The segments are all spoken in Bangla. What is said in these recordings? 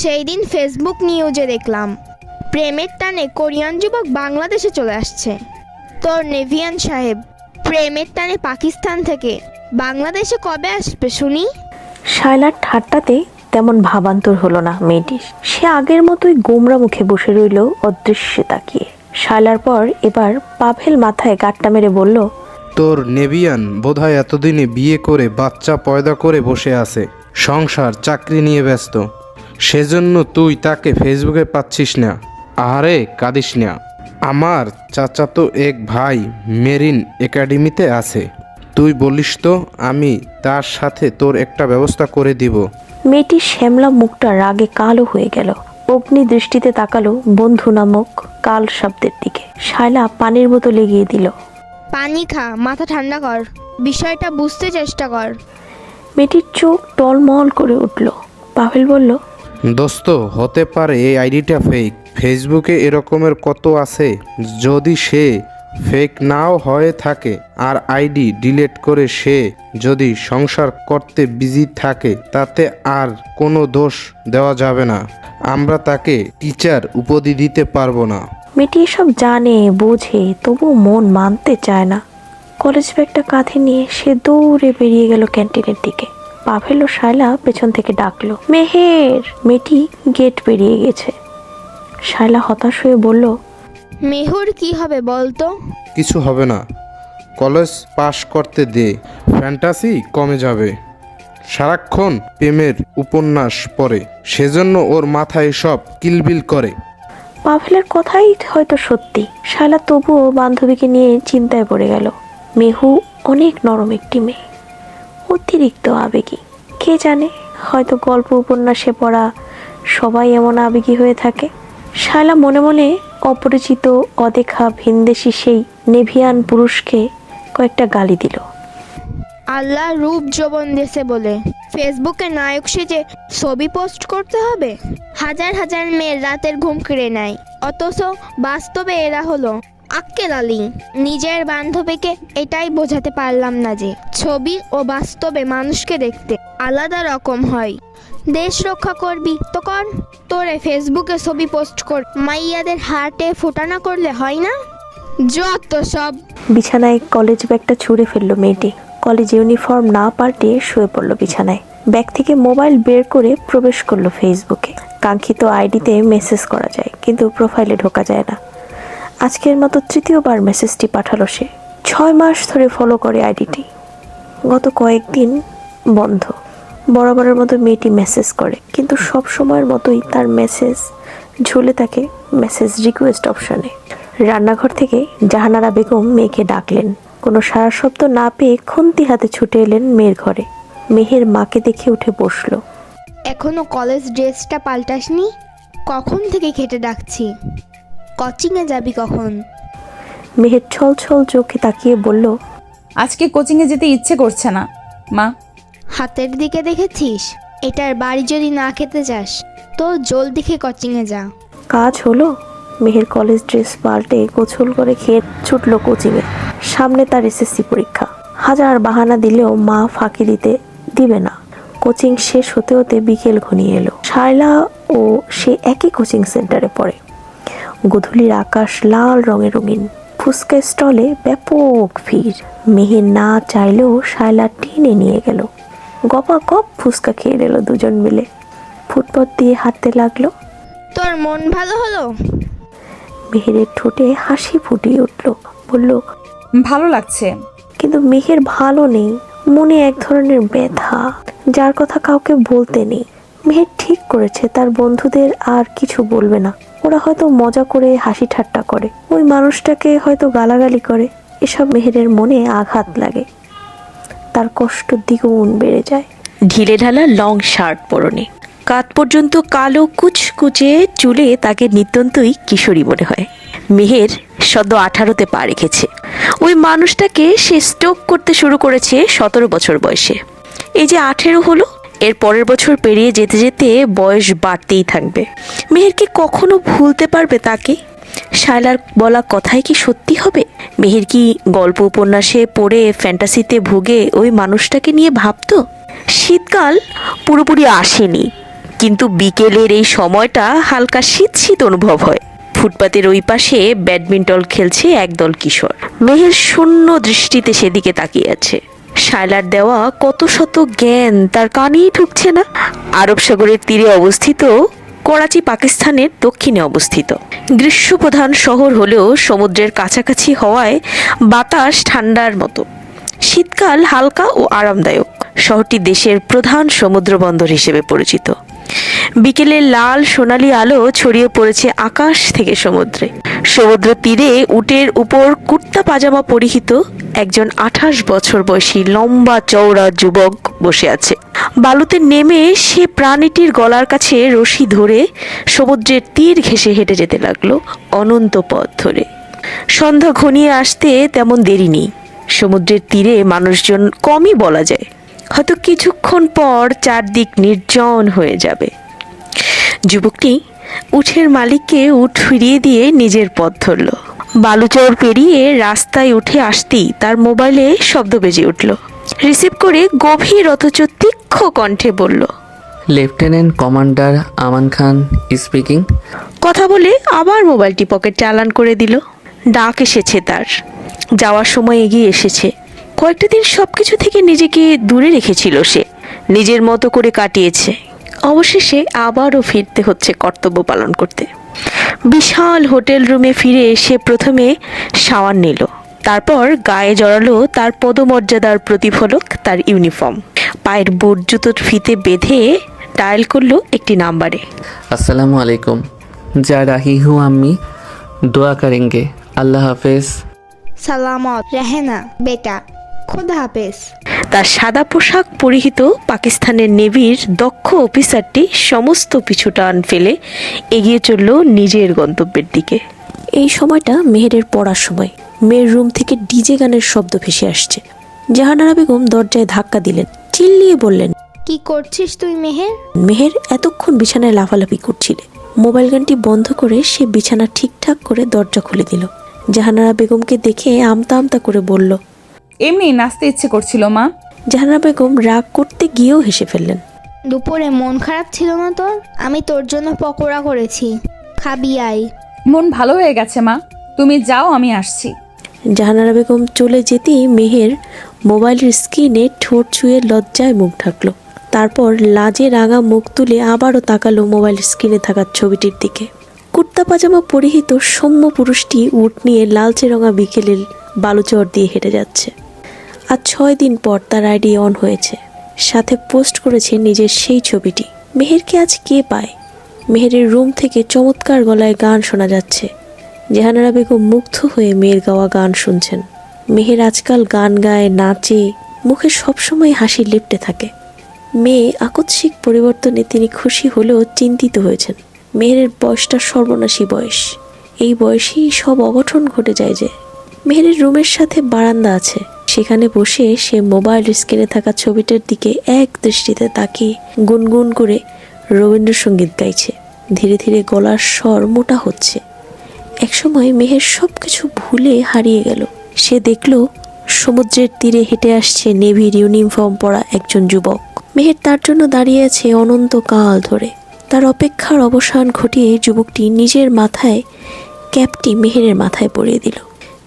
সেই দিন ফেসবুক নিউজে দেখলাম প্রেমের টানে কোরিয়ান যুবক বাংলাদেশে চলে আসছে। তোর নেভিয়ান সাহেব প্রেমের টানে পাকিস্তান থেকে বাংলাদেশে কবে আসবে শুনি? শায়লার ঠাট্টাতে তেমন ভাবান্তর হলো না মেয়েটির। সে আগের মতোই গোমরা মুখে বসে রইল অদৃশ্যে তাকিয়ে। শায়লার পর এবার পাভেল মাথায় গাট্টা মেরে বলল, তোর নেভিয়ান বোধহয় এতদিনে বিয়ে করে বাচ্চা পয়দা করে বসে আছে, সংসার চাকরি নিয়ে ব্যস্ত, সেজন্য তুই তাকে ফেসবুকে পাচ্ছিস না। আরে কাঁদিস না, আমার চাচাতো এক ভাই মেরিন একাডেমিতে আছে, তুই বলিস তো আমি তার সাথে তোর একটা ব্যবস্থা করে দিব। মেয়েটির শ্যামলা মুখটা রাগে কালো হয়ে গেল। অগ্নি দৃষ্টিতে তাকালো বন্ধু নামক কাল শব্দের দিকে। শায়লা পানির বোতল এগিয়ে দিল। পানি খা, মাথা ঠান্ডা কর, বিষয়টা বুঝতে চেষ্টা কর। মেয়েটির চোখ টলমল করে উঠল। পাভেল বলল, দোস্ত, হতে পারে এই আইডিটা ফেক, ফেসবুকে এরকমের কত আছে। যদি সে ফেক নাও হয়ে থাকে আর আইডি ডিলিট করে সে যদি সংসার করতে বিজি থাকে, তাতে আর কোনো দোষ দেওয়া যাবে না, আমরা তাকে টিচার উপাধি দিতে পারবো না। মেয়েটি এসব জানে বোঝে, তবু মন মানতে চায় না। কলেজ ব্যাগটা কাঁধে নিয়ে সে দৌড়ে বেরিয়ে গেল ক্যান্টিনের দিকে। পাভেল ও শায়লা পেছন থেকে ডাকলো, মেহের। মেয়েটি গেট পেরিয়ে গেছে। শায়লা হতাশ হয়ে বলল, মেহুর কি হবে বলতো? কিছু হবে না, কলেজ পাশ করতে দে, ফ্যান্টাসি কমে যাবে। সারাক্ষণ প্রেমের উপন্যাস পড়ে, সেজন্য ওর মাথায় সব কিলবিল করে। পাভেলের কথাই হয়তো সত্যি। শায়লা তবুও বান্ধবীকে নিয়ে চিন্তায় পড়ে গেল। মেহু অনেক নরম একটি মেয়ে, অতিরিক্ত আবেগী। কে জানে, হয়তো গল্প উপন্যাসে পড়া সবাই এমন আবেগী হয়ে থাকে। শায়লা মনে মনে অপরিচিত অদেখা ভিনদেশি সেই নেভিয়ান পুরুষকে কয়েকটা গালি দিল। আল্লাহ রূপ যৌবন দেশে বলে ফেসবুকে নায়ক সেজে ছবি পোস্ট করতে হবে? হাজার হাজার মেয়ের রাতের ঘুম কেড়ে নেয়, অথচ বাস্তবে এরা হলো আক্কেল আলী। নিজের বান্ধবীকে এটাই বোঝাতে পারলাম না যে ছবি ও বাস্তবে মানুষকে দেখতে আলাদা রকম হয়। দেশ রক্ষা করবি তো কর, তোরে ফেসবুকে ছবি পোস্ট কর মাইয়াদের হার্টে ফোটা না করলে হয় না? যত সব। বিছানায় কলেজ ব্যাগটা ছুঁড়ে ফেললো মেয়েটি। কলেজ ইউনিফর্ম না পাল্টে শুয়ে পড়লো বিছানায়। ব্যাগ থেকে মোবাইল বের করে প্রবেশ করলো ফেসবুকে। কাঙ্ক্ষিত আইডিতে মেসেজ করা যায়, কিন্তু প্রোফাইলে ঢোকা যায় না। আজকের মতো তৃতীয়বার মেসেজটি পাঠালো সে। 6 মাস ধরে ফলো করে আইডিটি, গত কয়েকদিন বন্ধ। বরাবরের মতো মেয়েটি মেসেজ করে, কিন্তু সব সময়ের মতোই তার মেসেজ ঝুলে থাকে মেসেজ রিকোয়েস্ট অপশানে। রান্নাঘর থেকে জাহানারা বেগম মেয়েকে ডাকলেন। কোনো সারা শব্দ না পেয়ে খুন্তি হাতে ছুটে এলেন মেয়ের ঘরে। মেহের মাকে দেখে উঠে বসলো। এখনো কলেজ ড্রেসটা পাল্টাসনি? কখন থেকে খেটে ডাকছি, কোচিংয়ে যাবি কখন? মেহের ছল ছল চোখে তাকিয়ে বলল, আজকে কোচিংয়ে যেতে ইচ্ছে করছে না মা। হাতের দিকে দেখেছিস? এটার বাড়ি যদি না খেতে চাস তো জলদি খেয়ে কোচিংয়ে যা। কাজ হলো? মেহের কলেজ ড্রেস পাল্টে গোছল করে খেয়ে ছুটল কোচিংয়ে। সামনে তার এসএসসি পরীক্ষা। হাজার বাহানা দিলেও মা ফাঁকি দিবে না। কোচিং শেষ হতে হতে বিকেল ঘনিয়ে এলো। শায়লা ও সে একই কোচিং সেন্টারে পড়ে। গধূলির আকাশ লাল রঙে রঙিন। ফুচকা স্টলে ব্যাপক ভিড়। মেহের না চাইলেও শায়লা টেনে নিয়ে গেল। গপা গপ ফুচকা খেয়ে নিল দুজন মিলে। ফুটপাত দিয়ে হাঁটতে লাগলো। তোর মন ভালো হলো? মেহেরের ঠোঁটে হাসি ফুটিয়ে উঠল। বলল, ভালো লাগছে। কিন্তু মেহের ভালো নেই। মনে এক ধরনের ব্যথা, যার কথা কাউকে বলতে নেই। মেহের ঠিক করেছে তার বন্ধুদের আর কিছু বলবে না। ওরা হয়তো মজা করে হাসি ঠাট্টা করে, ওই মানুষটাকে হয়তো গালাগালি করে। এসব মেহেরের মনে আঘাত লাগে, তার কষ্ট দ্বিগুণ বেড়ে যায়। ঢিলে ঢালা লং শার্ট পরনে, কাঁধ পর্যন্ত কালো কুচকুচে চুলে তাকে নিত্যন্তই কিশোরী মনে হয়। মেহের সদ্য 18তে পা রেখেছে। ওই মানুষটাকে সে স্টক করতে শুরু করেছে 17 বছর বয়সে। এই যে 18 হলো, এর পরের বছর পেরিয়ে যেতে যেতে বয়স বাড়তেই থাকবে। মেহের কি কখনো ভুলতে পারবে তাকে? শায়লার বলা কথাই কি সত্যি হবে? মেহের কি গল্প উপন্যাসে পড়ে ফ্যান্টাসিতে ভুগে ওই মানুষটাকে নিয়ে ভাবতো? শীতকাল পুরোপুরি আসেনি, কিন্তু বিকেলের এই সময়টা হালকা শীত শীত অনুভব হয়। ফুটপাতের ওই পাশে ব্যাডমিন্টন খেলছে একদল কিশোর। মেহের শূন্য দৃষ্টিতে সেদিকে তাকিয়ে আছে। শায়লার দেওয়া কত শত জ্ঞান তার কানেই ঢুকছে না। আরব সাগরের তীরে অবস্থিত করাচি পাকিস্তানের দক্ষিণে অবস্থিত। গ্রীষ্মপ্রধান শহর হলেও সমুদ্রের কাছাকাছি হওয়ায় বাতাস ঠান্ডার মতো। শীতকাল হালকা ও আরামদায়ক। শহরটি দেশের প্রধান সমুদ্র বন্দর হিসেবে পরিচিত। বিকেলের লাল সোনালী আলো ছড়িয়ে পড়েছে আকাশ থেকে সমুদ্রে। সমুদ্র তীরে উটের উপর কুর্তা পাজামা পরিহিত একজন 28 বছর বয়সী লম্বা চওড়া যুবক বসে আছে। বালুতে নেমে সে প্রাণীটির গলার কাছে রশি ধরে সমুদ্রের তীর ঘেঁষে হেঁটে যেতে লাগলো অনন্ত পথ ধরে। সন্ধ্যা ঘনিয়ে আসতে তেমন দেরি নেই। সমুদ্রের তীরে মানুষজন কমই বলা যায়। হয়তো কিছুক্ষণ পর চারদিক নির্জন হয়ে যাবে। যুবকটি উটের মালিককে উট ফিরিয়ে দিয়ে নিজের পথ ধরল। বালুচর পেরিয়ে রাস্তায় উঠে আসতেই তার মোবাইলে শব্দ বেজে উঠল। রিসিভ করে গভীর অথচ তীক্ষ্ণ কণ্ঠে বলল, লেফটেন্যান্ট কমান্ডার আমান খান স্পিকিং। কথা বলে আবার মোবাইলটি পকেট চালান করে দিল। ডাক এসেছে তার, যাওয়ার সময় এগিয়ে এসেছে। কয়েকটা দিন সবকিছু থেকে নিজেকে দূরে রেখেছিল সে, নিজের মতো করে কাটিয়েছে। অবশেষে আবারও ফিরতে হচ্ছে কর্তব্য পালন করতে। বিশাল হোটেল রুমে ফিরে সে প্রথমে শাওয়ার নিল, তারপর গায়ে জড়ালো তার পদমর্যাদার প্রতিফলক তার ইউনিফর্ম। পায়ের বুট জুতোর ফিতে বেঁধে ডায়াল করলো একটি নাম্বারে। আসসালামু আলাইকুম, যা রাহি হু আম্মি, দোয়া করেंगे, আল্লাহ হাফেজ। সালামত রেহেনা বেটা, খোদা হাফেজ। তার সাদা পোশাক পরিহিত পাকিস্তানের নেভির দক্ষ অফিসারটি সমস্ত পিছুটান ফেলে এগিয়ে চলল নিজের গন্তব্যের দিকে। এই সময়টা মেহেরের পড়ার সময়। মেয়ের রুম থেকে ডিজে গানের শব্দ ভেসে আসছে। জাহানারা বেগম দরজায় ধাক্কা দিলেন, চিল্লিয়ে বললেন, কি করছিস তুই মেহের? মেহের এতক্ষণ বিছানায় লাফালাফি করছিলে। মোবাইল গানটি বন্ধ করে সে বিছানা ঠিকঠাক করে দরজা খুলে দিল। জাহানারা বেগমকে দেখে আমতা আমতা করে বলল, এমনি নাচতে ইচ্ছে করছিল মা। জাহানারা বেগম রাগ করতে গিয়েও হেসে ফেললেন। দুপুরে মন খারাপ ছিল না তোর? আমি তোর জন্য পকোড়া করেছি, খাবি আয়। মন ভালো হয়ে গেছে মা, তুমি যাও, আমি আসছি। জাহানারা বেগম চলে যেতেই মেহের মোবাইলের স্ক্রিনে ঠোঁট ছুঁয়ে লজ্জায় মুখ ঢাকলো। তারপর লাজে রাঙা মুখ তুলে আবারও তাকালো মোবাইল স্ক্রিনে থাকা ছবিটির দিকে। কুর্তা পাজামা পরিহিত সৌম্য পুরুষটি উট নিয়ে লালচে রঙা বিকেলের বালুচর দিয়ে হেঁটে যাচ্ছে। আজ 6 দিন পর তার আইডি অন হয়েছে, সাথে পোস্ট করেছে নিজের সেই ছবিটি। মেহেরকে আজ কে পায়? মেহেরের রুম থেকে চমৎকার গলায় গান শোনা যাচ্ছে। জাহানারা বেগম মুগ্ধ হয়ে মেয়ের গাওয়া গান শুনছেন। মেহের আজকাল গান গায়, নাচে, মুখে সবসময় হাসি লেপ্টে থাকে। মেয়ে আকস্মিক পরিবর্তনে তিনি খুশি হলেও চিন্তিত হয়েছেন। মেহেরের বয়সটা সর্বনাশী বয়স। এই বয়সেই সব অঘটন ঘটে যায় যে। মেহেরের রুমের সাথে বারান্দা আছে, সেখানে বসে সে মোবাইল স্ক্রিনে থাকা ছবিটার দিকে এক দৃষ্টিতে তাকিয়ে গুনগুন করে রবীন্দ্রসঙ্গীত গাইছে। ধীরে ধীরে গলার স্বর মোটা হচ্ছে। একসময় মেহের সব কিছু ভুলে হারিয়ে গেল। সে দেখল সমুদ্রের তীরে হেঁটে আসছে নেভির ইউনিফর্ম পরা একজন যুবক। মেহের তার জন্য দাঁড়িয়ে আছে অনন্তকাল ধরে। তার অপেক্ষার অবসান ঘটিয়ে যুবকটি নিজের মাথায় ক্যাপটি মেহেরের মাথায় পরিয়ে দিল।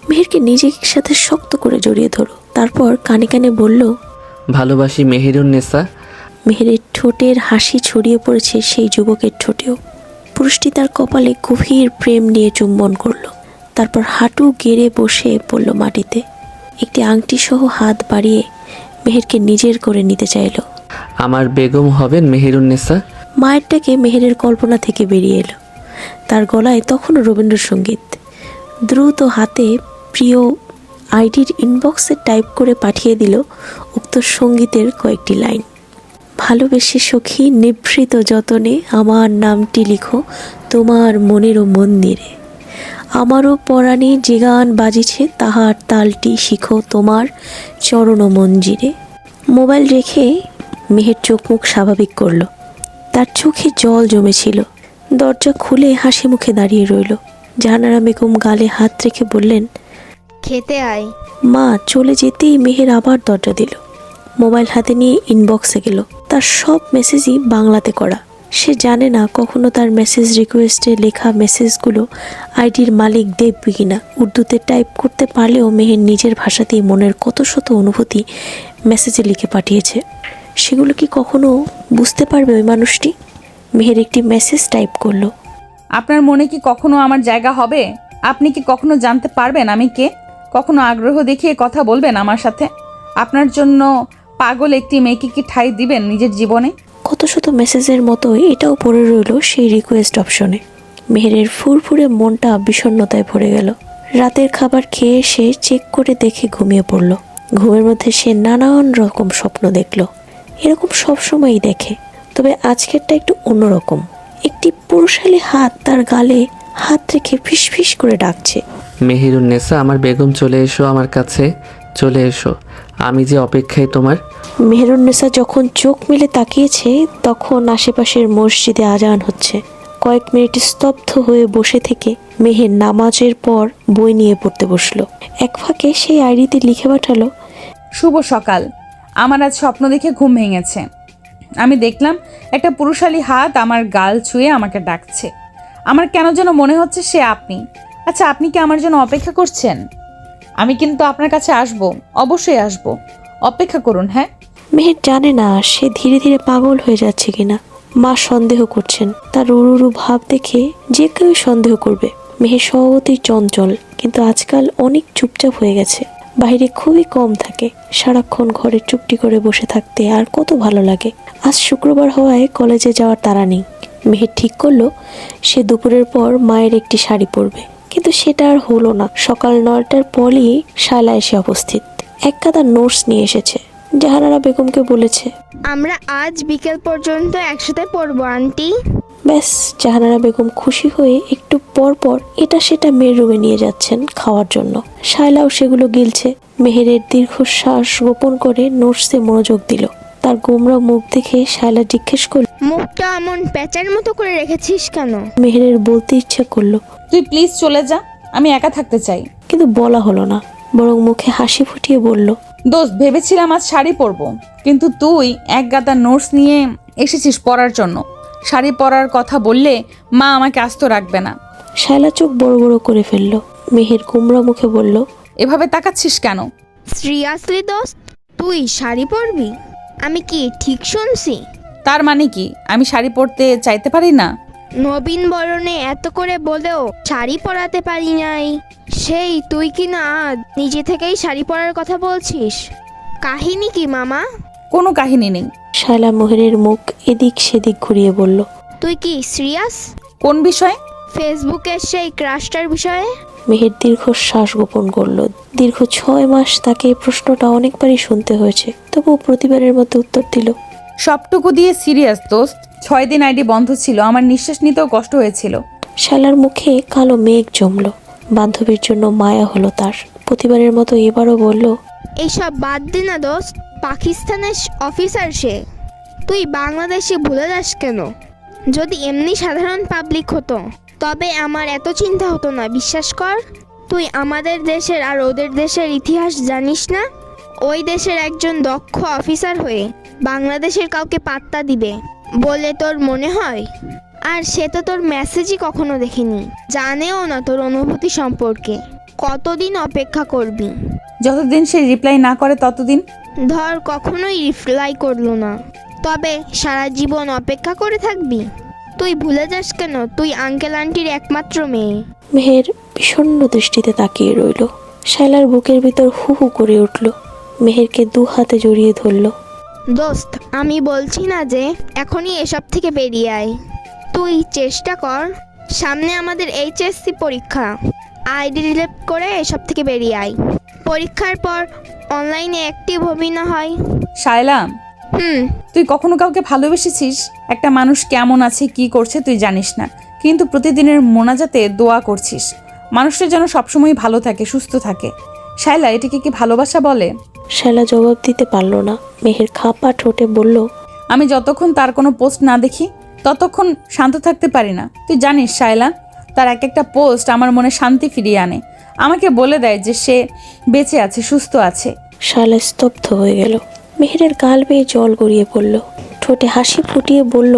মেহেরকে নিজের সাথে শক্ত করে জড়িয়ে ধরো, তারপর কানে কানে বলল, ভালোবাসি মেহেরুন নেসা। মেহেরের ঠোঁটের হাসি ছড়িয়ে পড়েছে সেই যুবকের ঠোঁটেও। পুরুষটি তার কপালে গভীর প্রেম নিয়ে চুম্বন করল, তারপর হাঁটু গেড়ে বসে পড়ল মাটিতে। একটি আংটি সহ হাত বাড়িয়ে মেহেরকে নিজের করে নিতে চাইল। আমার বেগম হবেন মেহেরুন নেসা। মায়ের ডাকে মেহেরের কল্পনা থেকে বেরিয়ে এলো। তার গলায় তখনও রবীন্দ্রসঙ্গীত। দ্রুত হাতে প্রিয় আইডির ইনবক্সে টাইপ করে পাঠিয়ে দিল উক্ত সঙ্গীতের কয়েকটি লাইন। ভালোবেসে সখী নিভৃত যতনে আমার নামটি লিখো তোমার মনেরও মন্দিরে। আমারও পরাণে যে গান বাজিছে তাহার তালটি শিখো তোমার চরণ মঞ্জিরে। মোবাইল রেখে মেহের চোখ মুখ স্বাভাবিক করলো। তার চোখে জল জমেছিল। দরজা খুলে হাসি মুখে দাঁড়িয়ে রইল। জাহানারা বেগম গালে হাত রেখে বললেন, খেতে আয়। মা চলে যেতেই মেহের আবার দরজা দিল। মোবাইল হাতে নিয়ে ইনবক্সে গেল। তার সব মেসেজই বাংলাতে করা। সে জানে না কখনো তার মেসেজ রিকোয়েস্টে লেখা মেসেজগুলো আইডির মালিক দেখবে কিনা। উর্দুতে টাইপ করতে পারলেও মেহের নিজের ভাষাতেই মনের কত শত অনুভূতি মেসেজে লিখে পাঠিয়েছে। সেগুলো কি কখনো বুঝতে পারবে ওই মানুষটি? মেহের একটি মেসেজ টাইপ করলো। আপনার মনে কি কখনো আমার জায়গা হবে? আপনি কি কখনো জানতে পারবেন আমি কে? কখনো আগ্রহ দেখিয়ে কথা বলবেন আমার সাথে? আপনার জন্য পাগল একটি মেয়েকে কি ঠাঁই দিবেন নিজের জীবনে? কত শত মেসেজের মতো এটাও পড়ে রইল সেই রিকোয়েস্ট অপশনে। মেহেরের ফুরফুরে মনটা বিষণ্ণতায় ভরে গেল। রাতের খাবার খেয়ে সে চেক করে দেখে ঘুমিয়ে পড়ল। ঘুমের মধ্যে সে নানান রকম স্বপ্ন দেখল। এরকম সবসময়ই দেখে, তবে আজকেরটা একটু অন্যরকম। একটি পুরুষালী হাত তার গালে হাত রেখে ফিসফিস করে ডাকছে। মেহেরুন্নেসা, আমার বেগম চলে এসো, আমার কাছে চলে এসো, আমি যে অপেক্ষায় তোমার। মেহেরুন্নেসা যখন চোখ মেলে তাকিয়েছে তখন আশেপাশের মসজিদে আজান হচ্ছে। কয়েক মিনিট স্তব্ধ হয়ে বসে থেকে মেহের নামাজের পর বই নিয়ে পড়তে বসলো। এক ফাঁকে সেই আইডিতে লিখে পাঠালো, শুভ সকাল। আমার আজ স্বপ্ন দেখে ঘুম ভেঙেছে। আমি দেখলাম একটা পুরুষালী হাত আমার গাল ছুঁয়ে আমাকে ডাকছে। আমার কেন যেন মনে হচ্ছে সে আপনি। আচ্ছা, আপনি কি আমার জন্য অপেক্ষা করছেন? আমি কিন্তু আপনার কাছে আসব, অবশ্যই আসব। অপেক্ষা করুন, হ্যাঁ? মেহের জানে না সে ধীরে ধীরে পাগল হয়ে যাচ্ছে কিনা। মা সন্দেহ করছেন, তার উড়ুরু ভাব দেখে যে কেউ সন্দেহ করবে। মেহের স্বভাবতই চঞ্চল, কিন্তু আজকাল অনেক চুপচাপ হয়ে গেছে। বাইরে খুবই কম থাকে। সারাক্ষণ ঘরে চুপটি করে বসে থাকতে আর কত ভালো লাগে। আজ শুক্রবার হওয়ায় কলেজে যাওয়ার তাড়া নেই। মেহের ঠিক করলো সে দুপুরের পর মায়ের একটি শাড়ি পরবে, কিন্তু সেটা আর হলো না। সকাল 9টার পরই শায়লা এসে উপস্থিত। এক গাদা নোটস নিয়ে এসেছে। জাহানারা বেগমকে বলেছে, আমরা আজ বিকেল পর্যন্ত একসাথে পড়বো আন্টি। ব্যাস, জাহানারা বেগম খুশি হয়ে একটু পর পর এটা সেটা মেয়ের রুমে নিয়ে যাচ্ছেন খাওয়ার জন্য। শায়লাও সেগুলো গিলছে। মেহেরের দীর্ঘশ্বাস গোপন করে নোটসে মনোযোগ দিল। তার গোমরা মুখ দেখে শায়লা জিজ্ঞেস করল, মুখটা এমন প্যাঁচার মতো করে রেখেছিস কেন? মেহেরের বলতে ইচ্ছা করলো, তুই প্লিজ চলে যা, আমি একা থাকতে চাই। কিন্তু বলা হলো না, বরং মুখে হাসি ফুটিয়ে বলল, দোস্ত, ভেবেছিলাম আজ শাড়ি পরবো, কিন্তু তুই এক গাদা নোটস নিয়ে এসেছিস পরার জন্য। শাড়ি পরার কথা বললে মা আমাকে আস্ত রাখবে না। শায়লা চোখ বড় বড় করে ফেলল। মেহের গোমরা মুখে বলল, এভাবে তাকাচ্ছিস কেন? সিরিয়াসলি দোস্ত, তুই শাড়ি পরবি? আমি কি ঠিক শুনছি? তার মানে কি আমি শাড়ি পরতে চাইতে পারি না? নবীন বরণে এত করে বলেও শাড়ি পরাতে পারি নাই, সেই তুই কি না আজ নিজে থেকেই শাড়ি পরার কথা বলছিস? কাহিনী কি মামা? কোনো কাহিনী নেই। শায়লা মেহেরের মুখ এদিক সেদিক ঘুরিয়ে বলল, তুই কি সিরিয়াস? কোন বিষয়ে? ফেসবুকের সেই ক্রাশটার বিষয়ে? মেহের দীর্ঘশ্বাস গোপন করল। দীর্ঘ 6 মাস তাকে এই প্রশ্নটা অনেকবারই শুনতে হয়েছে, তবুও প্রতিবারের মতো উত্তর দিল, সবটুকু দিয়ে সিরিয়াস দোস্ত। 6 দিন আইডি বন্ধ ছিল, আমার নিঃশ্বাস নিতেও কষ্ট হয়েছিল। শালার মুখে কালো মেঘ জমল। বান্ধবীর জন্য মায়া হলো তার। প্রতিবারের মতো এবারও বলল, এইসব বাদ দে না দোস্ত, পাকিস্তানের অফিসার সে। তুই বাংলাদেশে ভুলে যাস কেন? যদি এমনি সাধারণ পাবলিক হতো তবে আমার এত চিন্তা হতো না, বিশ্বাস কর। তুই আমাদের দেশের আর ওদের দেশের ইতিহাস জানিস না? ওই দেশের একজন দক্ষ অফিসার হয়ে বাংলাদেশের কাউকে পাত্তা দিবে বলে তোর মনে হয়? আর সে তো তোর মেসেজই কখনো দেখেনি, জানেও না তোর অনুভূতি সম্পর্কে। কতদিন অপেক্ষা করবি? যতদিন সে রিপ্লাই না করে ততদিন। ধর কখনোই রিপ্লাই করলো না, তবে সারা জীবন অপেক্ষা করে থাকবি? তুই ভুলে যাস কেন তুই আঙ্কেল আন্টির একমাত্র মেয়ে? মেহের বিষণ্ণ দৃষ্টিতে তাকিয়ে রইল। শায়লার বুকের ভিতর হু হু করে উঠল। মেহেরকে 2 হাতে জড়িয়ে ধরল। দোস্ত, আমি বলছি না যে এখনই এসব থেকে বেরিয়ে আয়। তুই চেষ্টা কর, সামনে আমাদের এইচএসসি পরীক্ষা, আইডি ডিলিট করে এসব থেকে বেরিয়ে আয়। পরীক্ষার পর অনলাইনে অ্যাক্টিভ হবি না হয়। শায়লা, তুই কখনো কাউকে ভালোবেসেছিস? একটা মানুষ কেমন আছে কি করছে তুই জানিস না, কিন্তু প্রতিদিনের মোনাজাতে দোয়া করছিস মানুষটা যেন সবসময় ভালো থাকে, সুস্থ থাকে। শায়লা, এটাকে কি ভালোবাসা বলে? শায়লা জবাব দিতে পারল না। মেহের খাপা ঠোঁটে বলল, আমি যতক্ষণ তার কোনো পোস্ট না দেখি ততক্ষণ শান্ত থাকতে পারি না। তুই জানিস শায়লা, তার এক একটা পোস্ট আমার মনে শান্তি ফিরিয়ে আনে, আমাকে বলে দেয় যে সে বেঁচে আছে, সুস্থ আছে। শায়লা স্তব্ধ হয়ে গেল। মেহেরের গাল বেয়ে জল গড়িয়ে পড়ল। ঠোঁটে হাসি ফুটিয়ে বলল,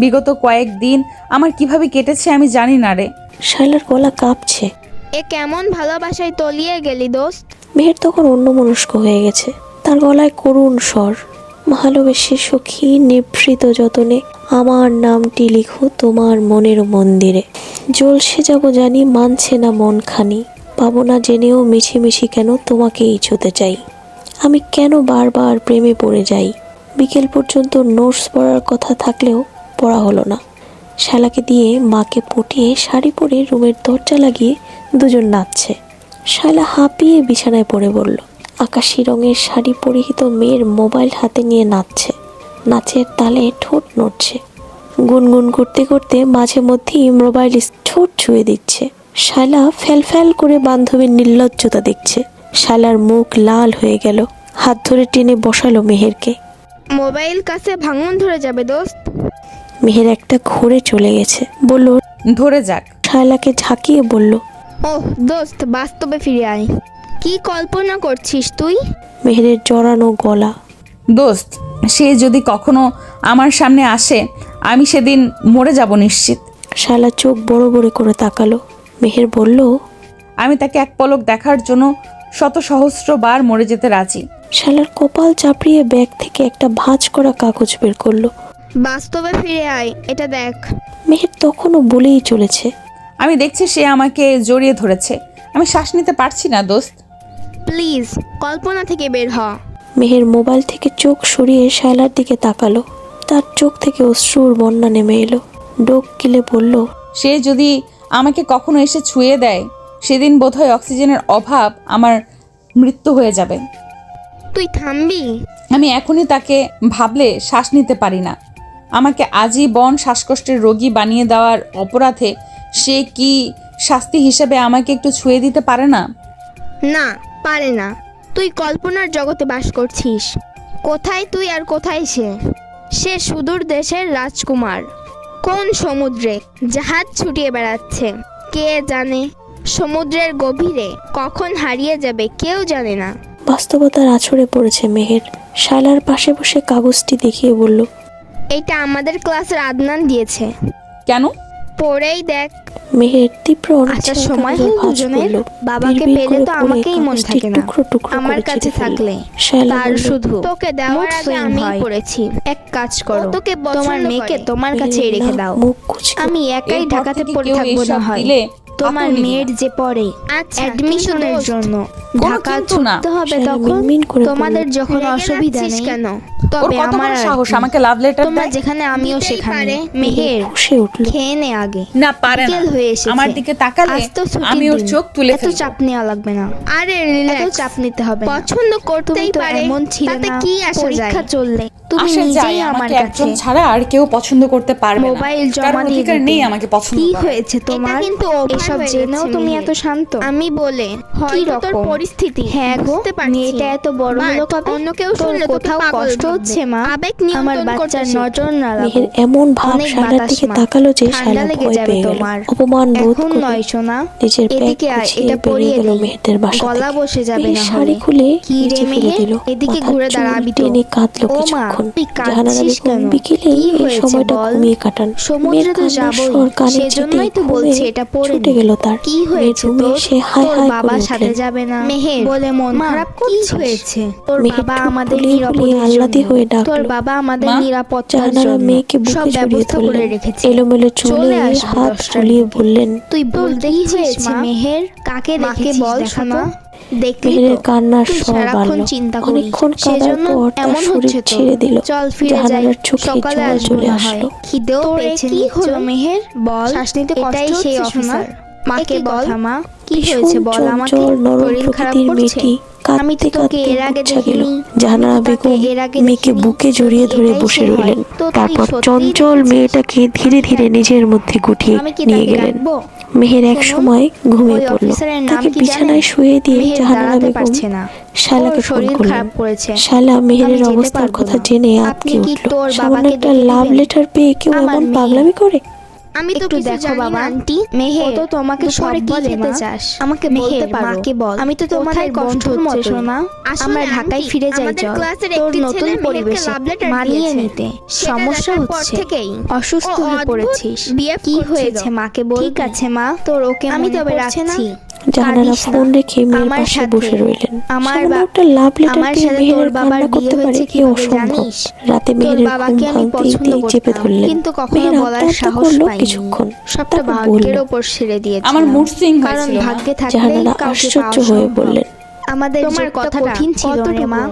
বিগত কয়েকদিন আমার কিভাবে কেটেছে আমি জানি না রে। শায়লার গলা কাঁপছে। এ কেমন ভালোবাসায় তলিয়ে গেলি দোস্ত? মেহের তখন অন্যমনস্ক হয়ে গেছে। তার গলায় করুণ স্বর। ভালোবেসে সখী নিভৃত যতনে আমার নামটি লিখো তোমার মনের মন্দিরে। জলসে যাব জানি মানছে না মন খানি, পাবো না জেনেও মিছিমিছি কেন তোমাকেই ছুতে চাই। আমি কেন বারবার প্রেমে পড়ে যাই, বিকেল পর্যন্ত নোটস পড়ার কথা থাকলেও পড়া হলো না। শালাকে দিয়ে মাকে পটিয়ে শাড়ি পরে রুমের দরজা লাগিয়ে দুজন নাচছে। শালা হাঁপিয়ে বিছানায় পড়ে বলল। আকাশি রঙের শাড়ি পরিহিত মেয়ের মোবাইল হাতে নিয়ে নাচছে। নাচের তালে ঠোঁট নড়ছে। গুনগুন করতে করতে মাঝে মধ্যেই মোবাইল ঠোঁট ছুঁয়ে দিচ্ছে। শালা ফ্যাল করে বান্ধবীর নির্লজ্জতা দেখছে। শালার মুখ লাল হয়ে গেল। হাত ধরে টেনে বসালো মেহেরকে। মোবাইল কাছে ভাঙন ধরে যাবে দোস্ত। মেহের একটা ঘুরে চলে গেছে। বলল, ধরে যাক। শালাকে ঝাঁকিয়ে বলল, ওহ দোস্ত, বাস্তবে ফিরে আয়। কি কল্পনা করছিস তুই? মেহেরের জড়ানো গলা। দোস্ত, সে যদি কখনো আমার সামনে আসে আমি সেদিন মরে যাব নিশ্চিত। শালা চোখ বড় বড় করে তাকালো। মেহের বলল, আমি তাকে এক পলক দেখার জন্য শত সহস্র বার মরে যেতে রাজি। শালার কপাল চাপড়িয়ে ব্যাগ থেকে একটা ভাঁজ করা কাগজ বের করলো। বাস্তবে ফিরে আয়, এটা দেখ। মেহের তখনও বলেই চলেছে। আমি দেখছি সে আমাকে জড়িয়ে ধরেছে। আমি শ্বাস নিতে পারছি না দোস্ত। প্লিজ কল্পনা থেকে বের হ। মেহের মোবাইল থেকে চোখ সরিয়ে শায়লার দিকে তাকালো। তার চোখ থেকে অশ্রুর বন্যা নেমে এলো। ডোক গিলে বলল, সে যদি আমাকে কখনো এসে ছুঁয়ে দেয় সেদিন বোধহয় অক্সিজেনের অভাব আমার মৃত্যু হয়ে যাবে। তুই থামবি? আমি এখনই তাকে ভাবলে শ্বাস নিতে পারি না। আমাকে আজীবন শ্বাসকষ্টের রোগী বানিয়ে দেওয়ার অপরাধে সে কি শাস্তি হিসেবে আমাকে একটু ছুঁয়ে দিতে পারে না? না, পারে না। তুই কল্পনার জগতে বাস করছিস। কোথায় তুই আর কোথায় সে? সে সুদূর দেশের রাজকুমার, কোন সমুদ্রে জাহাজ ছুটিয়ে বেড়াচ্ছে কে জানে। সমুদ্রের গভীরে কখন হারিয়ে যাবে কেউ জানে না। বাস্তবতার আছড়ে পড়েছে মেহের। শায়লার পাশে বসে কাগজটি দেখিয়ে বলল, এটা আমাদের ক্লাসের আদনান দিয়েছে। কেন? পড়েই দেখ। মেহের তীব্র আচ্ছা, সময় হল দুজনের। বাবাকে পেলে তো আমাকেই মন থাকে না, আমার কাছে থাকলে তার শুধু। তোকে দেওয়ার আগে আমি পড়েছি। এক কাজ করো, তোকে তোমার মেয়েকে তোমার কাছেই রেখে দাও। আমি একাই ঢাকাতে পড়ে থাকবো না হয়। তোমার মেয়ের যে পড়ে অ্যাডমিশনের জন্য ঢাকা ছুটতে হবে, তখন তোমাদের যখন অসুবিধা নেই কেন? তবে আমার সাহস আমাকে লাভ লেটার তোমরা যেখানে আমিও সেখানে। মেহের খেয়ে নে আগে। না পারে না। আমার দিকে তাকালে আমি ওর চোখ তুলে এত চাপ নেওয়া লাগবে না। আরে রিল্যাক্স, চাপ নিতে হবে। পছন্দ করতেই পারে, এমন ছিল না। তাতে কি আসে যায়? পরীক্ষা চললে তুমি নিজেই আমার কাছে। একজন ছাড়া আর কেউ পছন্দ করতে পারবে না। মোবাইল জমা দিয়ে অধিকার নেই আমাকে পছন্দ কি করার। হয়েছে তোমার? এটা কিন্তু এসব জেনেও তুমি এত শান্ত। আমি বলে কি তোর পরিস্থিতি? হ্যাঁ গো, মেয়েটা এত বড় হলো কবে? অন্য কেউ শুনলে কোথাও কষ্ট হচ্ছে মা। আবেগ আমার বাচ্চার নজর না রাখো। মেহের এমন ভাব শায়লার দিকে তাকালো যে শায়লা ভয় পেয়ে গেল। অপমান বোধ এখন করে নয় সোনা, নিজের ব্যাগ এদিকে আয়, গুছিয়ে এটা বেরিয়ে পরিয়ে গেল দে। মেহেরদের বাসা গলা থেকে। বসে যাবে মেহের না শাড়ি হলে। খুলে কি রে নিচে ফেলে মেহের, দিল। এদিকে মাথার ঘুরে চুল দাঁড়াবি তো। টেনে কাঁদলো ও মা, কিছুক্ষণ। তুই জাহানারা কাঁদছিস বেগম কেন? বিকেলে কি এই হয়েছে সময়টা বল? ঘুমিয়ে কাটান। সমুদ্রে তো মেয়ের কান্নার যাবোই, স্বর কানে সেজন্যই তো যেতেই বলছি ঘুমে এটা পড়ে ছুটে নে। গেল তার। কি হয়েছে রুমে তোর? এসে হাই তোর হাই বাবার করে সাথে উঠলেন। যাবে না মেহের বলে মন খারাপ করছিস? কি হয়েছে? তোর মেহের বাবা ঠোঁট আমাদের ফুলিয়ে ফুলিয়ে নিরাপত্তার আহ্লাদে জন্য, হয়ে ডাকলো। তোর বাবা আমাদের মা, নিরাপত্তার জাহানারা জন্য মেয়েকে সব বুকে জড়িয়ে ব্যবস্থা করে ধরলেন। রেখেছে। এলোমেলো চুলে চলে আসবে হাত 10টার ফুলিয়ে দিকে। বললেন, তুই বলতে কি হয়েছে মেহের? কাকে দেখে বল শোনা। দেখলি মেহেরের তো, কান্নার তুই স্বর সারাক্ষণ বাড়ল। চিন্তা করিস, অনেকক্ষণ কাঁদার সেজন্য পর তার এমন শরীর হচ্ছে তো। ছেড়ে দিল। চল ফিরে যাই, জাহানারার চোখে সকালে জল আসবো চলে না হয়। আসলো। খিদেও পেয়েছে। কি হলো মেহের বল? শ্বাস নিতে কষ্ট হচ্ছে শোনা। মাকে বল মা, কি হয়েছে বল আমাকে। চঞ্চল নরম শরীর খারাপ প্রকৃতির করছে? মেয়েটি আমি তো কাঁদতে তোকে কাঁদতে এর আগে মূর্ছা গেল। দেখিনি। জাহানারা আমি তো তাকে বেগম এর আগে মেয়েকে দেখিনি। বুকে জড়িয়ে ধরে এটাই বসে সে হয়। রইলেন। তো তুই তারপর সত্যিই চঞ্চল দেখেছিস? মেয়েটাকে ধীরে ধীরে নিজের মধ্যে গুটিয়ে আমি কি নিয়ে তাকে গেলেন। ডাকবো? মেহের এক শুনুন, সময় ঘুমিয়ে ওই পড়ল। অফিসারের নাম তাকে কি বিছানায় জানেন? শুয়ে দিয়ে মেহের জাহানারা দাঁড়াতে বেগম পারছে না। শালাকে ওর ফোন শরীর করলেন। খারাপ করেছে। শালা মেহেরের আমি যেতে অবস্থার পারবো কথা না। জেনে আপনি আঁতকে কি উঠল। তোর সামান্য বাবাকে একটা ডেকে লাভ দিবেন? লেটার পেয়ে কেউ আমার এমন মেয়ে। পাগলামি করে? আমি তো একটু কিছু দেখো জানি বাবা, না আন্টি। মেহের ও তো তোমাকে দুপুরে সব কি বলে, খেতে মা। চাস আমাকে মেহের, বলতে পারো। মাকে বল। আমি তো তোমাদের কোথায় কষ্ট বন্ধুর হচ্ছে মতোই। সোনা? আসলে আমরা ঢাকায় আন্টি, ফিরে যাই আমাদের চল। ক্লাসের তোর একটি নতুন ছেলে মেহেরকে পরিবেশে love letter মানিয়ে দিয়েছে। নিতে সেটা সমস্যা দেখার পর হচ্ছে। থেকেই অসুস্থ ও হয়ে অদ্ভুত পড়েছিস। behave কি করছিল। হয়েছে মাকে বল। ঠিক আছে মা, তোর ওকে আমি মনে তবে পড়ছে না? রাখছি। জাহানারা কাঁদিস না। ফোন রেখে মেয়ের আমার পাশে সাথে, বসে রইলেন। আমার সামান্য বা- একটা লাভ লেটার আমার পেয়ে সাথে মেহেরের তোর বাবার কান্না করতে বিয়ে পারে হয়েছে এ কিভাবে অসম্ভব। জানিস? রাতে তোর মেহেরের বাবাকে ঘুম আমি ভাঙতেই পছন্দ চেপে করতাম, ধরলেন। কিন্তু কখনো মেহের বলার আত্মহত্যা সাহস করলো পাইনি। কিছুক্ষণ। সবটা তারপর ভাগ্যের বলল, ওপর ছেড়ে দিয়েছিলাম। আমার মুড সুইং কারণ হয়েছিল, মা। ভাগ্যে থাকলেই জাহানারা কাউকে আশ্চর্য পাওয়া হয়ে সম্ভব। বললেন, আমাদের তোমার যুগটা কথাটা কঠিন ছিল রে কতটুকু মা।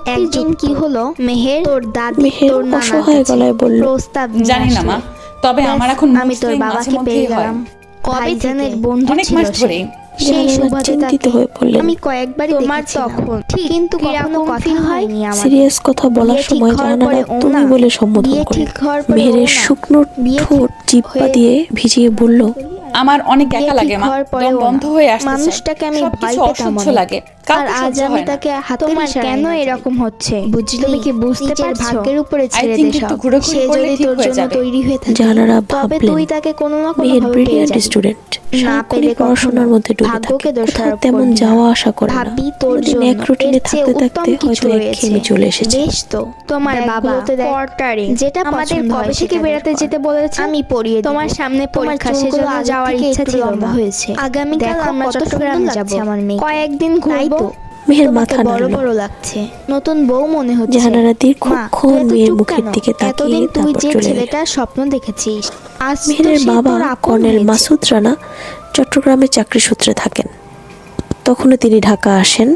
একদিন কি হলো, মেহের তোর দাদি মেহের তোর নানার অসহায় কাছে গলায় বলল, প্রস্তাব নিয়ে জানি না মা, আসলো। তবে ব্যাস, আমার এখন আমি mood তোর swing মাঝে বাবাকে মধ্যেই পেয়ে হয়। গেলাম। কবে ভাইজানের থেকে? বন্ধু অনেক ছিল মাস সে। ধরেই। সেই জাহানারা সুবাদে চিন্তিত তাকে হয়ে বললেন, আমি কয়েকবারই তোমার দেখেছিলাম। তখন ঠিক কিন্তু কখনো কিরকম কথা feel হয়? হয়নি আমার। সিরিয়াস কথা বলার বিয়ে ঠিক সময় হওয়ার জাহানারা পরে ও তুমি না, বলে সম্বোধন বিয়ে করে ঠিক হওয়ার পরে মেহেরের ও না, শুকনো বিয়ে ঠোঁট ঠিক জিহ্বা হয়ে- দিয়ে ভিজিয়ে বলল, আমার অনেক বিয়ে একা ঠিক লাগে মা, হওয়ার পরেও দম না। বন্ধ হয়ে আসছে। মানুষটাকে আমি ভয় সবকিছু পেতাম অসহ্য অনেক। লাগে, আর কাউকে আজ সহ্য আমি হয় না। তাকে হাতের তোমার ইশারায় কেন না যাই। এরকম হচ্ছে বুঝলি? তুমি কি বুঝতে নিজের পারছো? ভাগ্যের উপরে I ছেড়ে think দে একটু সব। ঘোরাঘুরি সে করলে যদি ঠিক তোর হয়ে জন্য যাবে। তৈরি হয়ে থাকে, জাহানারা তবে ভাবলেন, তুই তাকে কোনো না কোনো মেহের ভাবে পেয়ে ব্রিলিয়ান্ট যাবি। স্টুডেন্ট, না সারাক্ষণই পেলে পড়াশোনার মধ্যে ডুবে ভাগ্যকে থাকে, কোথাও দোষারোপ তেমন করবি না। যাওয়া আসা করে না। ভাববি তোর কোনোদিন জন্য এক রুটিনে এর চেয়ে থাকতে উত্তম থাকতে কিছু হয়তো রয়েছে। একঘেয়েমি চলে এসেছে। বেশ তো, তোমার বাবা ব্যাগগুলোতে দেখ, পর্টারে যেটা আমাদের পছন্দ হয় কবে থেকে সেটা বেড়াতে বের কর। যেতে বলেছে? আমি পড়িয়ে দিব। তোমার সামনে তোমার পরীক্ষা, চুলগুলো সেজন্য আগের যাওয়ার থেকে ইচ্ছা একটু ছিল লম্বা না। হয়েছে। আগামীকাল দেখো আমরা কত চট্টগ্রামে সুন্দর যাব। লাগছে আমার মেয়ে। কয়েকদিন তাই ঘুরবো। তো। মেহের তোমাকে মাথা বড় নাড়ল। বড় লাগছে, নতুন বউ মনে হচ্ছে। জাহানারা মা, দীর্ঘক্ষণ তুই এত মেয়ের চুপ মুখের কেন? দিকে তাকিয়ে এতদিন তুই তারপর যে চলে গেল। ছেলেটার স্বপ্ন দেখেছিস, আজ তো মেহেরের সে বাবা তোর আপন কর্নেল হয়েছে। মাসুদ রানা চট্টগ্রামে চাকরি সূত্রে থাকেন। তখনও তিনি ঢাকা আসেন,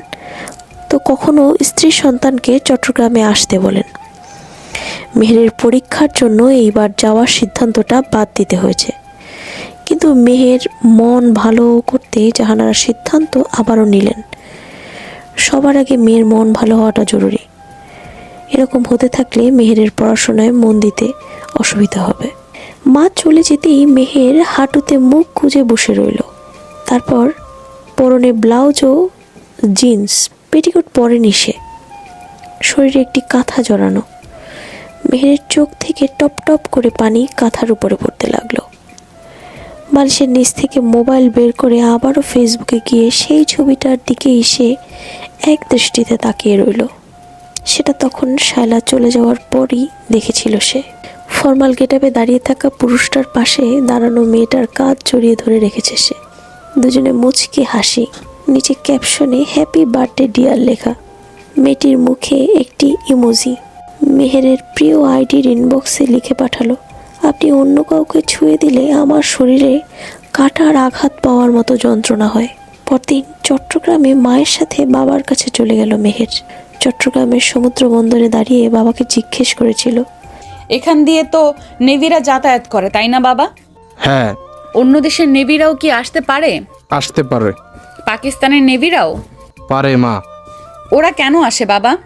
তো কখনো স্ত্রী সন্তানকে চট্টগ্রামে আসতে বলেন। মেহেরের পরীক্ষার জন্য এইবার যাওয়ার সিদ্ধান্তটা বাদ দিতে হয়েছে, কিন্তু মেহের মন ভালো করতে জাহানারা সিদ্ধান্ত আবারও নিলেন। সবার আগে মেয়ের মন ভালো হওয়াটা জরুরি। এরকম হতে থাকলে মেহেরের পড়াশোনায় মন দিতে অসুবিধা হবে। মা চলে যেতেই মেহের হাঁটুতে মুখ গুজে বসে রইল। তারপর পরনে ব্লাউজ ও জিন্স, পেটিকোট পরেনি সে। শরীরে একটি কাঁথা জড়ানো। মেহেরের চোখ থেকে টপ টপ করে পানি কাঁথার উপরে পড়তে লাগলো। বালিশের নিচ থেকে মোবাইল বের করে আবারও ফেসবুকে গিয়ে সেই ছবিটার দিকে এসে এক দৃষ্টিতে তাকিয়ে রইল। সেটা তখন শায়লা চলে যাওয়ার পরই দেখেছিল সে। ফর্মাল গেটআপে দাঁড়িয়ে থাকা পুরুষটার পাশে দাঁড়ানো মেয়েটার কাঁধ জড়িয়ে ধরে রেখেছে সে। দুজনে মুচকি হাসি, নিচে ক্যাপশনে হ্যাপি বার্থডে ডিয়ার লেখা। মেয়েটির মুখে একটি ইমোজি। মেহেরের প্রিয় আইডির ইনবক্সে লিখে পাঠালো, আপনি অন্য কাউকে ছুঁয়ে দিলে আমার শরীরে কাটার আঘাত পাওয়ার মতো যন্ত্রণা হয়। পরদিন চট্টগ্রামে মায়ের সাথে বাবার কাছে চলে গেল মেহের। চট্টগ্রামের সমুদ্র বন্দরে দাঁড়িয়ে বাবাকে জিজ্ঞেস করেছিল, এখান দিয়ে তো নেভিরা যাতায়াত করে, তাই না বাবা? হ্যাঁ, অন্য দেশের নেভিরাও কি আসতে পারে? আসতে পারে। পাকিস্তানের নেভিরাও? পারে মা। ওরা কেন আসে বাবা?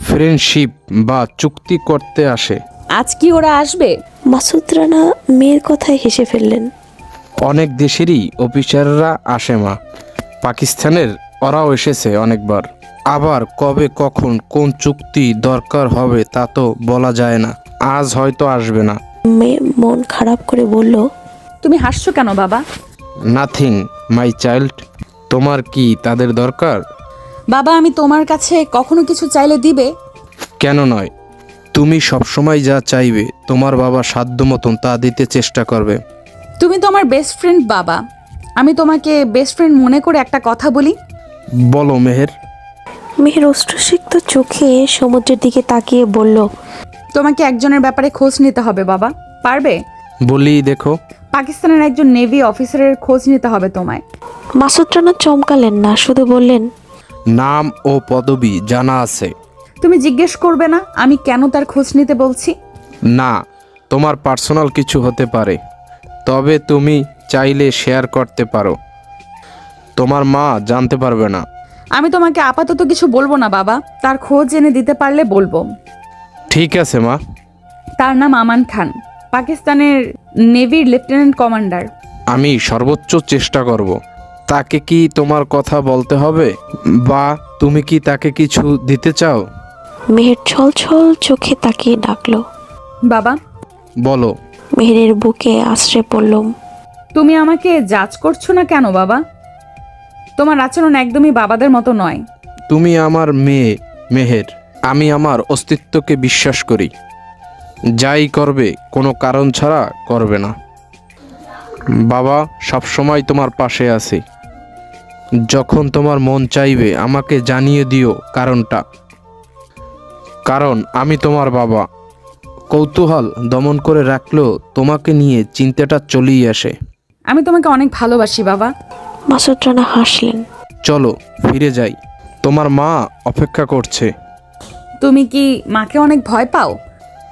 ফ্রেন্ডশিপ বা চুক্তি করতে আসে। আজ কি ওরা আসবে? মাসুদ রানা মেয়ের কথায় হেসে ফেললেন। অনেক দেশেরই অফিসাররা আসে মা। পাকিস্তানের ওরাও এসেছে অনেকবার। আবার কবে কখন কোন চুক্তি দরকার হবে তা তো বলা যায় না। আজ হয়তো আসবে না। মেয়ে মন খারাপ করে বলল, তুমি হাসছো কেন বাবা? Nothing my child. তোমার কি তাদের দরকার? বাবা, আমি তোমার কাছে কখনো কিছু চাইলে দিবে? কেন নয়, তুমি সবসময় যা চাইবে তোমার বাবা সাধ্য মতন তা দিতে চেষ্টা করবে। তুমি তো আমার বেস্ট ফ্রেন্ড বাবা। আমি তোমাকে বেস্ট ফ্রেন্ড মনে করে একটা কথা বলি। বলো মেহের। মেহের অশ্রুসিক্ত চোখে সমুদ্রের দিকে তাকিয়ে বলল, তোমাকে একজনের ব্যাপারে খোঁজ নিতে হবে বাবা, পারবে? বলি দেখো। পাকিস্তানের একজন নেভি অফিসারের খোঁজ নিতে হবে তোমায়। মাসুদ রানা চমকালেন না, শুধু বললেন, নাম ও পদবি জানা আছে? তুমি জিজ্ঞেস করবে না আমি কেন তার খোঁজ নিতে বলছি? না, তোমার পার্সোনাল কিছু হতে পারে, তবে তুমি চাইলে শেয়ার করতে পারো। তোমার মা জানতে পারবে না। আমি তোমাকে আপাতত কিছু বলবো না বাবা, তার খোঁজ এনে দিতে পারলে বলবো। ঠিক আছে মা। তার নাম আমান খান, পাকিস্তানের নেভির লেফটেন্যান্ট কমান্ডার। আমি সর্বোচ্চ চেষ্টা করব। তাকে কি তোমার কথা বলতে হবে, বা তুমি কি তাকে কিছু দিতে চাও? মেহের ছল ছল চোখে তাকিয়ে ডাকলো, বাবা। বলো। মেহেরের বুকে আশ্রে পড়লুম। তুমি আমাকে জাজ করছো না কেন বাবা? তোমার আচরণ একদমই বাবাদের মতো নয়। তুমি আমার মেয়ে মেহের, আমি আমার অস্তিত্বকে বিশ্বাস করি। যাই করবে কোনো কারণ ছাড়া করবে না। বাবা সবসময় তোমার পাশে আছি। যখন তোমার মন চাইবে আমাকে জানিয়ে দিও কারণটা, কারণ আমি তোমার বাবা। কৌতূহল দমন করে রাখলেও তোমাকে নিয়ে চিন্তাটা চলেই আসে। আমি তোমাকে অনেক ভালোবাসি বাবা। মাসুদ রানা হাসলেন। চলো ফিরে যাই, তোমার মা অপেক্ষা করছে। তুমি কি মাকে অনেক ভয় পাও?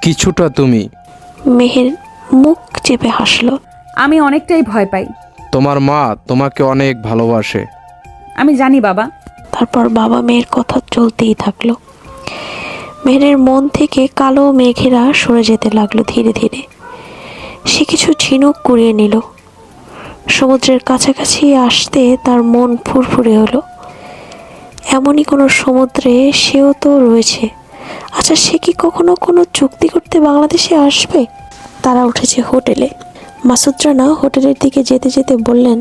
কিছুটা। তুমি? মেহের মুখ চেপে হাসলো। আমি অনেকটাই ভয় পাই। তোমার মা তোমাকে অনেক ভালোবাসে। আমি জানি বাবা। তারপর বাবা মেয়ের কথা চলতেই থাকলো। মেহেরের মন থেকে কালো মেঘেরা সরে যেতে লাগলো ধীরে ধীরে। সে কিছু ঝিনুক কুড়িয়ে নিল। সমুদ্রের কাছাকাছি আসতে তার মন ফুরফুরে হলো। এমনই কোনো সমুদ্রে সেও তো রয়েছে। আচ্ছা, সে কি কখনো কোনো চুক্তি করতে বাংলাদেশে আসবে? তারা উঠেছে হোটেলে। মাসুদ রানা হোটেলের দিকে যেতে যেতে বললেন,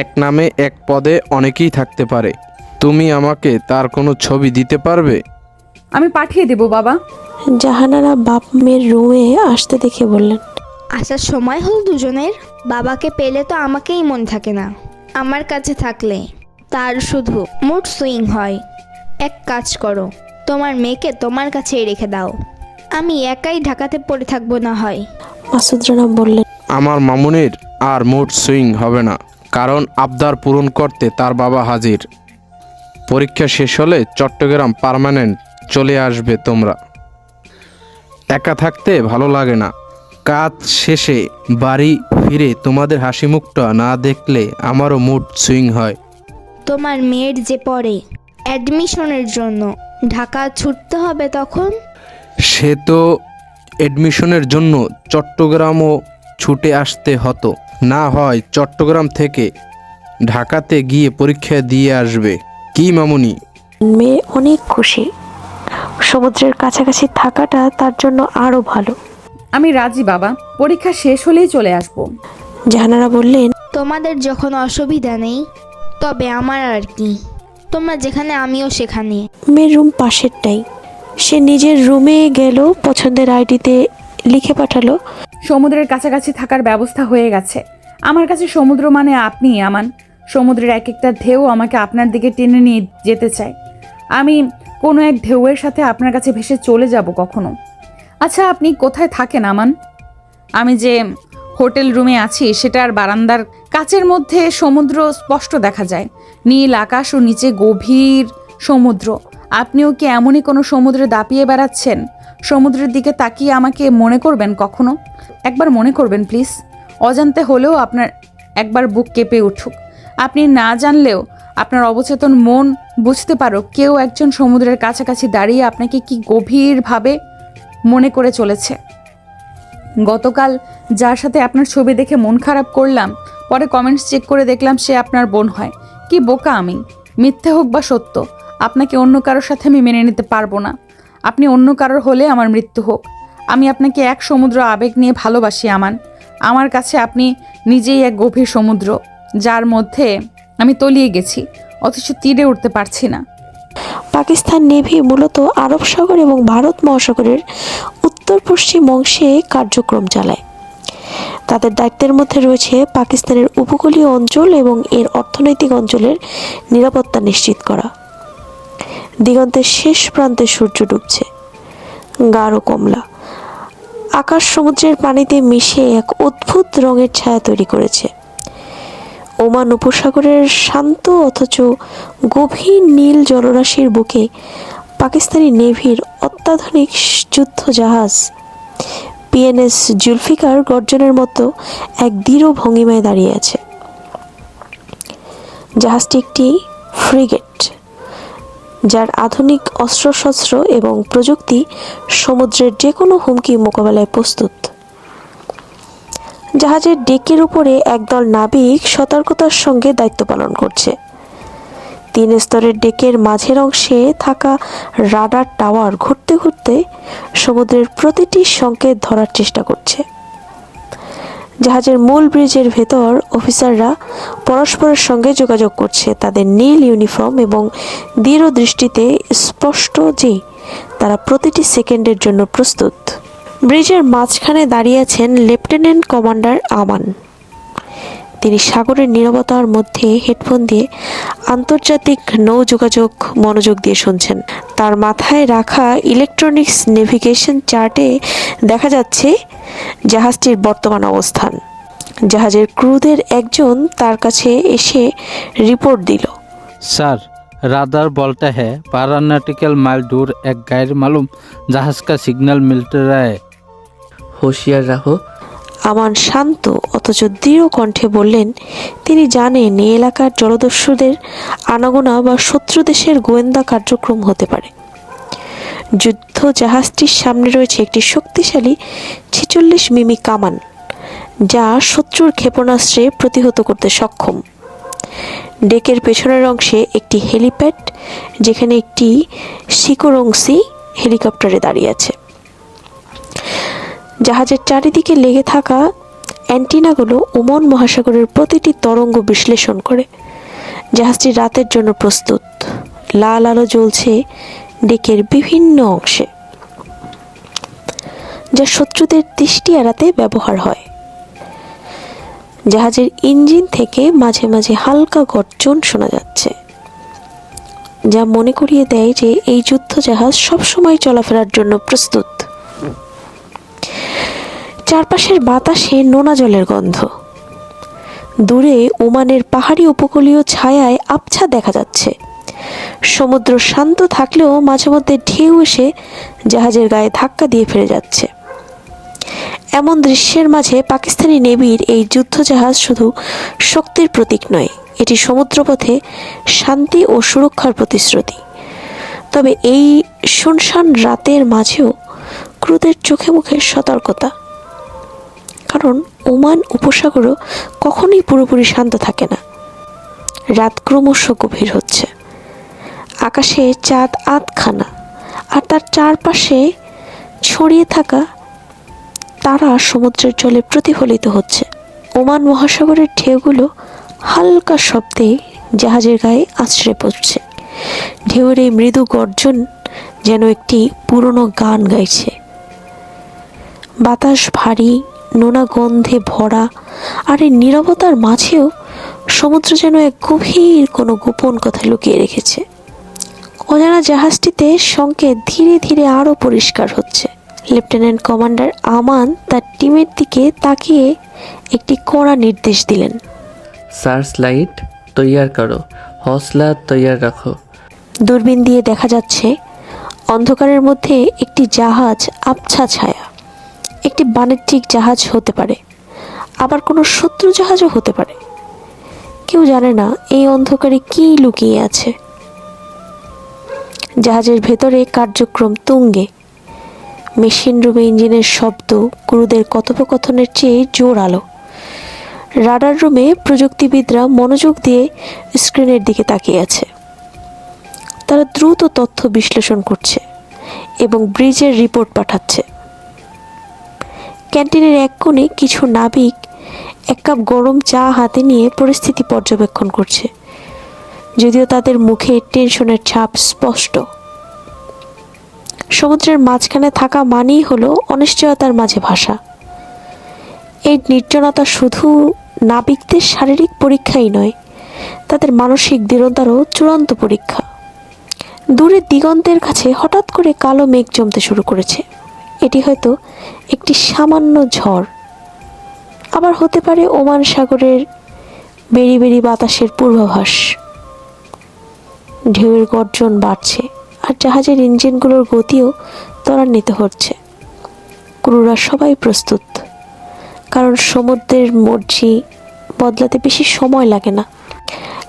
এক নামে এক পদে অনেকেই থাকতে পারে। তুমি আমাকে তার কোনো ছবি দিতে পারবে? আমি পাঠিয়ে দেব বাবা। জাহানারা বাপ মেয়ের রুমে আসতে দেখে বললেন, আসার সময় হলো দুজনের। বাবাকে পেলে তো আমাকেই মন থাকে না, আমার কাছে থাকলে তার শুধু মুড সুইং হয়। এক কাজ করো, তোমার মেয়েকে তোমার কাছেই রেখে দাও, আমি একাই ঢাকাতে পড়ে থাকবো না হয়। মাসুদ রানা বললেন, আমার মামুনির আর মুড সুইং হবে না, কারণ আবদার পূরণ করতে তার বাবা হাজির। পরীক্ষা শেষ হলে চট্টগ্রাম পার্মানেন্ট চলে আসবে তোমরা। একা থাকতে ভালো লাগে না। কাজ শেষে বাড়ি ফিরে তোমাদের হাসি মুখটা না দেখলে আমারও মুড সুইং হয়। তোমার মেয়ের যে পড়ে অ্যাডমিশনের জন্য ঢাকা ছুটতে হবে তখন। সে তো অ্যাডমিশনের জন্য চট্টগ্রামও ছুটে আসতে হতো, না হয় চট্টগ্রাম থেকে ঢাকাতে গিয়ে পরীক্ষা দিয়ে আসবে। কি মামুনি? মেয়ে অনেক খুশি। সমুদ্রের কাছাকাছি থাকাটা তার জন্য আরো ভালো। আমি রাজি বাবা, পরীক্ষা শেষ হলেই চলে আসব। জাহানারা বললেন, তোমাদের যখন অসুবিধা নেই তবে আমার আর কি, তোমরা যেখানে আমিও সেখানে। মেয়ের রুম পাশেরটাই। সে নিজের রুমে গেল, পছন্দের আইডিতে লিখে পাঠালো, সমুদ্রের কাছাকাছি থাকার ব্যবস্থা হয়ে গেছে। আমার কাছে সমুদ্র মানে আপনি আমান। সমুদ্রের এক একটা ঢেউ আমাকে আপনার দিকে টেনে নিয়ে যেতে চায়। আমি কোনো এক ঢেউয়ের সাথে আপনার কাছে ভেসে চলে যাব কখনো। আচ্ছা, আপনি কোথায় থাকেন আমান? আমি যে হোটেল রুমে আছি সেটার বারান্দার কাচের মধ্যে সমুদ্র স্পষ্ট দেখা যায়। নীল আকাশ ও নিচে গভীর সমুদ্র। আপনিও কি এমনই কোনো সমুদ্রে দাপিয়ে বেড়াচ্ছেন? সমুদ্রের দিকে তাকিয়ে আমাকে মনে করবেন কখনো? একবার মনে করবেন প্লিজ। অজান্তে হলেও আপনার একবার বুক কেঁপে উঠুক। আপনি না জানলেও আপনার অবচেতন মন বুঝতে পারো কেউ একজন সমুদ্রের কাছাকাছি দাঁড়িয়ে আপনাকে কি গভীরভাবে মনে করে চলেছে। গতকাল যার সাথে আপনার ছবি দেখে মন খারাপ করলাম, পরে কমেন্টস চেক করে দেখলাম সে আপনার বোন হয়। কি বোকা আমি! মিথ্যে হোক বা সত্য, আপনাকে অন্য কারোর সাথে আমি মেনে নিতে পারবো না। আপনি অন্য কারোর হলে আমার মৃত্যু হোক। আমি আপনাকে এক সমুদ্র আবেগ নিয়ে ভালোবাসি আমান। আমার কাছে আপনি নিজেই এক গভীর সমুদ্র, যার মধ্যে আমি তলিয়ে গেছি, অথচ তীরে উঠতে পারছি না। পাকিস্তান নেভি মূলত আরব সাগর এবং ভারত মহাসাগরের উত্তর পশ্চিম অংশে কার্যক্রম চালায়। তাদের দায়িত্বের মধ্যে রয়েছে পাকিস্তানের উপকূলীয় অঞ্চল এবং এর অর্থনৈতিক অঞ্চলের নিরাপত্তা নিশ্চিত করা। দিগন্তের শেষ প্রান্তে সূর্য ডুবছে, গাঢ় কমলা আকাশ সমুদ্রের পানিতে মিশে এক অদ্ভুত রঙের ছায়া তৈরি করেছে। ওমান উপসাগরের শান্ত অথচ গভীর নীল জলরাশির বুকে পাকিস্তানি নেভির অত্যাধুনিক যুদ্ধ জাহাজ পিএনএস জুলফিকার গর্জনের মতো এক দৃঢ় ভঙ্গিমায় দাঁড়িয়ে আছে। জাহাজটি একটি ফ্রিগেট, যার আধুনিক অস্ত্রশস্ত্র এবং প্রযুক্তি সমুদ্রের যে কোনো হুমকি মোকাবেলায় প্রস্তুত। জাহাজের ডেকের উপরে একদল নাবিক সতর্কতার সঙ্গে দায়িত্ব পালন করছে। 3 স্তরের ডেকের মাঝের অংশে থাকা রাডার টাওয়ার ঘুরতে ঘুরতে সমুদ্রের প্রতিটি সংকেত ধরার চেষ্টা করছে। জাহাজের মূল ব্রিজের ভেতর অফিসাররা পরস্পরের সঙ্গে যোগাযোগ করছে। তাদের নীল ইউনিফর্ম এবং দৃঢ় দৃষ্টিতে স্পষ্ট যে তারা প্রতিটি সেকেন্ডের জন্য প্রস্তুত। ব্রিজের মাঝখানে দাঁড়িয়ে আছেন লেফটেন্যান্ট কমান্ডার আমান। তিনি সাগরের নীরবতার মধ্যে হেডফোন দিয়ে আন্তর্জাতিক নৌ যোগাযোগ মনোযোগ দিয়ে শুনছেন। তার মাথায় রাখা ইলেকট্রনিক্স নেভিগেশন চার্টে দেখা যাচ্ছে জাহাজটির বর্তমান অবস্থান। জাহাজের ক্রুদের একজন তার কাছে এসে রিপোর্ট দিল। सर राडार बोलता है 12 नॉटिकल माइल दूर एक गैर मालूम जहाज का सिग्नल मिल रहा है। होशियार रहो। আমান শান্ত অথচ দৃঢ় কণ্ঠে বললেন, তিনি জানেন এই এলাকার জলদস্যুদের আনাগোনা বা শত্রু দেশের গোয়েন্দা কার্যক্রম হতে পারে। যুদ্ধ জাহাজটির সামনে রয়েছে একটি শক্তিশালী 46 মিমি কামান, যা শত্রুর ক্ষেপণাস্ত্রে প্রতিহত করতে সক্ষম। ডেকের পেছনের অংশে একটি হেলিপ্যাড, যেখানে একটি শিকোরংসি হেলিকপ্টারে দাঁড়িয়ে আছে। জাহাজের চারিদিকে লেগে থাকা অ্যান্টিনাগুলো ওমান মহাসাগরের প্রতিটি তরঙ্গ বিশ্লেষণ করে। জাহাজটি রাতের জন্য প্রস্তুত। লাল আলো জ্বলছে ডেকের বিভিন্ন অংশে, যা শত্রুদের দৃষ্টি এড়াতে ব্যবহার হয়। জাহাজের ইঞ্জিন থেকে মাঝে মাঝে হালকা গর্জন শোনা যাচ্ছে, যা মনে করিয়ে দেয় যে এই যুদ্ধ জাহাজ সবসময় চলাফেরার জন্য প্রস্তুত। চারপাশের বাতাসে নোনা জলের গন্ধ। দূরে ওমানের পাহাড়ি উপকূলীয় ছায়ায় আবছা দেখা যাচ্ছে। সমুদ্র শান্ত থাকলেও মাঝে মধ্যে ঢেউ এসে জাহাজের গায়ে ধাক্কা দিয়ে ফিরে যাচ্ছে। এমন দৃশ্যের মাঝে পাকিস্তানি নেভির এই যুদ্ধজাহাজ শুধু শক্তির প্রতীক নয়, এটি সমুদ্রপথে শান্তি ও সুরক্ষার প্রতিশ্রুতি। তবে এই শুনশান রাতের মাঝেও ক্রুদের চোখে মুখে সতর্কতা, কারণ ওমান উপসাগরও কখনোই পুরোপুরি শান্ত থাকে না। রাত ক্রমশ গভীর হচ্ছে। আকাশে চাঁদ আধখানা, আর তার চারপাশে ছড়িয়ে থাকা তারা সমুদ্রের জলে প্রতিফলিত হচ্ছে। ওমান মহাসাগরের ঢেউগুলো হালকা শব্দে জাহাজের গায়ে আছড়ে পড়ছে। ঢেউয়ের এই মৃদু গর্জন যেন একটি পুরনো গান গাইছে। বাতাস ভারী, নোনা গন্ধে ভরা, আর এই নীরবতার মাঝেও সমুদ্র যেন এক গভীর কোনো গোপন কথা লুকিয়ে রেখেছে। অজানা জাহাজটিতে সংকেত ধীরে ধীরে আরও পরিষ্কার হচ্ছে। লেফটেন্যান্ট কমান্ডার আমান তার টিমের দিকে তাকিয়ে একটি কড়া নির্দেশ দিলেন। সার্চ লাইট তৈয়ার করো, হৌসলা তৈয়ার রাখো। দূরবীন দিয়ে দেখা যাচ্ছে অন্ধকারের মধ্যে একটি জাহাজ আবছা ছায়া। একটি বাণিজ্যিক জাহাজ হতে পারে, আবার কোনো শত্রু জাহাজও হতে পারে। কেউ জানে না এই অন্ধকারে কী লুকিয়ে আছে। জাহাজের ভেতরে কার্যক্রম তুঙ্গে। মেশিন রুমে ইঞ্জিনের শব্দ ক্রুদের কথোপকথনের চেয়ে জোরালো। রাডার রুমে প্রযুক্তিবিদরা মনোযোগ দিয়ে স্ক্রিনের দিকে তাকিয়ে আছে। তারা দ্রুত তথ্য বিশ্লেষণ করছে এবং ব্রিজের রিপোর্ট পাঠাচ্ছে। ক্যান্টিনের এক কোণে কিছু নাবিক এক কাপ গরম চা হাতে নিয়ে পরিস্থিতি পর্যবেক্ষণ করছে, যদিও তাদের মুখে টেনশনের ছাপ স্পষ্ট। সমুদ্রের মাঝখানে থাকা মানেই হলো অনিশ্চয়তার মাঝে ভাষা। এই নির্জনতা শুধু নাবিকদের শারীরিক পরীক্ষাই নয়, তাদের মানসিক দৃঢ়তারও চূড়ান্ত পরীক্ষা। দূরের দিগন্তের কাছে হঠাৎ করে কালো মেঘ জমতে শুরু করেছে। এটি হয়তো একটি সামান্য ঝড়, আবার হতে পারে ওমান সাগরের বেরি বেরি বাতাসের পূর্বাভাস। ঢেউয়ের গর্জন বাড়ছে, আর জাহাজের ইঞ্জিনগুলোর গতিও ত্বরান্বিত হচ্ছে। ক্রুরা সবাই প্রস্তুত, কারণ সমুদ্রের মর্জি বদলাতে বেশি সময় লাগে না।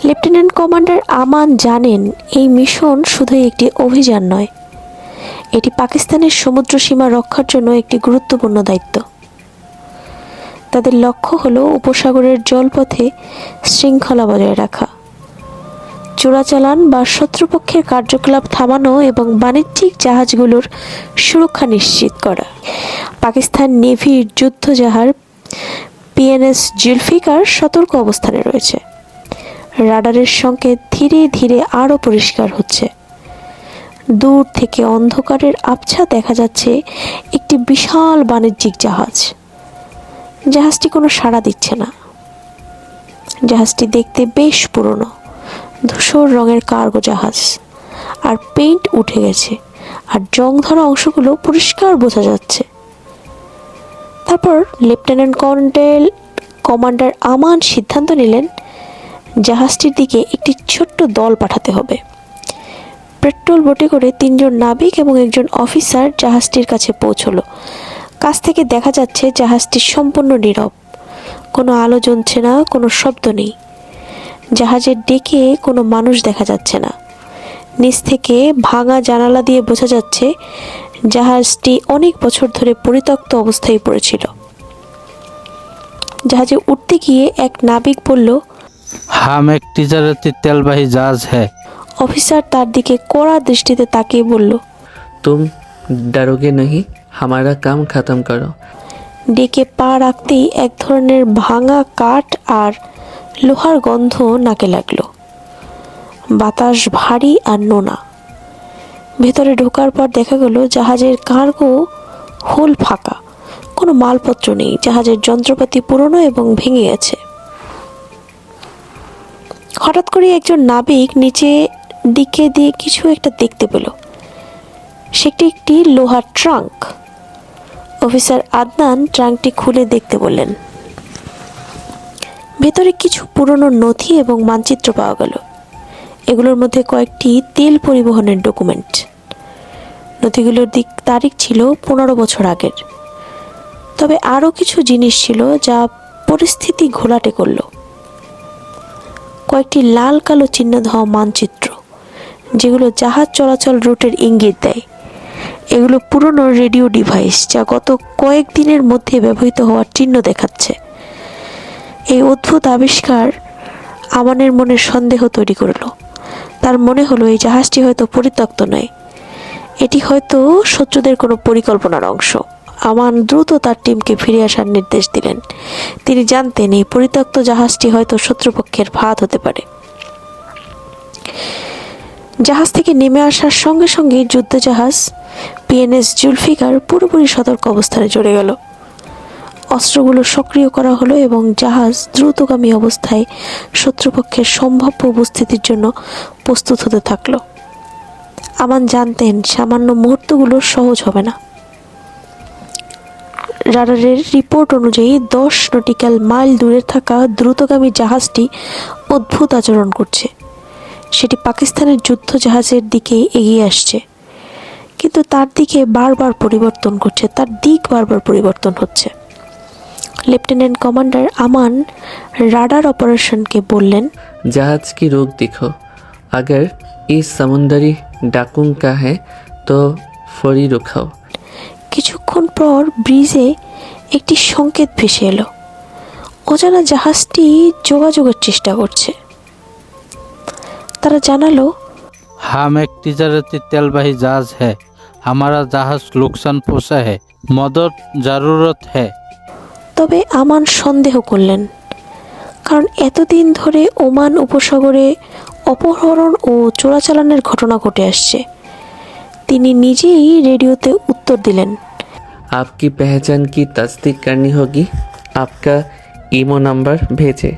লেফটেন্যান্ট কমান্ডার আমান জানেন এই মিশন শুধুই একটি অভিযান নয়, এটি পাকিস্তানের সমুদ্র সীমা রক্ষার জন্য একটি গুরুত্বপূর্ণ দায়িত্ব। তাদের লক্ষ্য হলো উপসাগরের জলপথে শৃঙ্খলা বজায় রাখা, চোরাচালান বা শত্রুপক্ষের কার্যকলাপ থামানো এবং বাণিজ্যিক জাহাজগুলোর সুরক্ষা নিশ্চিত করা। পাকিস্তান নেভির যুদ্ধজাহাজ পিএনএস জুলফিকার সতর্ক অবস্থানে রয়েছে। রাডারের সংকেত ধীরে ধীরে আরও পরিষ্কার হচ্ছে। দূর থেকে অন্ধকারের আবছা দেখা যাচ্ছে একটি বিশাল বাণিজ্যিক জাহাজ। জাহাজটি কোনো সাড়া দিচ্ছে না। জাহাজটি দেখতে বেশ পুরনো, ধূসর রঙের কার্গো জাহাজ, আর পেইন্ট উঠে গেছে, আর জং ধরা অংশগুলো পরিষ্কার বোঝা যাচ্ছে। তারপর লেফটেন্যান্ট কর্নেল কমান্ডার আমান সিদ্ধান্ত নিলেন জাহাজটির দিকে একটি ছোট্ট দল পাঠাতে হবে। পেট্রোল বোটে করে 3 জন নাবিক এবং 1 জন অফিসার জাহাজটির কাছে পৌঁছলো। কাছ থেকে দেখা যাচ্ছে জাহাজটি সম্পূর্ণ নীরব, কোনো আলো জ্বলছে না, কোনো শব্দ নেই। জাহাজের ডেকে কোনো মানুষ দেখা যাচ্ছে না। নিচ থেকে ভাঙা জানালা দিয়ে বোঝা যাচ্ছে জাহাজটি অনেক বছর ধরে পরিত্যক্ত অবস্থায় পড়েছিল। জাহাজে উঠতে গিয়ে এক নাবিক বলল, हम एक तिजारती तेलवाही जहाज है। অফিসার তার দিকে কড়া দৃষ্টিতে তাকিয়ে বলল, तुम डरोगे नहीं? हमारा काम ख़त्म करो। ডেকে পা রাখতেই এক ধরনের ভাঙা কাঠ আর লোহার গন্ধ নাকে লাগলো। বাতাস ভারী আর নোনা। ভেতরে ঢোকার পর দেখা গেল জাহাজের কার্গো হোল ফাঁকা, কোনো মালপত্র নেই। জাহাজের যন্ত্রপাতি পুরনো এবং ভেঙে গেছে। হঠাৎ করে একজন নাবিক নিচে দিকে দিয়ে কিছু একটা দেখতে পেল। সেটি একটি লোহার ট্রাঙ্ক। অফিসার আদনান ট্রাঙ্কটি খুলে দেখতে বললেন। ভেতরে কিছু পুরনো নথি এবং মানচিত্র পাওয়া গেল। এগুলোর মধ্যে কয়েকটি তেল পরিবহনের ডকুমেন্ট। নথিগুলোর তারিখ ছিল 15 বছর আগের। তবে আরও কিছু জিনিস ছিল যা পরিস্থিতি ঘোলাটে করল। কয়েকটি লাল কালো চিহ্ন দেওয়া মানচিত্র, যেগুলো জাহাজ চলাচল রুটের ইঙ্গিত দেয়। এগুলো পুরনো রেডিও ডিভাইস যা গত কয়েকদিনের মধ্যে ব্যবহৃত হওয়ার চিহ্ন দেখাচ্ছে। এই অদ্ভুত আবিষ্কার আমানের মনে সন্দেহ তৈরি করলো। তার মনে হলো এই জাহাজটি হয়তো পরিত্যক্ত নয়, এটি হয়তো শত্রুদের কোনো পরিকল্পনার অংশ। আমান দ্রুত তার টিমকে ফিরে আসার নির্দেশ দিলেন। তিনি জানতেন এই পরিত্যক্ত জাহাজটি হয়তো শত্রুপক্ষের ফাঁদ হতে পারে। জাহাজ থেকে নেমে আসার সঙ্গে সঙ্গে যুদ্ধজাহাজ পিএনএস জুলফিকার পুরোপুরি সতর্ক অবস্থানে চলে গেল। অস্ত্রগুলো সক্রিয় করা হলো এবং জাহাজ দ্রুতগামী অবস্থায় শত্রুপক্ষের সম্ভাব্য উপস্থিতির জন্য প্রস্তুত হতে থাকলো। আমান জানতেন সামান্য মুহূর্তগুলো সহজ হবে না। রাডারের রিপোর্ট অনুযায়ী 10 নটিক্যাল মাইল দূরে থাকা দ্রুতগামী জাহাজটি অদ্ভুত আচরণ করছে। সেটি পাকিস্তানের যুদ্ধ জাহাজের দিকে এগিয়ে আসছে, কিন্তু তার দিকে বারবার পরিবর্তন করছে, তার দিক বারবার পরিবর্তন হচ্ছে। लेफ्टिनेंट कमांडर अमान राडार ऑपरेशन के बोलें, जहाज की रुख दिखो, अगर इस समुद्री डाकुन का है तो फौरी रुखाओ। কিছুক্ষণ পর ব্রিজে একটি সংকেত ভেসে এলো। অজানা জাহাজটি যোগাযোগের চেষ্টা করছে। তারা জানালো, हम एक तिजारती तेलवाही जहाज है। हमारा जहाज नुकसान पहुंचा है, मदद जरूरत है। তবে আমান সন্দেহ করলেন, কারণ এতদিন ধরে ওমান উপসাগরে অপহরণ ও চোরাচালানের ঘটনা ঘটে আসছে। তিনি নিজেই রেডিওতে উত্তর দিলেন, आपकी पहचान की तस्दीक करनी होगी, आपका ईमो नंबर भेजे।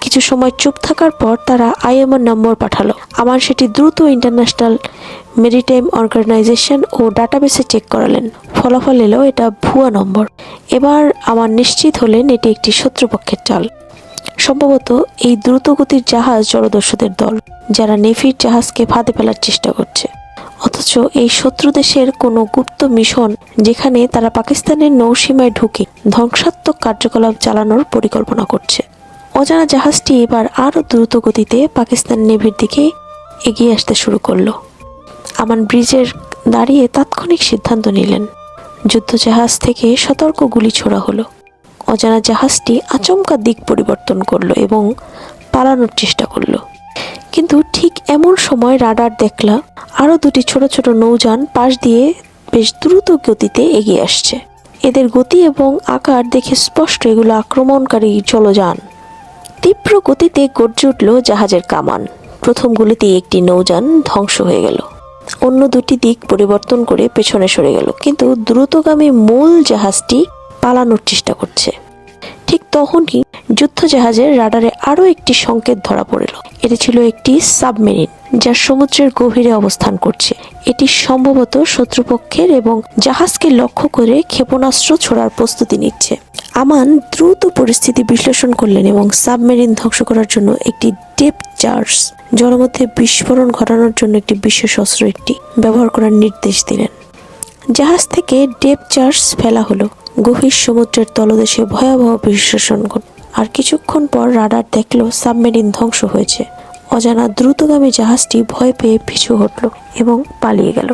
কিছু সময় চুপ থাকার পর তারা আইএমও নম্বর পাঠালো। আমার সেটি দ্রুত ইন্টারন্যাশনাল মেরিটাইম অর্গানাইজেশন ও ডাটাবেসে চেক করালেন। ফলাফল এলো এটা ভুয়া নম্বর। এবার আমার নিশ্চিত হলেন এটি একটি শত্রুপক্ষের চাল। সম্ভবত এই দ্রুতগতির জাহাজ জলদস্যুদের দল, যারা নেভির জাহাজকে ফাঁদে ফেলার চেষ্টা করছে। অথচ এই শত্রু দেশের কোনো গুপ্ত মিশন, যেখানে তারা পাকিস্তানের নৌসীমায় ঢুকে ধ্বংসাত্মক কার্যকলাপ চালানোর পরিকল্পনা করছে। অজানা জাহাজটি এবার আরও দ্রুত গতিতে পাকিস্তান নেভির দিকে এগিয়ে আসতে শুরু করলো। আমান ব্রিজের দাঁড়িয়ে তাৎক্ষণিক সিদ্ধান্ত নিলেন। যুদ্ধজাহাজ থেকে সতর্ক গুলি ছোড়া হলো। অজানা জাহাজটি আচমকা দিক পরিবর্তন করলো এবং পালানোর চেষ্টা করলো। কিন্তু ঠিক এমন সময় রাডার দেখলা আরও দুটি ছোট ছোট নৌযান পাশ দিয়ে বেশ দ্রুত গতিতে এগিয়ে আসছে। এদের গতি এবং আকার দেখে স্পষ্ট এগুলো আক্রমণকারী জলযান। তীব্র গতিতে গর্জে উঠল জাহাজের কামান। প্রথম গুলিতেই একটি নৌযান ধ্বংস হয়ে গেল। অন্য দুটি দিক পরিবর্তন করে পেছনে সরে গেল, কিন্তু দ্রুতগামী মূল জাহাজটি পালানোর চেষ্টা করছে। ঠিক তখনই যুদ্ধজাহাজের রাডারে আরও একটি সংকেত ধরা পড়ল। এটি ছিল একটি সাবমেরিন, যা সমুদ্রের গভীরে অবস্থান করছে। এটি সম্ভবত শত্রুপক্ষের এবং জাহাজকে লক্ষ্য করে ক্ষেপণাস্ত্র ছোড়ার প্রস্তুতি নিচ্ছে। আমান দ্রুত পরিস্থিতি বিশ্লেষণ করলেন এবং সাবমেরিন ধ্বংস করার জন্য একটি ডেপথ চার্জ, জলমধ্যে বিস্ফোরণ ঘটানোর জন্য একটি বিশেষ অস্ত্র ব্যবহার করার নির্দেশ দিলেন। জাহাজ থেকে ডেপথ চার্জ ফেলা হলো। গভীর সমুদ্রের তলদেশে ভয়াবহ বিশ্লেষণ ঘটল। আর কিছুক্ষণ পর রাডার দেখল সাবমেরিন ধ্বংস হয়েছে। অজানা দ্রুতগামী জাহাজটি ভয় পেয়ে পিছু হটল এবং পালিয়ে গেল।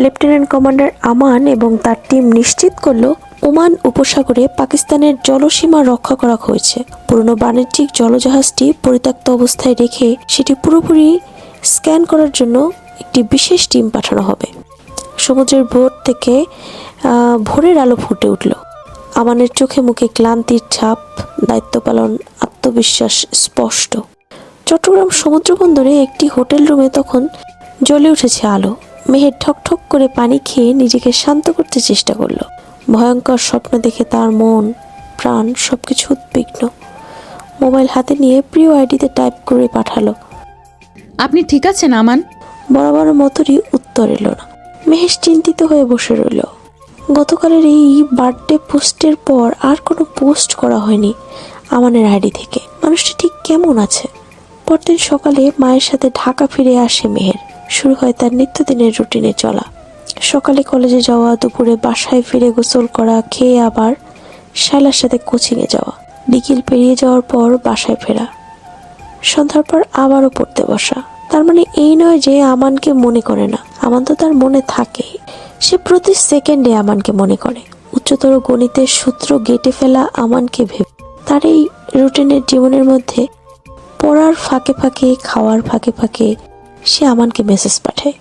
লেফটেন্যান্ট কমান্ডার আমান এবং তার টিম নিশ্চিত করল ওমান উপসাগরে পাকিস্তানের জলসীমা রক্ষা করা হয়েছে। পুরনো বাণিজ্যিক জলজাহাজটি পরিত্যক্ত অবস্থায় রেখে সেটি পুরোপুরি স্ক্যান করার জন্য একটি বিশেষ টিম পাঠানো হবে। সমুদ্রের ভোর থেকে ভোরের আলো ফুটে উঠল। আমানের চোখে মুখে ক্লান্তির ছাপ, দায়িত্ব পালন, আত্মবিশ্বাস স্পষ্ট। চট্টগ্রাম সমুদ্র বন্দরে একটি হোটেল রুমে তখন জ্বলে উঠেছে আলো। মেহের ঠকঠক করে পানি খেয়ে নিজেকে শান্ত করতে চেষ্টা করলো। ভয়ঙ্কর স্বপ্ন দেখে তার মন প্রাণ সবকিছু উদ্বিগ্ন। মোবাইল হাতে নিয়ে প্রিয় আইডিতে টাইপ করে পাঠালো। আপনি ঠিক আছেন আমান? বরাবর মতোরই উত্তর এলো না। মেহেশ চিন্তিত হয়ে বসে রইল। গতকালের এই বার্থডে পোস্টের পর আর কোনো পোস্ট করা হয়নি আমানের আইডি থেকে। মানুষটি ঠিক কেমন আছে? পরদিন সকালে মায়ের সাথে ঢাকা ফিরে আসে মেহের। শুরু হয় তার নিত্যদিনের রুটিনে চলা। সকালে কলেজে যাওয়া, দুপুরে বাসায় ফিরে গোসল করা, খেয়ে আবার শাইলার সাথে কোচিংয়ে যাওয়া, বিকেল পেরিয়ে যাওয়ার পর বাসায় ফেরা, সন্ধ্যার পর আবারও পড়তে বসা। তার মানে এই নয় যে আমানকে মনে করে না, আমান তো তার মনে থাকে। সে প্রতি সেকেন্ডে আমানকে মনে করে। উচ্চতর গণিতের সূত্র গেটে ফেলা আমানকে ভেবে তার এই রুটিনের জীবনের মধ্যে পড়ার ফাঁকে ফাঁকে, খাওয়ার ফাঁকে ফাঁকে সে আমানকে মেসেজ পাঠায়।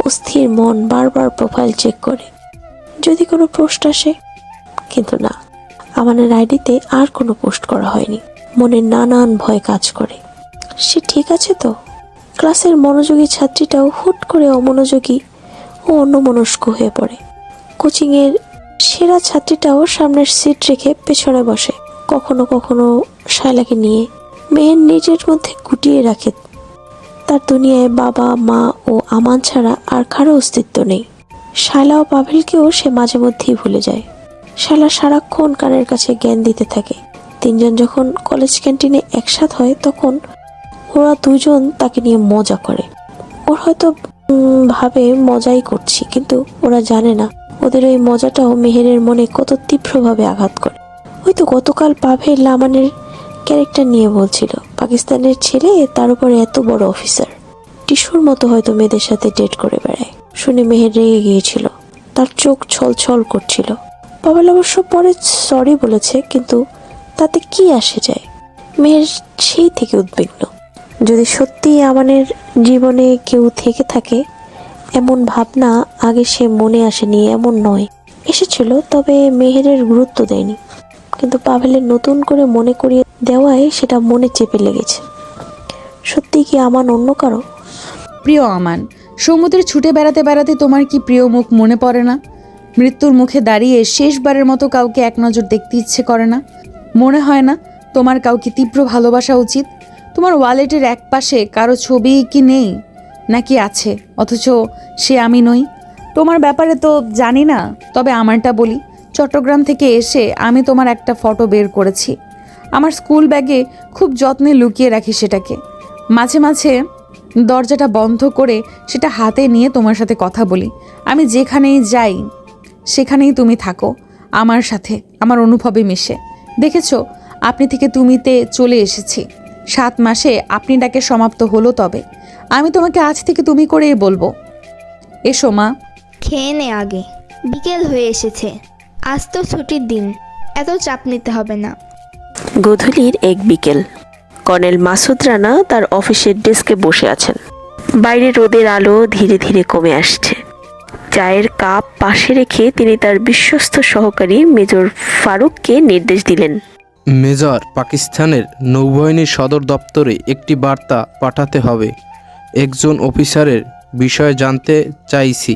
অস্থির মন বারবার প্রোফাইল চেক করে যদি কোনো পোস্ট আসে, কিন্তু না, আমানের আইডিতে আর কোনো পোস্ট করা হয়নি। মনে নানান ভয় কাজ করে। সে ঠিক আছে তো? ক্লাসের মনোযোগী ছাত্রীটাও হুট করে অমনোযোগী ও অন্যমনস্ক হয়ে পড়ে। কোচিংয়ের সেরা ছাত্রীটাও সামনের সিট রেখে পেছনে বসে। কখনো কখনো শায়লাকে নিয়ে মেয়ের নিজের মধ্যে গুটিয়ে রাখে। তার দুনিয়ায় বাবা, মা ও আমান ছাড়া আর কারো অস্তিত্ব নেই। শায়লা ও পাভেলকেও সে মাঝে মধ্যেই ভুলে যায়। শায়লা সারাক্ষণ কানের কাছে জ্ঞান দিতে থাকে। তিনজন যখন কলেজ ক্যান্টিনে একসাথে হয় তখন ওরা দুজন তাকে নিয়ে মজা করে। ওর হয়তো ভাবে মজাই করছি, কিন্তু ওরা জানে না ওদের ওই মজাটাও মেহেরের মনে কত তীব্রভাবে আঘাত করে। হয়তো গতকাল পাভেল আমানের ক্যারেক্টার নিয়ে বলছিল, পাকিস্তানের ছেলে, তার উপরে এত বড় অফিসার, টিস্যুর মতো হয়তো মেয়েদের সাথে ডেট করে বেড়ায়। শুনে মেহের রেগে গিয়েছিল, তার চোখ ছলছল করছিল। পাভেল অবশ্য পরে সরি বলেছে, কিন্তু তাতে কি আসে যায়? মেহের সেই থেকে উদ্বিগ্ন। যদি সত্যি আমানের জীবনে কেউ থেকে থাকে, এমন ভাবনা আগে সে মনে আসেনি এমন নয়, এসেছিল, তবে মেহেরের গুরুত্ব দেয়নি। কিন্তু পাভেলের নতুন করে মনে করিয়ে দেওয়ায় সেটা মনে চেপে লেগেছে। সত্যি কি আমান অন্য কারো? প্রিয় আমান, সমুদ্রে ছুটে বেড়াতে বেড়াতে তোমার কি প্রিয় মুখ মনে পড়ে না? মৃত্যুর মুখে দাঁড়িয়ে শেষবারের মতো কাউকে এক নজর দেখতে ইচ্ছে করে না? মনে হয় না তোমার কাউকে তীব্র ভালোবাসা উচিত? তোমার ওয়ালেটের এক পাশে কারো ছবি কি নেই, নাকি আছে অথচ সে আমি নই? তোমার ব্যাপারে তো জানি না, তবে আমারটা বলি। চট্টগ্রাম থেকে এসে আমি তোমার একটা ফটো বের করেছি। আমার স্কুল ব্যাগে খুব যত্নে লুকিয়ে রাখি সেটাকে। মাঝে মাঝে দরজাটা বন্ধ করে সেটা হাতে নিয়ে তোমার সাথে কথা বলি। আমি যেখানেই যাই সেখানেই তুমি থাকো আমার সাথে, আমার অনুভবে মিশে। দেখেছো, আপনি থেকে তুমিতে চলে এসেছি। 7 মাসে আপনি ডাকে সমাপ্ত হলো, তবে আমি তোমাকে আজ থেকে তুমি করেই বলবো। এসো মা। খেয়ে নে আগে, বিকেল হয়ে এসেছে। আজ তো ছুটির দিন, এত চাপ নিতে হবে না। গধূলির এক বিকেল। কর্নেল মাসুদ রানা তার অফিসের ডেস্কে বসে আছেন। বাইরে রোদের আলো ধীরে ধীরে কমে আসছে। চায়ের কাপ পাশে রেখে তিনি তার বিশ্বস্ত সহকারী মেজর ফারুককে নির্দেশ দিলেন। মেজর, পাকিস্তানের নৌবাহিনীর সদর দপ্তরে একটি বার্তা পাঠাতে হবে। একজন অফিসারের বিষয়ে জানতে চাইছি।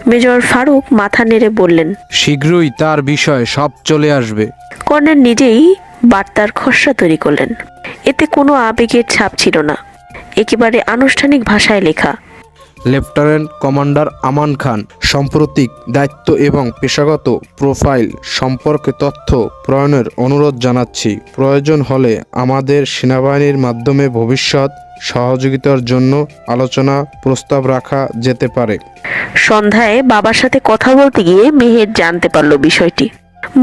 মেজর ফারুক মাথা নেড়ে বললেন। শীঘ্রই তার বিষয়ে সব চলে আসবে। কর্নেল নিজেই বার্তার খসড়া তৈরি করলেন। এতে কোনো আবেগের ছাপ ছিল না, একেবারে আনুষ্ঠানিক ভাষায় লেখা। লেফটেন্যান্ট কমান্ডার আমান খান, সাম্প্রতিক দায়িত্ব এবং পেশাগত প্রোফাইল সম্পর্কে তথ্য প্রয়োগের অনুরোধ জানাচ্ছি। প্রয়োজন হলে আমাদের সেনাবাহিনীর মাধ্যমে ভবিষ্যৎ সহযোগিতার জন্য আলোচনা প্রস্তাব রাখা যেতে পারে। সন্ধ্যায় বাবার সাথে কথা বলতে গিয়ে মেহের জানতে পারল বিষয়টি।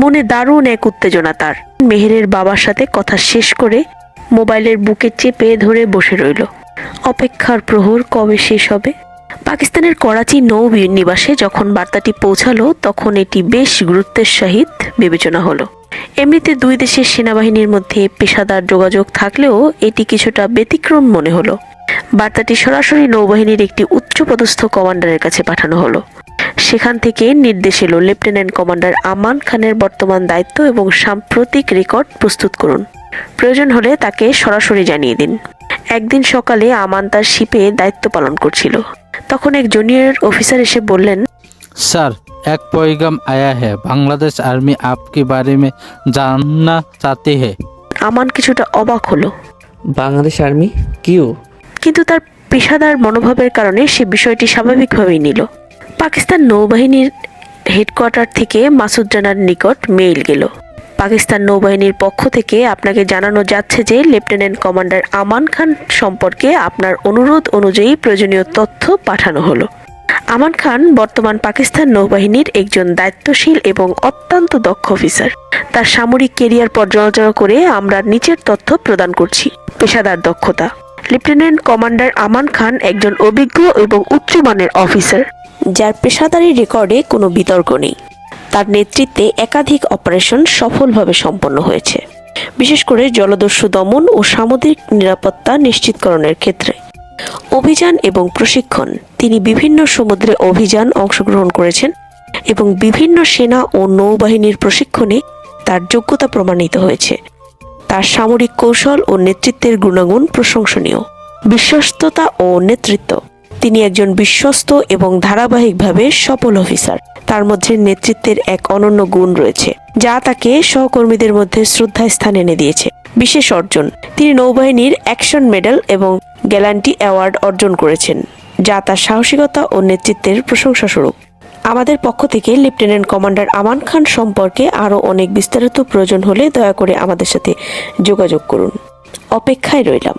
মনে দারুণ এক উত্তেজনা তার। মেহেরের বাবার সাথে কথা শেষ করে মোবাইলের বুকে চেপে ধরে বসে রইল। অপেক্ষার প্রহর কবে শেষ হবে? পাকিস্তানের করাচি নৌ নিবাসে যখন বার্তাটি পৌঁছালো তখন এটি বেশ গুরুত্বের সহিত বিবেচনা হলো। এমনিতে দুই দেশের সেনাবাহিনীর মধ্যে পেশাদার যোগাযোগ থাকলেও এটি কিছুটা ব্যতিক্রম মনে হলো। বার্তাটি সরাসরি নৌবাহিনীর একটি উচ্চপদস্থ কমান্ডারের কাছে পাঠানো হলো। সেখান থেকে নির্দেশ এলো, লেফটেন্যান্ট কমান্ডার আমান খানের বর্তমান দায়িত্ব এবং সাম্প্রতিক রেকর্ড প্রস্তুত করুন। প্রয়োজন হলে তাকে সরাসরি জানিয়ে দিন। একদিন সকালে আমান তার শিপে দায়িত্ব পালন করছিল। তখন এক জুনিয়র অফিসার এসে বললেন, सर एक पैगाम आया है, बांग्लादेश आर्मी आपके बारे में जानना चाहती है। আমান কিছুটা অবাক হলো, বাংলাদেশ আর্মি কিউ? কিন্তু তার পেশাদার মনোভাবের কারণে সে বিষয়টি স্বাভাবিকভাবেই নিল। পাকিস্তান নৌবাহিনীর হেডকোয়ার্টার থেকে মাসুদ রানার নিকট মেইল গেল। পাকিস্তান নৌবাহিনীর পক্ষ থেকে আপনাকে জানানো যাচ্ছে যে লেফটেন্যান্ট কমান্ডার আমান খান সম্পর্কে আপনার অনুরোধ অনুযায়ী প্রয়োজনীয় তথ্য পাঠানো হলো। আমান খান বর্তমান পাকিস্তান নৌবাহিনীর একজন দায়িত্বশীল এবং অত্যন্ত দক্ষ অফিসার। তার সামরিক কেরিয়ার পর্যালোচনা করে আমরা নিচের তথ্য প্রদান করছি। পেশাদার দক্ষতা: লেফটেন্যান্ট কমান্ডার আমান খান একজন অভিজ্ঞ এবং উচ্চমানের অফিসার, যার পেশাদারি রেকর্ডে কোনো বিতর্ক নেই। তার নেতৃত্বে একাধিক অপারেশন সফলভাবে সম্পন্ন হয়েছে, বিশেষ করে জলদস্যু দমন ও সামুদ্রিক নিরাপত্তা নিশ্চিতকরণের ক্ষেত্রে। অভিযান এবং প্রশিক্ষণ: তিনি বিভিন্ন সমুদ্রে অভিযান অংশগ্রহণ করেছেন এবং বিভিন্ন সেনা ও নৌবাহিনীর প্রশিক্ষণে তার যোগ্যতা প্রমাণিত হয়েছে। তার সামরিক কৌশল ও নেতৃত্বের গুণাগুণ প্রশংসনীয়। বিশ্বস্ততা ও নেতৃত্ব: তিনি একজন বিশ্বস্ত এবং ধারাবাহিকভাবে সফল অফিসার। তার মধ্যে নেতৃত্বের এক অনন্য গুণ রয়েছে, যা তাকে সহকর্মীদের মধ্যে শ্রদ্ধার স্থান এনে দিয়েছে। বিশেষ অর্জন: তিনি নৌবাহিনীর অ্যাকশন মেডেল এবং গ্যালান্টি অ্যাওয়ার্ড অর্জন করেছেন, যা তার সাহসিকতা ও নেতৃত্বের প্রশংসাস্বরূপ। আমাদের পক্ষ থেকে লেফটেন্যান্ট কমান্ডার আমান খান সম্পর্কে আরও অনেক বিস্তারিত প্রয়োজন হলে দয়া করে আমাদের সাথে যোগাযোগ করুন। অপেক্ষায় রইলাম।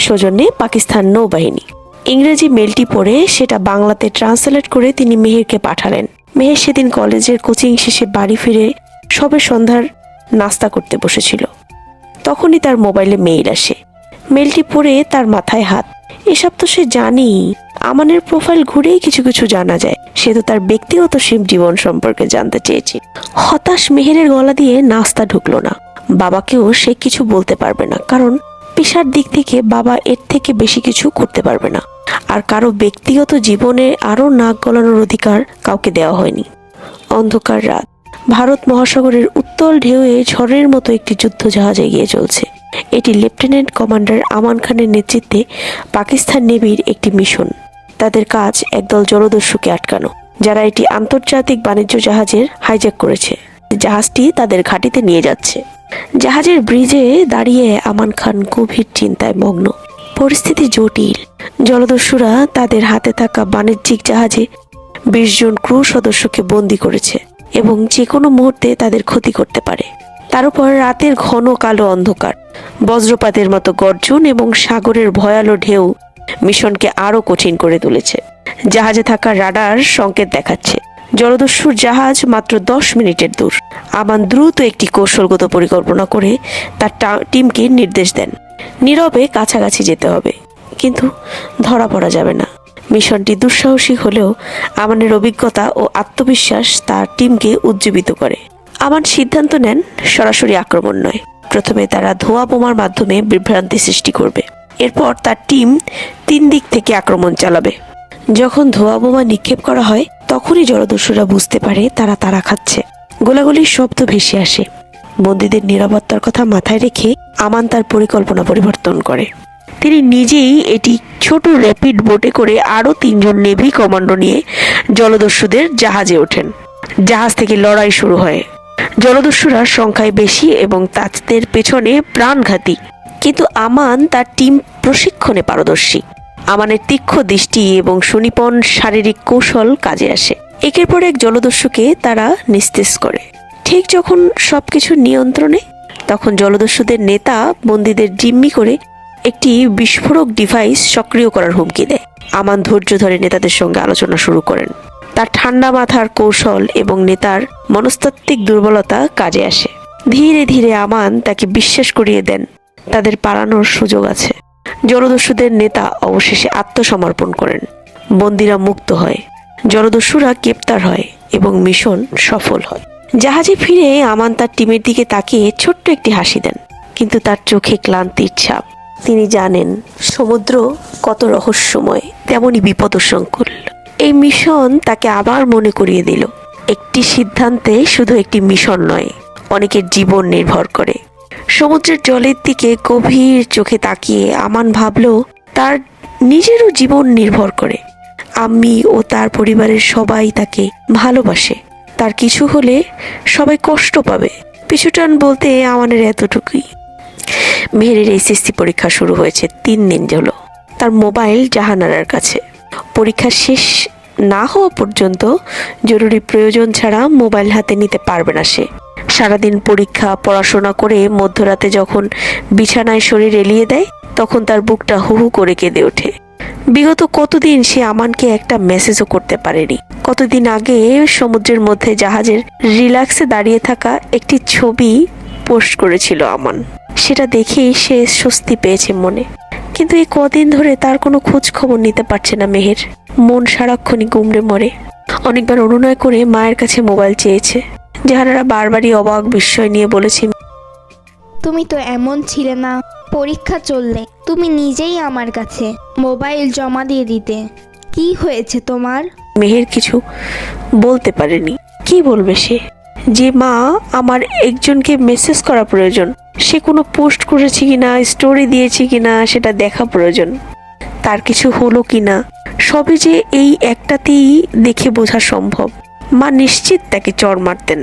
সৌজন্যে পাকিস্তান নৌবাহিনী। ইংরেজি মেলটি পড়ে সেটা বাংলাতে ট্রান্সলেট করে তিনি মেহেরকে পাঠালেন। মেহের সেদিন কলেজের কোচিং শেষে বাড়ি ফিরে সবে সন্ধ্যার নাস্তা করতে বসেছিল। তখনই তার মোবাইলে মেইল আসে। মেলটি পড়ে তার মাথায় হাত। এসব তো সে জানি। আমানের প্রোফাইল ঘুরেই কিছু কিছু জানা যায়। সে তো তার ব্যক্তিগত জীবন সম্পর্কে জানতে চেয়েছে। হতাশ মেহেরের গলা দিয়ে নাস্তা ঢুকলো না। বাবাকেও সে কিছু বলতে পারবে না, কারণ পেশার দিক থেকে বাবা এর থেকে বেশি কিছু করতে পারবে না। আর কারো ব্যক্তিগত জীবনে আরও নাক গলানোর অধিকার কাউকে দেওয়া হয়নি। অন্ধকার রাত। ভারত মহাসাগরের উত্তাল ঢেউয়ে ঝড়ের মতো একটি যুদ্ধজাহাজ এগিয়ে চলছে। এটি লেফটেন্যান্ট কমান্ডার আমান খানের নেতৃত্বে পাকিস্তান নেভির একটি মিশন। তাদের কাজ একদল জলদস্যুকে আটকানো, যারা এটি আন্তর্জাতিক বাণিজ্য জাহাজের হাইজ্যাক করেছে। জাহাজটি তাদের ঘাঁটিতে নিয়ে যাচ্ছে। জাহাজের ব্রিজে দাঁড়িয়ে আমান খান গভীর চিন্তায় মগ্ন। পরিস্থিতি জটিল। জলদস্যুরা তাদের হাতে থাকা বাণিজ্যিক জাহাজে 20 জন ক্রু সদস্যকে বন্দী করেছে এবং যে কোনো মুহূর্তে তাদের ক্ষতি করতে পারে। তার উপর রাতের ঘন কালো অন্ধকার, বজ্রপাতের মতো গর্জন এবং সাগরের ভয়ালো ঢেউ মিশনকে আরো কঠিন করে তুলেছে। জাহাজে থাকা রাডার সংকেত দেখাচ্ছে জলদস্যুর জাহাজ মাত্র 10 মিনিটের দূর। আমান দ্রুত একটি কৌশলগত পরিকল্পনা করে তার টিমকে নির্দেশ দেন, নীরবে কাছাকাছি যেতে হবে, কিন্তু ধরা পড়া যাবে না। মিশনটি দুঃসাহসিক হলেও আমানের অভিজ্ঞতা ও আত্মবিশ্বাস তার টিমকে উজ্জীবিত করে। আমান সিদ্ধান্ত নেন সরাসরি আক্রমণ নয়। প্রথমে তারা ধোঁয়া বোমার মাধ্যমে বিভ্রান্তি সৃষ্টি করবে। এরপর তার টিম 3 দিক থেকে আক্রমণ চালাবে। যখন ধোঁয়া বোমা নিক্ষেপ করা হয় তখনই জলদস্যুরা বুঝতে পারে তারা তারা খাচ্ছে। গোলাগুলির শব্দ ভেসে আসে। বন্দীদের নিরাপত্তার কথা মাথায় রেখে আমান তার পরিকল্পনা পরিবর্তন করে। তিনি নিজেই এটি ছোট র্যাপিড বোটে করে আরও 3 জন নেভি কমান্ডো নিয়ে জলদস্যুদের জাহাজে ওঠেন। জাহাজ থেকে লড়াই শুরু হয়। জলদস্যুরা সংখ্যায় বেশি এবং তাদের পেছনে প্রাণঘাতী, কিন্তু আমান তার টিম প্রশিক্ষণে পারদর্শী। আমানের তীক্ষ্ণ দৃষ্টি এবং সুনিপুণ শারীরিক কৌশল কাজে আসে। একের পর এক জলদস্যুকে তারা নিস্তেজ করে। ঠিক যখন সবকিছু নিয়ন্ত্রণে, তখন জলদস্যুদের নেতা বন্দীদের জিম্মি করে একটি বিস্ফোরক ডিভাইস সক্রিয় করার হুমকি দেয়। আমান ধৈর্য ধরে নেতাদের সঙ্গে আলোচনা শুরু করেন। তার ঠান্ডা মাথার কৌশল এবং নেতার মনস্তাত্ত্বিক দুর্বলতা কাজে আসে। ধীরে ধীরে আমান তাকে বিশ্বাস করিয়ে দেন তাদের পালানোর সুযোগ আছে। জলদস্যুদের নেতা অবশেষে আত্মসমর্পণ করেন। বন্দীরা মুক্ত হয়, জলদস্যুরা গ্রেপ্তার হয় এবং মিশন সফল হয়। জাহাজে ফিরে আমান তার টিমের দিকে তাকিয়ে ছোট্ট একটি হাসি দেন, কিন্তু তার চোখে ক্লান্তির ছাপ। তিনি জানেন সমুদ্র কত রহস্যময়, তেমনই বিপদসংকুল। এই মিশন তাকে আবার মনে করিয়ে দিল, একটি সিদ্ধান্তে শুধু একটি মিশন নয়, অনেকের জীবন নির্ভর করে। সমুদ্রের জলের দিকে গভীর চোখে তাকিয়ে আমান ভাবল তার নিজেরও জীবন নির্ভর করে। আম্মি ও তার পরিবারের সবাই তাকে ভালোবাসে। তার কিছু হলে সবাই কষ্ট পাবে। পিছুটান বলতে আমানের এতটুকুই। মেহেরের এসএসসি পরীক্ষা শুরু হয়েছে 3 দিন হলো। তার মোবাইল জাহানারার কাছে। পরীক্ষা শেষ না হওয়া পর্যন্ত জরুরি প্রয়োজন ছাড়া মোবাইল হাতে নিতে পারবে না সে। সারাদিন পরীক্ষা পড়াশোনা করে মধ্যরাতে যখন বিছানায় শরীর এলিয়ে দেয়, তখন তার বুকটা হু হু করে কেঁদে ওঠে। বিগত কতদিন সে আমানকে একটা মেসেজও করতে পারেনি। কতদিন আগে সমুদ্রের মধ্যে জাহাজের রিল্যাক্সে দাঁড়িয়ে থাকা একটি ছবি পোস্ট করেছিল আমান। সেটা দেখেই সে স্বস্তি পেয়েছে মনে। কিন্তু এই কদিন ধরে তার কোনো খোঁজ খবর নিতে পারছে না মেহের। মন সারাক্ষণই গুমড়ে মরে। অনেকবার অনুনয় করে মায়ের কাছে মোবাইল চেয়েছে। যাহারা বারবারই অবাক বিস্ময় নিয়ে বলেছে, তুমি তো এমন ছিলে না। পরীক্ষা চললে তুমি নিজেই আমার কাছে মোবাইল জমা দিয়ে দিতে। কি হয়েছে তোমার? মেহের কিছু বলতে পারেনি। কি বলবে সে? যে মা আমার একজনকে মেসেজ করা প্রয়োজন, সে কোনো পোস্ট করেছে কিনা, স্টোরি দিয়েছে কিনা সেটা দেখা প্রয়োজন। তার কিছু হলো কিনা সবই যে এই একটাতেই দেখে বোঝা সম্ভব। মা নিশ্চিত তাকে চড় মারতেন,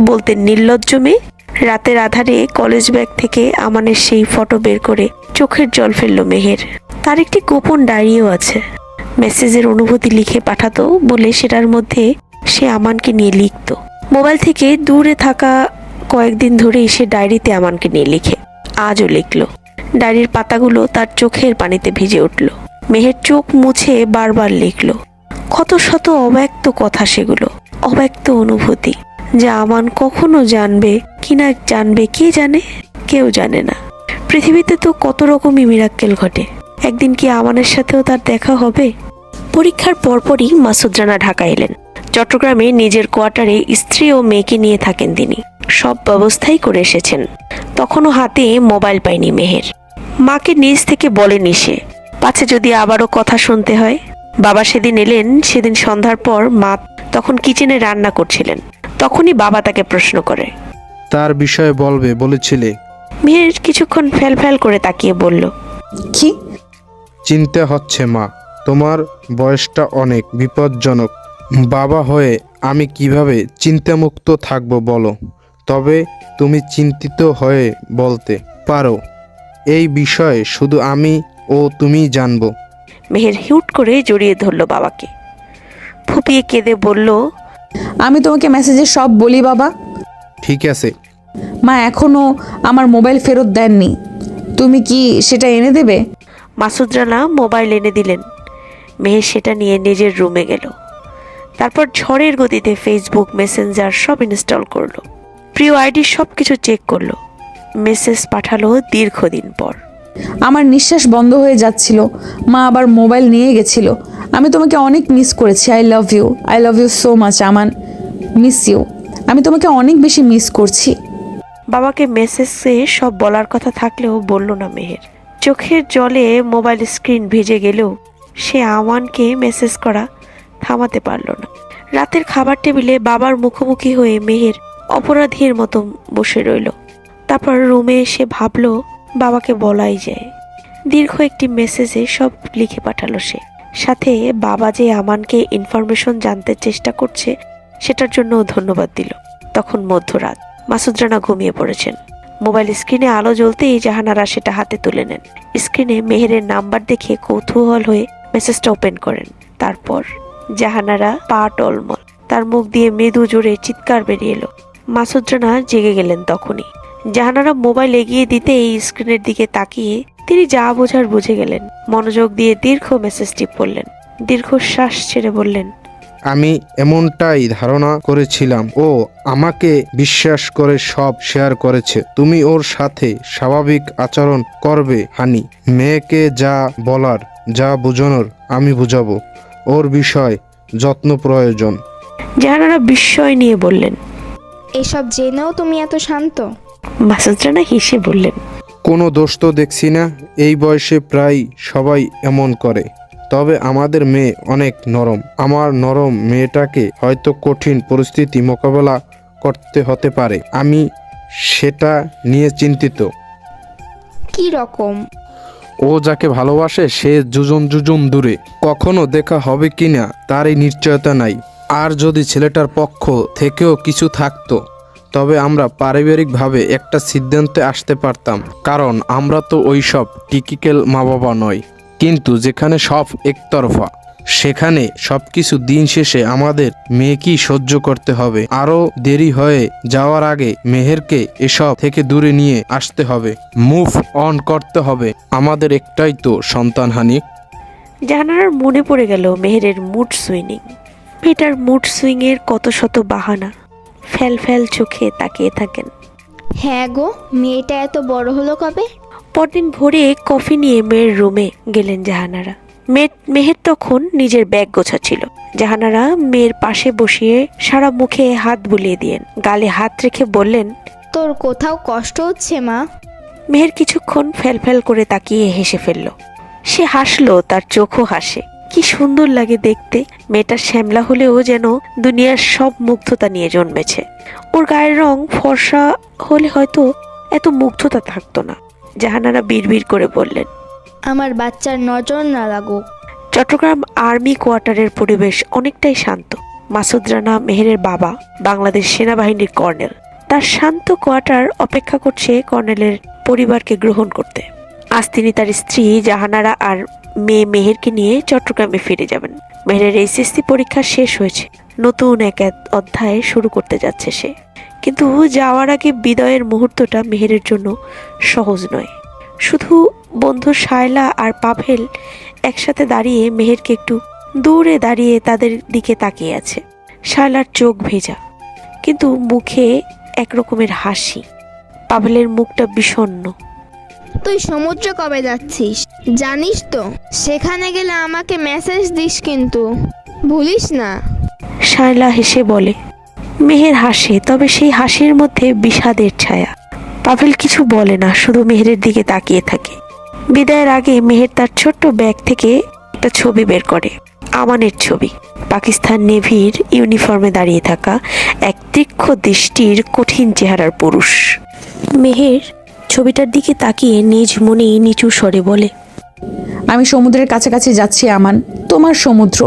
বলতেন নির্লজ্জ মেয়ে। রাতের আধারে কলেজ ব্যাগ থেকে আমানের সেই ফটো বের করে চোখের জল ফেললো মেহের। তার একটি গোপন ডায়েরিও আছে। মেসেজের অনুভূতি লিখে পাঠাতো বলে সেটার মধ্যে সে আমানকে নিয়ে লিখতো। মোবাইল থেকে দূরে থাকা কয়েকদিন ধরেই সে ডায়েরিতে আমানকে নিয়ে লিখে। আজও লিখলো। ডায়েরির পাতাগুলো তার চোখের পানিতে ভিজে উঠল। মেহের চোখ মুছে বারবার লিখলো। কত শত অব্যক্ত কথা সেগুলো, অব্যক্ত অনুভূতি, যা আমান কখনো জানবে কিনা জানবে কে জানে? কেউ জানে না। পৃথিবীতে তো কত রকমই মিরাক্কেল ঘটে। একদিন কি আমানের সাথেও তার দেখা হবে? পরীক্ষার পরপরই মাসুদ রানা ঢাকা এলেন। চট্টগ্রামে নিজের কোয়ার্টারে স্ত্রী ও মেয়েকে নিয়ে থাকেন তিনি। সব ব্যবস্থাই করে এসেছেন। তখনও হাতে মোবাইল পায়নি মেহের। মাকে নিজ থেকে বলেনি সে, পাছে যদি আবারও কথা শুনতে হয়। বাবা সেদিন এলেন। সেদিন সন্ধ্যার পর মা তখন কিচেনে রান্না করছিলেন। তখনই বাবা তাকে প্রশ্ন করে, তার বিষয়ে বলবে বলেছিলে? মেহের কিছুক্ষণ ফ্যাল ফ্যাল করে তাকিয়ে বলল, কি? চিন্তা হচ্ছে মা, তোমার বয়সটা অনেক বিপজ্জনক। বাবা হয়ে আমি কিভাবে চিন্তামুক্ত থাকবো বলো? তবে তুমি চিন্তিত হয়ে বলতে পারো। এই বিষয়ে শুধু আমি ও তুমি জানবো। মেহের হিউট করে জড়িয়ে ধরল বাবাকে। ফুপিয়ে কেঁদে বলল, আমি তোমাকে মেসেজে সব বলি বাবা। ঠিক আছে। মা এখনো আমার মোবাইল ফেরত দেননি, তুমি কি সেটা এনে দেবে? মাসুদ রানা মোবাইল এনে দিলেন। মেহের সেটা নিয়ে নিজের রুমে গেল। তারপর ঝড়ের গতিতে ফেসবুক, মেসেঞ্জার সব ইনস্টল করলো। প্রিয় আইডি সব কিছু চেক করলো। মেসেজ পাঠালো দীর্ঘদিন পর। আমার নিঃশ্বাস বন্ধ হয়ে যাচ্ছিল। মা আবার মোবাইল নিয়ে গেছিল। আমি তোমাকে অনেক মিস করেছি। I love you so much Aman. Miss you. আমি তোমাকে অনেক বেশি মিস করছি। বাবাকে মেসেজে সব বলার কথা থাকলেও বলল না মেহের। চোখের জলে মোবাইল স্ক্রিন ভিজে গেলেও সে আমানকে মেসেজ করা থামাতে পারল না। রাতের খাবার টেবিলে বাবার মুখোমুখি হয়ে মেহের অপরাধীর মতো বসে রইল। তারপর রুমে এসে ভাবলো বাবাকে বলাই যায়। দীর্ঘ একটি মেসেজে সব লিখে পাঠালো সে, সাথে বাবা যে আমানকে ইনফরমেশন জানতে চেষ্টা করছে সেটার জন্য ধন্যবাদ দিল। তখন মধ্যরাত, মাসুদ রানা ঘুমিয়ে পড়েছেন। মোবাইল স্ক্রিনে আলো জ্বলতেই জাহানারা সেটা হাতে তুলে নেন। স্ক্রিনে মেহেরের নাম্বার দেখে কৌতূহল হয়ে মেসেজটা ওপেন করেন। তারপর জাহানারা পা টলমল, তার মুখ দিয়ে মৃদু জোরে চিৎকার বেরিয়ে এলো। মাসুদ রানা জেগে গেলেন তখনই। জাহানারা মোবাইল এগিয়ে দিতে এই স্ক্রিনের দিকে তাকিয়ে তিনি যা বোঝার বুঝে গেলেন। মনোযোগ দিয়ে দীর্ঘ মেসেজটি পড়লেন, দীর্ঘশ্বাস ছেড়ে বললেন, আমি এমনটাই ধারণা করেছিলাম। ও আমাকে বিশ্বাস করে সব শেয়ার করেছে। তুমি ওর সাথে স্বাভাবিক আচরণ করবে হানি। মেয়েকে যা বলার, যা বোঝানোর আমি বুঝাবো। ওর বিষয় যত্ন প্রয়োজন। জাহানারা বিস্ময় নিয়ে বললেন, এসব জেনেও তুমি এত শান্ত? মাসুদ রানা হেসে বললেন, কোনো দোষ তো দেখছি না। এই বয়সে প্রায় সবাই এমন করে। তবে আমাদের মেয়ে অনেক নরম। আমার নরম মেয়েটাকে হয়তো কঠিন পরিস্থিতি মোকাবেলা করতে হতে পারে। আমি সেটা নিয়ে চিন্তিত। কি রকম? ও যাকে ভালোবাসে সে যুজন দূরে, কখনো দেখা হবে কিনা তারই নিশ্চয়তা নাই। আর যদি ছেলেটার পক্ষ থেকেও কিছু থাকতো তবে আমরা পারিবারিকভাবে একটা সিদ্ধান্তে আসতে পারতাম, কারণ আমরা তো ওইসব টিকিক্যাল মা বাবা নয়। কিন্তু যেখানে সব একতরফা, সেখানে সবকিছু দিন শেষে আমাদের মেয়েকেই সহ্য করতে হবে। আরও দেরি হয়ে যাওয়ার আগে মেহেরকে এসব থেকে দূরে নিয়ে আসতে হবে, মুভ অন করতে হবে। আমাদের একটাই তো সন্তান হানি। জাহানারার মনে পড়ে গেল মেহেরের মুড সুইং। মেয়েটার মুড সুইং এর কত শত বাহানা। ফ্যাল ফ্যাল চোখে তাকিয়ে থাকেন। হ্যাঁ গো, মেয়েটা এত বড় হলো কবে? পরদিন ভোরে কফি নিয়ে মেয়ের রুমে গেলেন জাহানারা। মেহের তখন নিজের ব্যাগ গোছাচ্ছিল। জাহানারা মেয়ের পাশে বসিয়ে সারা মুখে হাত বুলিয়ে দিলেন, গালে হাত রেখে বললেন, তোর কোথাও কষ্ট হচ্ছে মা? মেহের কিছুক্ষণ ফ্যাল ফ্যাল করে তাকিয়ে হেসে ফেলল। সে হাসলো, তার চোখও হাসে। কি সুন্দর লাগে দেখতে। মেয়েটা শ্যামলা হলেও যেন দুনিয়ার সব মুগ্ধতা নিয়ে জন্মেছে। ওর গায়ের রং ফর্সা হলে হয়তো এত মুগ্ধতা থাকতো না। জাহানারা বিড়বিড় করে বললেন, আমার বাচ্চার নজর না লাগুক। চট্টগ্রাম আর্মি কোয়ার্টারের পরিবেশ অনেকটাই শান্ত। মাসুদ রানা মেহেরের বাবা বাংলাদেশ সেনাবাহিনীর কর্নেল। তার শান্ত কোয়ার্টার অপেক্ষা করছে কর্নেলের পরিবারকে গ্রহণ করতে। আজ তিনি তার স্ত্রী জাহানারা আর মেয়ে মেহেরকে নিয়ে চট্টগ্রামে ফিরে যাবেন। মেহেরের এইচএসসি পরীক্ষা শেষ হয়েছে, নতুন এক অধ্যায় শুরু করতে যাচ্ছে সে। কিন্তু যাওয়ার আগে বিদায়ের মুহূর্তটা মেহেরের জন্য সহজ নয়। শুধু বন্ধু শায়লা আর পাভেল একসাথে দাঁড়িয়ে মেহেরকে একটু দূরে দাঁড়িয়ে তাদের দিকে তাকিয়ে আছে। শায়লার চোখ ভেজা, কিন্তু মুখে একরকমের হাসি। পাভেলের মুখটা বিষণ্ণ। তুই সমুদ্রে কবে যাচ্ছিস জানিস তো? সেখানে গেলে আমাকে মেসেজ দিস কিন্তু, ভুলিস না। শায়লা হেসে বলে। মেহের হাসে, তবে সেই হাসির মধ্যে বিষাদের ছায়া। পাভেল কিছু বলে না, শুধু মেহেরের দিকে তাকিয়ে থাকে। বিদায়ের আগে মেহের তার ছোট্ট ব্যাগ থেকে একটা ছবি বের করে, আমানের ছবি। পাকিস্তান নেভির ইউনিফর্মে দাঁড়িয়ে থাকা এক তীক্ষ্ণ দৃষ্টির কঠিন চেহারার পুরুষ। মেহের ছবিটার দিকে তাকিয়ে নিজ মনেই নিচু স্বরে বলে, আমি সমুদ্রের কাছাকাছি যাচ্ছি আমান। তোমার সমুদ্র,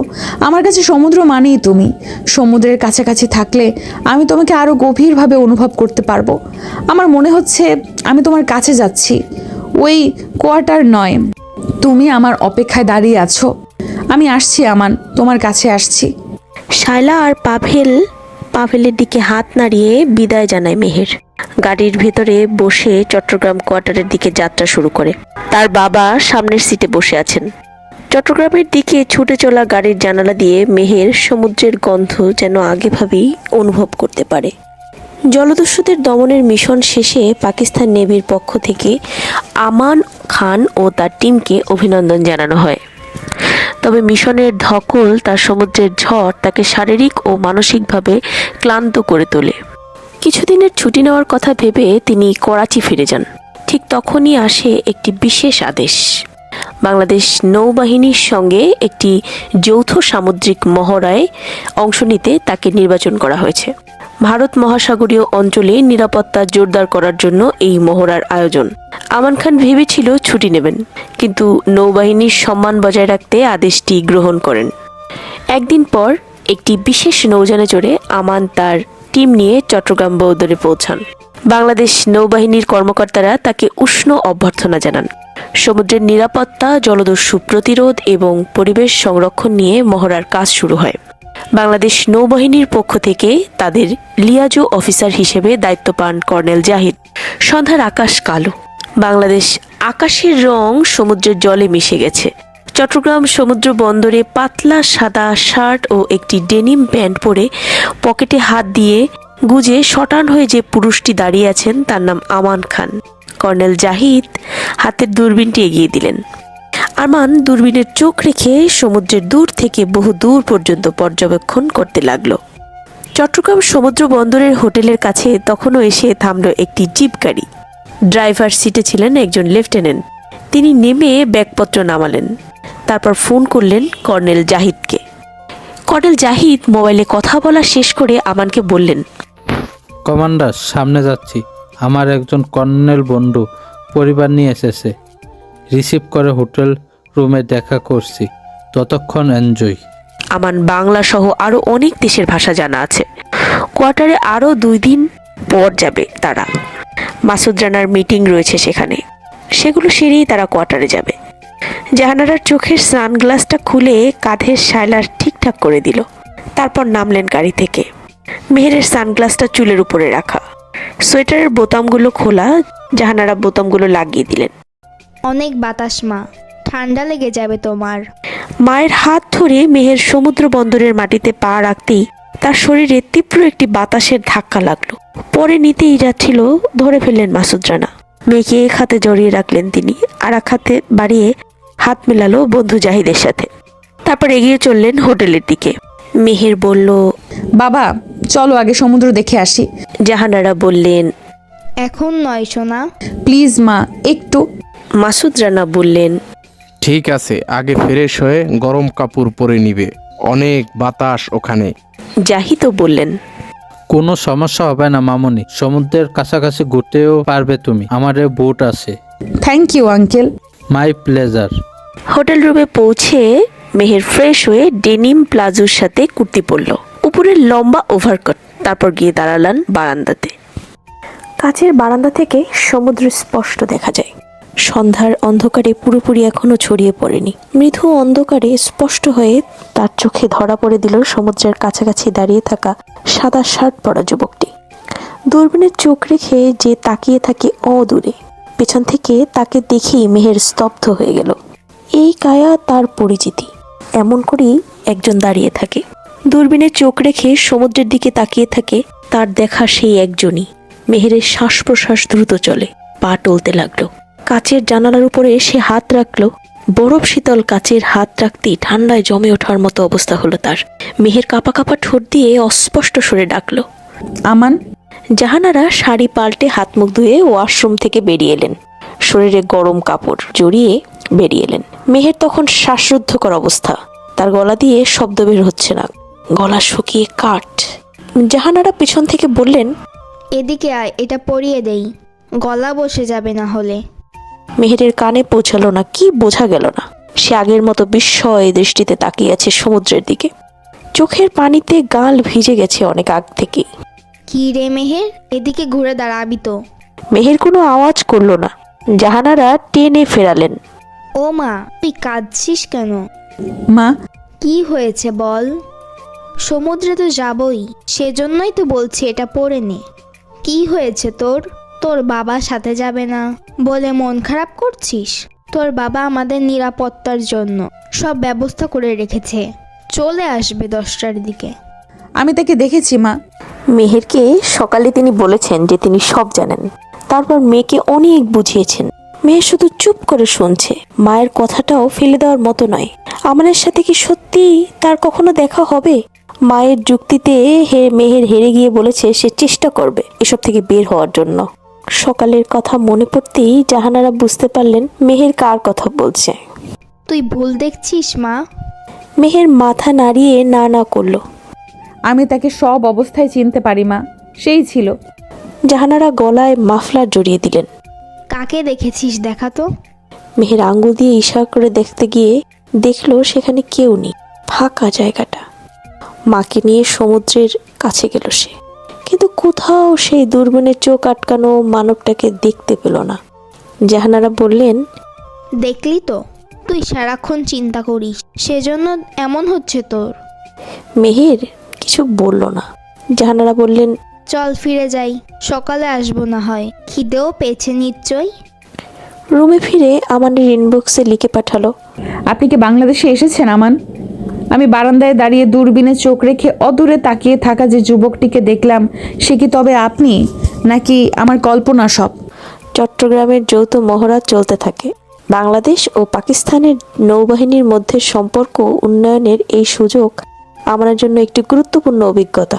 আমার কাছে সমুদ্র মানেই তুমি। সমুদ্রের কাছাকাছি থাকলে আমি তোমাকে আরও গভীরভাবে অনুভব করতে পারবো। আমার মনে হচ্ছে আমি তোমার কাছে যাচ্ছি, ওই কোয়ার্টার নয়। তুমি আমার অপেক্ষায় দাঁড়িয়ে আছো। আমি আসছি আমান, তোমার কাছে আসছি। শায়লা আর পাভেলের দিকে হাত নাড়িয়ে বিদায় জানায় মেহের। গাড়ির ভেতরে বসে চট্টগ্রাম কোয়ার্টারের দিকে যাত্রা শুরু করে। তার বাবা সামনের সিটে বসে আছেন। চট্টগ্রামের দিকে ছুটে চলা গাড়ির জানালা দিয়ে মেহের সমুদ্রের গন্ধ যেন আগেভাবেই অনুভব করতে পারে। জলদস্যুদের দমনের মিশন শেষে পাকিস্তান নেভির পক্ষ থেকে আমান খান ও তার টিমকে অভিনন্দন জানানো হয়। তবে মিশনের ধকল, তার সমুদ্রের ঝড় তাকে শারীরিক ও মানসিকভাবে ক্লান্ত করে তোলে। কিছুদিনের ছুটি নেওয়ার কথা ভেবে তিনি করাচি ফিরে যান। ঠিক তখনই আসে একটি বিশেষ আদেশ। বাংলাদেশ নৌবাহিনীর সঙ্গে একটি যৌথ সামুদ্রিক মহড়ায় অংশ নিতে তাকে নির্বাচন করা হয়েছে। ভারত মহাসাগরীয় অঞ্চলে নিরাপত্তা জোরদার করার জন্য এই মহড়ার আয়োজন। আমান খান ভেবেছিল ছুটি নেবেন, কিন্তু নৌবাহিনীর সম্মান বজায় রাখতে আদেশটি গ্রহণ করেন। একদিন পর একটি বিশেষ নৌযানে চড়ে আমান তার টিম নিয়ে চট্টগ্রাম বন্দরে পৌঁছান। বাংলাদেশ নৌবাহিনীর কর্মকর্তারা তাকে উষ্ণ অভ্যর্থনা জানান। সমুদ্রের নিরাপত্তা, জলদস্যু প্রতিরোধ এবং পরিবেশ সংরক্ষণ নিয়ে মহড়ার কাজ শুরু হয়। বাংলাদেশ নৌবাহিনীর পক্ষ থেকে তাদের লিয়াজো অফিসার হিসেবে দায়িত্ব পান কর্নেল জাহিদ। সন্ধ্যার আকাশ কালো, বাংলাদেশ আকাশের রং সমুদ্রের জলে মিশে গেছে। চট্টগ্রাম সমুদ্র বন্দরে পাতলা সাদা শার্ট ও একটি ডেনিম প্যান্ট পরে পকেটে হাত দিয়ে গুজে শটান হয়ে যে পুরুষটি দাঁড়িয়ে আছেন তার নাম আমান খান। কর্নেল জাহিদ হাতের দূরবীনটি এগিয়ে দিলেন। আমান দূরবীনের চোখ রেখে সমুদ্রের দূর থেকে বহু দূর পর্যন্ত পর্যবেক্ষণ করতে লাগলো। চট্টগ্রাম সমুদ্র বন্দরের হোটেলের কাছে তখনও এসে থামল একটি জিপ গাড়ি। ড্রাইভার সিটে ছিলেন একজন লেফটেন্যান্ট। তিনি নেমে ব্যাগপত্র নামালেন, তারপর ফোন করলেন কর্নেল জাহিদকে। কর্নেল জাহিদ মোবাইলে কথা বলা শেষ করে আমানকে বললেন, কমান্ডার, সামনে যাচ্ছি। আমার একজন কর্নেল বন্ধু পরিবার নিয়ে এসেছে। রিসিভ করে হোটেল রুমে দেখা করছি। ততক্ষণ এনজয়। আমান বাংলা সহ আরো অনেক দেশের ভাষা জানা আছে। কোয়ার্টারে আরো 2 দিন পর যাবে তারা। মাসুদ রানার মিটিং রয়েছে সেখানে, সেগুলো সেরেই তারা কোয়ার্টারে যাবে। জাহানারার চোখের সানগ্লাসটা খুলে কাঁধের শায়লার ঠিকঠাক করে দিল, তারপর নামলেন গাড়ি থেকে। মেহেরের সানগ্লাসটা চুলের উপরে রাখা, সোয়েটারের বোতামগুলো খোলা। জাহানারা বোতামগুলো লাগিয়ে দিলেন। অনেক বাতাস মা, ঠান্ডা লেগে যাবে তোমার। মায়ের হাত ধরে মেহের সমুদ্র বন্দরের মাটিতে পা রাখতেই তার শরীরে তীব্র একটি বাতাসের ধাক্কা লাগলো। পরে নিতেই যাচ্ছিল, ধরে ফেললেন মাসুদ রানা। মেয়েকে এক হাতে জড়িয়ে রাখলেন তিনি, আর এক হাতে বাড়িয়ে হাত মেলালো বন্ধু জাহিদের সাথে। তারপর এগিয়ে চললেন হোটেলের দিকে। মেহের বলল, বাবা চলো আগে সমুদ্র দেখে আসি। জাহানারা বললেন, এখন নয় সোনা। প্লিজ মা, একটু। মাসুদ রানা বললেন, ঠিক আছে, আগে ফ্রেশ হয়ে গরম কাপড় পরে নিবে, অনেক বাতাস ওখানে। জাহিদও বললেন, কোনো সমস্যা হবে না মামনি। সমুদ্রের কাছাকাছি ঘুরতেও পারবে তুমি। আমার বোট আছে। Thank you uncle. My pleasure. Hotel রুমে পৌঁছে মেহের ফ্রেশ হয়ে ডেনিম প্লাজোর সাথে কুর্তি পরল, উপরে লম্বা ওভারকট। তারপর গিয়ে দাঁড়ালেন বারান্দাতে। কাছের বারান্দা থেকে সমুদ্র স্পষ্ট দেখা যায়। সন্ধ্যার অন্ধকারে পুরোপুরি এখনো ছড়িয়ে পড়েনি। মৃদু অন্ধকারে স্পষ্ট হয়ে তার চোখে ধরা পড়ে দিল সমুদ্রের কাছাকাছি দাঁড়িয়ে থাকা সাদা শার্ট পরা যুবকটি। দূরবীনের চোখ রেখে যে তাকিয়ে থাকে অদূরে, পেছন থেকে তাকে দেখেই মেহের স্তব্ধ হয়ে গেল। এই কায়া তার পরিচিতি। এমন করেই একজন দাঁড়িয়ে থাকে, দূরবীনের চোখ রেখে সমুদ্রের দিকে তাকিয়ে থাকে। তার দেখা সেই একজনই। মেহেরের শ্বাস প্রশ্বাস দ্রুত চলে, পা টলতে লাগলো। কাচের জানালার উপরে সে হাত রাখলো। বরফ শীতল কাচের হাত রাখতেই ঠান্ডায় জমে ওঠার মতো অবস্থা হলো তার। মেহের কাঁপা কাঁপা ঠোঁট দিয়ে অস্পষ্ট সুরে ডাকলো, আমান। জাহানারা শাড়ি পাল্টে হাত মুখ ধুয়ে ওয়াশরুম থেকে বেরিয়ে এলেন। শরীরে গরম কাপড় জড়িয়ে বেরিয়ে এলেন। মেহের তখন শ্বাসরুদ্ধকর অবস্থা, তার গলা দিয়ে শব্দ বের হচ্ছে না, গলা শুকিয়ে কাঠ। জাহানারা পিছন থেকে বললেন, এদিকে আয়, এটা পরিয়ে দেই, গলা বসে যাবে না হলে। মেহেরের কানে পৌঁছালো না, কি বোঝা গেল না। সে আগের মতো বিস্ময় দৃষ্টিতে তাকিয়ে আছে সমুদ্রের দিকে। চোখের পানিতে গাল ভিজে গেছে অনেক আগ থেকেই। কি রে মেহের, এদিকে ঘুরে দাঁড়াবি তো। মেহের কোনো আওয়াজ করলো না। জাহানারা টেনে ফেরালেন। ও মা, তুই কাঁদছিস কেন? মা, কি হয়েছে বল। সমুদ্রে তো যাবই, সেজন্যই তো বলছি এটা পরে নে। কি হয়েছে তোর? তোর বাবা সাথে যাবে না বলে মন খারাপ করছিস? তোর বাবা আমাদের নিরাপত্তার জন্য সব ব্যবস্থা করে রেখেছে, চলে আসবে 10টার দিকে। আমি তাকে দেখেছি মা। মেহেরকে সকালে তিনি বলেছেন যে তিনি সব জানেন। তারপর মেয়েকে অনেক বুঝিয়েছেন। মেয়ে শুধু চুপ করে শুনছে। মায়ের কথাটাও ফেলে দেওয়ার মতো নয়। আমানের সাথে কি সত্যি তার কখনো দেখা হবে? মায়ের যুক্তিতে মেহের হেরে গিয়ে বলেছে সে চেষ্টা করবে এসব থেকে বের হওয়ার জন্য। সকালের কথা মনে পড়তেই জাহানারা বুঝতে পারলেন মেহের কার কথা বলছে। তুই ভুল দেখছিস মা। মেহের মাথা নাড়িয়ে না না করলো। আমি তাকে সব অবস্থায় চিনতে পারি মা, সেই ছিল। জাহানারা গলায় মাফলার জড়িয়ে দিলেন। কাকে দেখেছিস দেখা তো। মেহের আঙ্গুল দিয়ে ইশারা করে দেখতে গিয়ে দেখলো সেখানে কেউ নেই, ফাঁকা জায়গাটা। মাকে নিয়ে সমুদ্রের কাছে গেল সে, কিন্তু কোথাও সেই দূরবীনের চোখ আটকানো মানবটাকে দেখতে পেল না। জাহানারা বললেন, দেখলি তো, তুই সারাক্ষণ চিন্তা করিস, সেজন্য এমন হচ্ছে তোর। মেহের কিছু বলল না। জাহানারা বললেন, চল ফিরে যাই, সকালে আসবো না হয়, খিদেও পেয়েছে নিশ্চয়। রুমে ফিরে আমানের ইনবক্সে লিখে পাঠালো, আপনি কি বাংলাদেশে এসেছেন আমান? আমি বারান্দায় দাঁড়িয়ে দূরবীনে চোখ রেখে অদূরে তাকিয়ে থাকা যে যুবকটিকে দেখলাম, সে কি তবে আপনি, নাকি আমার কল্পনা সব? চট্টগ্রামের যৌথ মহড়া চলতে থাকে। বাংলাদেশ ও পাকিস্তানের নৌবাহিনীর মধ্যে সম্পর্ক উন্নয়নের এই সুযোগ আমার জন্য একটি গুরুত্বপূর্ণ অভিজ্ঞতা।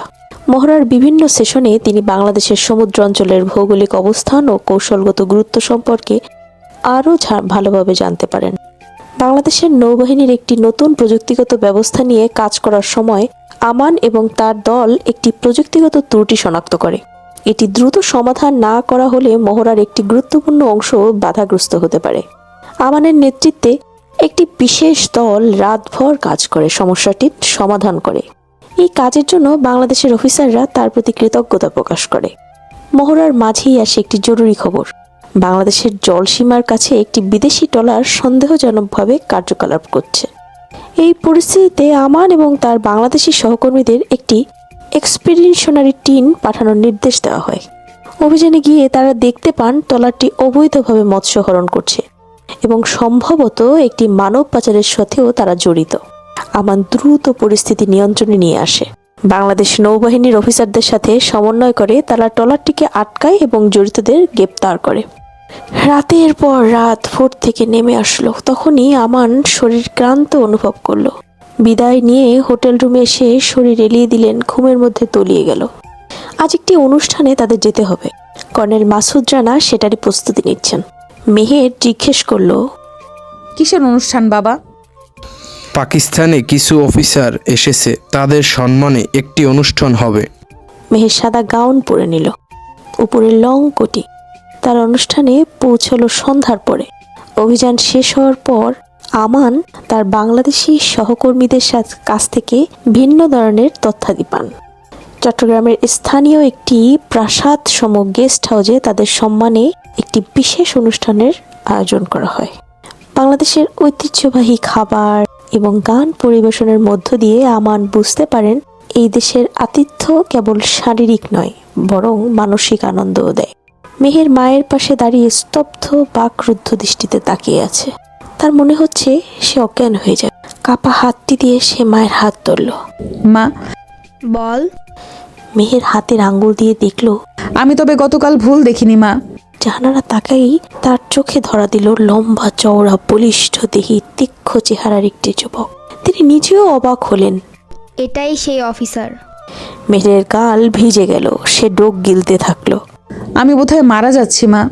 মহড়ার বিভিন্ন সেশনে তিনি বাংলাদেশের সমুদ্র অঞ্চলের ভৌগোলিক অবস্থান ও কৌশলগত গুরুত্ব সম্পর্কে আরও ভালোভাবে জানতে পারেন। বাংলাদেশের নৌবাহিনীর একটি নতুন প্রযুক্তিগত ব্যবস্থা নিয়ে কাজ করার সময় আমান এবং তার দল একটি প্রযুক্তিগত ত্রুটি শনাক্ত করে। এটি দ্রুত সমাধান না করা হলে মহড়ার একটি গুরুত্বপূর্ণ অংশ বাধাগ্রস্ত হতে পারে। আমানের নেতৃত্বে একটি বিশেষ দল রাতভর কাজ করে সমস্যাটির সমাধান করে। এই কাজের জন্য বাংলাদেশের অফিসাররা তার প্রতি কৃতজ্ঞতা প্রকাশ করে। মহড়ার মাঝেই আসে একটি জরুরি খবর। বাংলাদেশের জলসীমার কাছে একটি বিদেশি ট্রলার সন্দেহজনকভাবে কার্যকলাপ করছে। এই পরিস্থিতিতে আমান এবং তার বাংলাদেশি সহকর্মীদের একটি এক্সপিডিশনারি টিম পাঠানোর নির্দেশ দেওয়া হয়। অভিযানে গিয়ে তারা দেখতে পান ট্রলারটি অবৈধভাবে মৎস্যহরণ করছে এবং সম্ভবত একটি মানব পাচারের সাথেও তারা জড়িত। আমান দ্রুত পরিস্থিতি নিয়ন্ত্রণে নিয়ে আসে। বাংলাদেশ নৌবাহিনীর অফিসারদের সাথে সমন্বয় করে তারা ট্রলারটিকে আটকায় এবং জড়িতদের গ্রেপ্তার করে। রাতের পর রাত ভোর থেকে নেমে আসলো। তখনই আমান শরীর ক্লান্ত অনুভব করলো। বিদায় নিয়ে হোটেল রুমে এসে শরীর এলিয়ে দিলেন, ঘুমের মধ্যে তলিয়ে গেল। আজ একটি অনুষ্ঠানে তাদের যেতে হবে। কর্নেল মাসুদ রানা সেটারই প্রস্তুতি নিচ্ছেন। মেহের জিজ্ঞেস করলো, কিসের অনুষ্ঠান বাবা? পাকিস্তানে কিছু অফিসার এসেছে, তাদের সম্মানে একটি অনুষ্ঠান হবে। মেহের সাদা গাউন পরে নিল, উপরে লং কোটি। তার অনুষ্ঠানে পৌঁছলো সন্ধ্যার পরে। অভিযান শেষ হওয়ার পর আমান তার বাংলাদেশি সহকর্মীদের কাছ থেকে ভিন্ন ধরনের তথ্যাদি পান। চট্টগ্রামের স্থানীয় একটি প্রাসাদ সম গেস্ট হাউসে তাদের সম্মানে একটি বিশেষ অনুষ্ঠানের আয়োজন করা হয়। বাংলাদেশের ঐতিহ্যবাহী খাবার এবং গান পরিবেশনের মধ্য দিয়ে আমান বুঝতে পারেন এই দেশের আতিথ্য কেবল শারীরিক নয়, বরং মানসিক আনন্দও দেয়। মেহের মায়ের পাশে দাঁড়িয়ে স্তব্ধ বাকরুদ্ধ দৃষ্টিতে তাকিয়ে আছে। তার মনে হচ্ছে সে অজ্ঞান হয়ে যায়। কাপা হাতটি দিয়ে সে মায়ের হাত ধরল। মা, বল। মেহের হাতের আঙ্গুল দিয়ে দেখল, আমি তবে গতকাল ভুল দেখিনি মা। জাহানারা তাকাই তার চোখে ধরা দিল লম্বা চওড়া বলিষ্ঠ দেহী তীক্ষ্ণ চেহারার একটি যুবক। তিনি নিজেও অবাক হলেন। এটাই সেই অফিসার। মেহেরের গাল ভিজে গেল, সে ডোক গিলতে থাকলো। আমি বোধহয় মারা যাচ্ছি মা।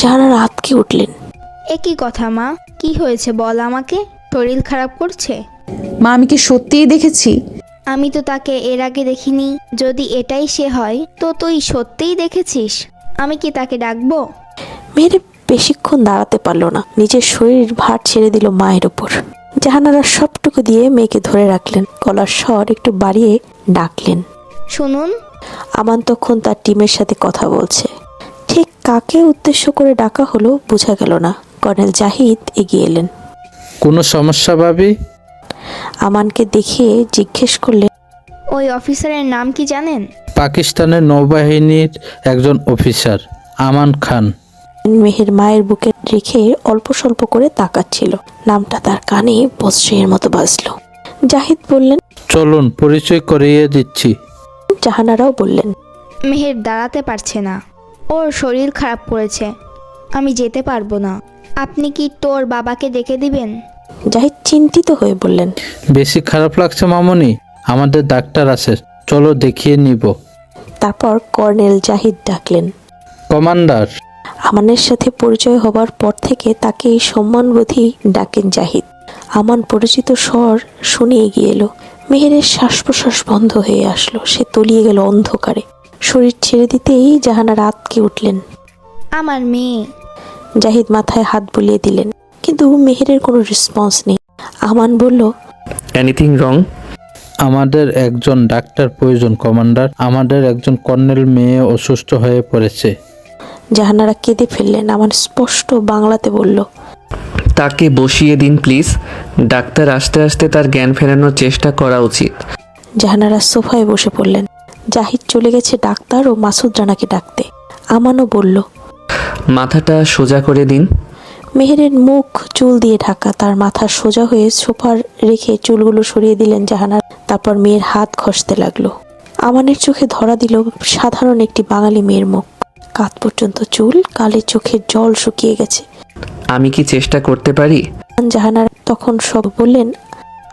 জাহানারা আঁতকে উঠলেন। একই কথা মা, কি হয়েছে বল আমাকে, শরীর খারাপ করছে? মা, আমি কি সত্যিই দেখেছি? আমি তো তাকে এর আগে দেখিনি। যদি এটাই সে হয় তো তুই সত্যিই দেখেছিস? আমি কি তাকে ডাকবো? মেহের বেশিক্ষণ দাঁড়াতে পারল না, নিজের শরীর ভার ছেড়ে দিল মায়ের উপর। জাহানারা সবটুকু দিয়ে মেয়েকে ধরে রাখলেন, গলার স্বর একটু বাড়িয়ে ডাকলেন, শুনুন। আমান তখন তার টিমের সাথে কথা বলছে। ঠিক কাকে উদ্দেশ্য করে ডাকা হলো বোঝা গেল না। কর্নেল জাহিদ এগিয়ে এলেন। কোনো সমস্যা ভাবি? আমানকে দেখে জিজ্ঞেস করলেন, ওই অফিসারের নাম কি জানেন? পাকিস্তানের নৌবাহিনীর একজন অফিসার, আমান খান। মেহের মায়ের বুকে রেখে অল্প স্বল্প করে তাকাচ্ছিল। নামটা তার কানে বজ্রের মতো বাজলো। জাহিদ বললেন, চলুন পরিচয় করিয়ে দিচ্ছি। জাহানারাও বললেন, মেহের দাঁড়াতে পারছে না, ওর শরীর খারাপ করেছে, আমি যেতে পারবো না। আপনি কি তোর বাবাকে ডেকে দিবেন? জাহিদ চিন্তিত হয়ে বললেন, বেশি খারাপ লাগছে মামনি? আমাদের ডাক্তার আছে, চলো দেখিয়ে নিব। তারপর কর্নেল জাহিদ ডাকলেন। কমান্ডার। আমানের সাথে পরিচয় হবার পর থেকে তাকে এই সম্মানবোধী ডাকেন জাহিদ। আমান পরিচিত স্বর শুনে এগিয়ে এলো। মেহেরের শ্বাস প্রশ্বাস বন্ধ হয়ে আসলো। সে তলিয়ে গেল অন্ধকারে। শরীর ছেড়ে দিতেই জাহানারা আঁতকে উঠলেন। আমার মেয়ে। জাহিদ মাথায় হাত বুলিয়ে দিলেন, কিন্তু মেহেরের কোনো রেসপন্স নেই। আমান বলল, এনিথিং রং? আমাদের একজন ডাক্তার প্রয়োজন কমান্ডার। আমাদের একজন কর্নেল মেয়ে অসুস্থ হয়ে পড়েছে। জাহানারা কেঁদে ফেললেন। আমান স্পষ্ট বাংলাতে বলল, তাকে বসিয়ে দিন প্লিজ। ডাক্তার আসতে আসতে তার জ্ঞান ফেরানোর চেষ্টা করা উচিত। জাহানারা সোফায় বসে পড়লেন। জাহিদ চলে গেছে ডাক্তার ও মাসুদ রানাকে ডাকতে। আমানও বলল, মাথাটা সোজা করে দিন। মেহেরের মুখ চুল দিয়ে ঢাকা। তার মাথা সোজা হয়ে সোফার রেখে চুলগুলো সরিয়ে দিলেন জাহানারা। তারপর মেয়ের হাত ঘষতে লাগলো। আমানের চোখে ধরা দিল সাধারণ একটি বাঙালি মেয়ের মুখ। কাঁধ পর্যন্ত চুল, কালে চোখের জল শুকিয়ে গেছে। আমি কি চেষ্টা করতে পারি? জাহানারা তখন সব বললেন।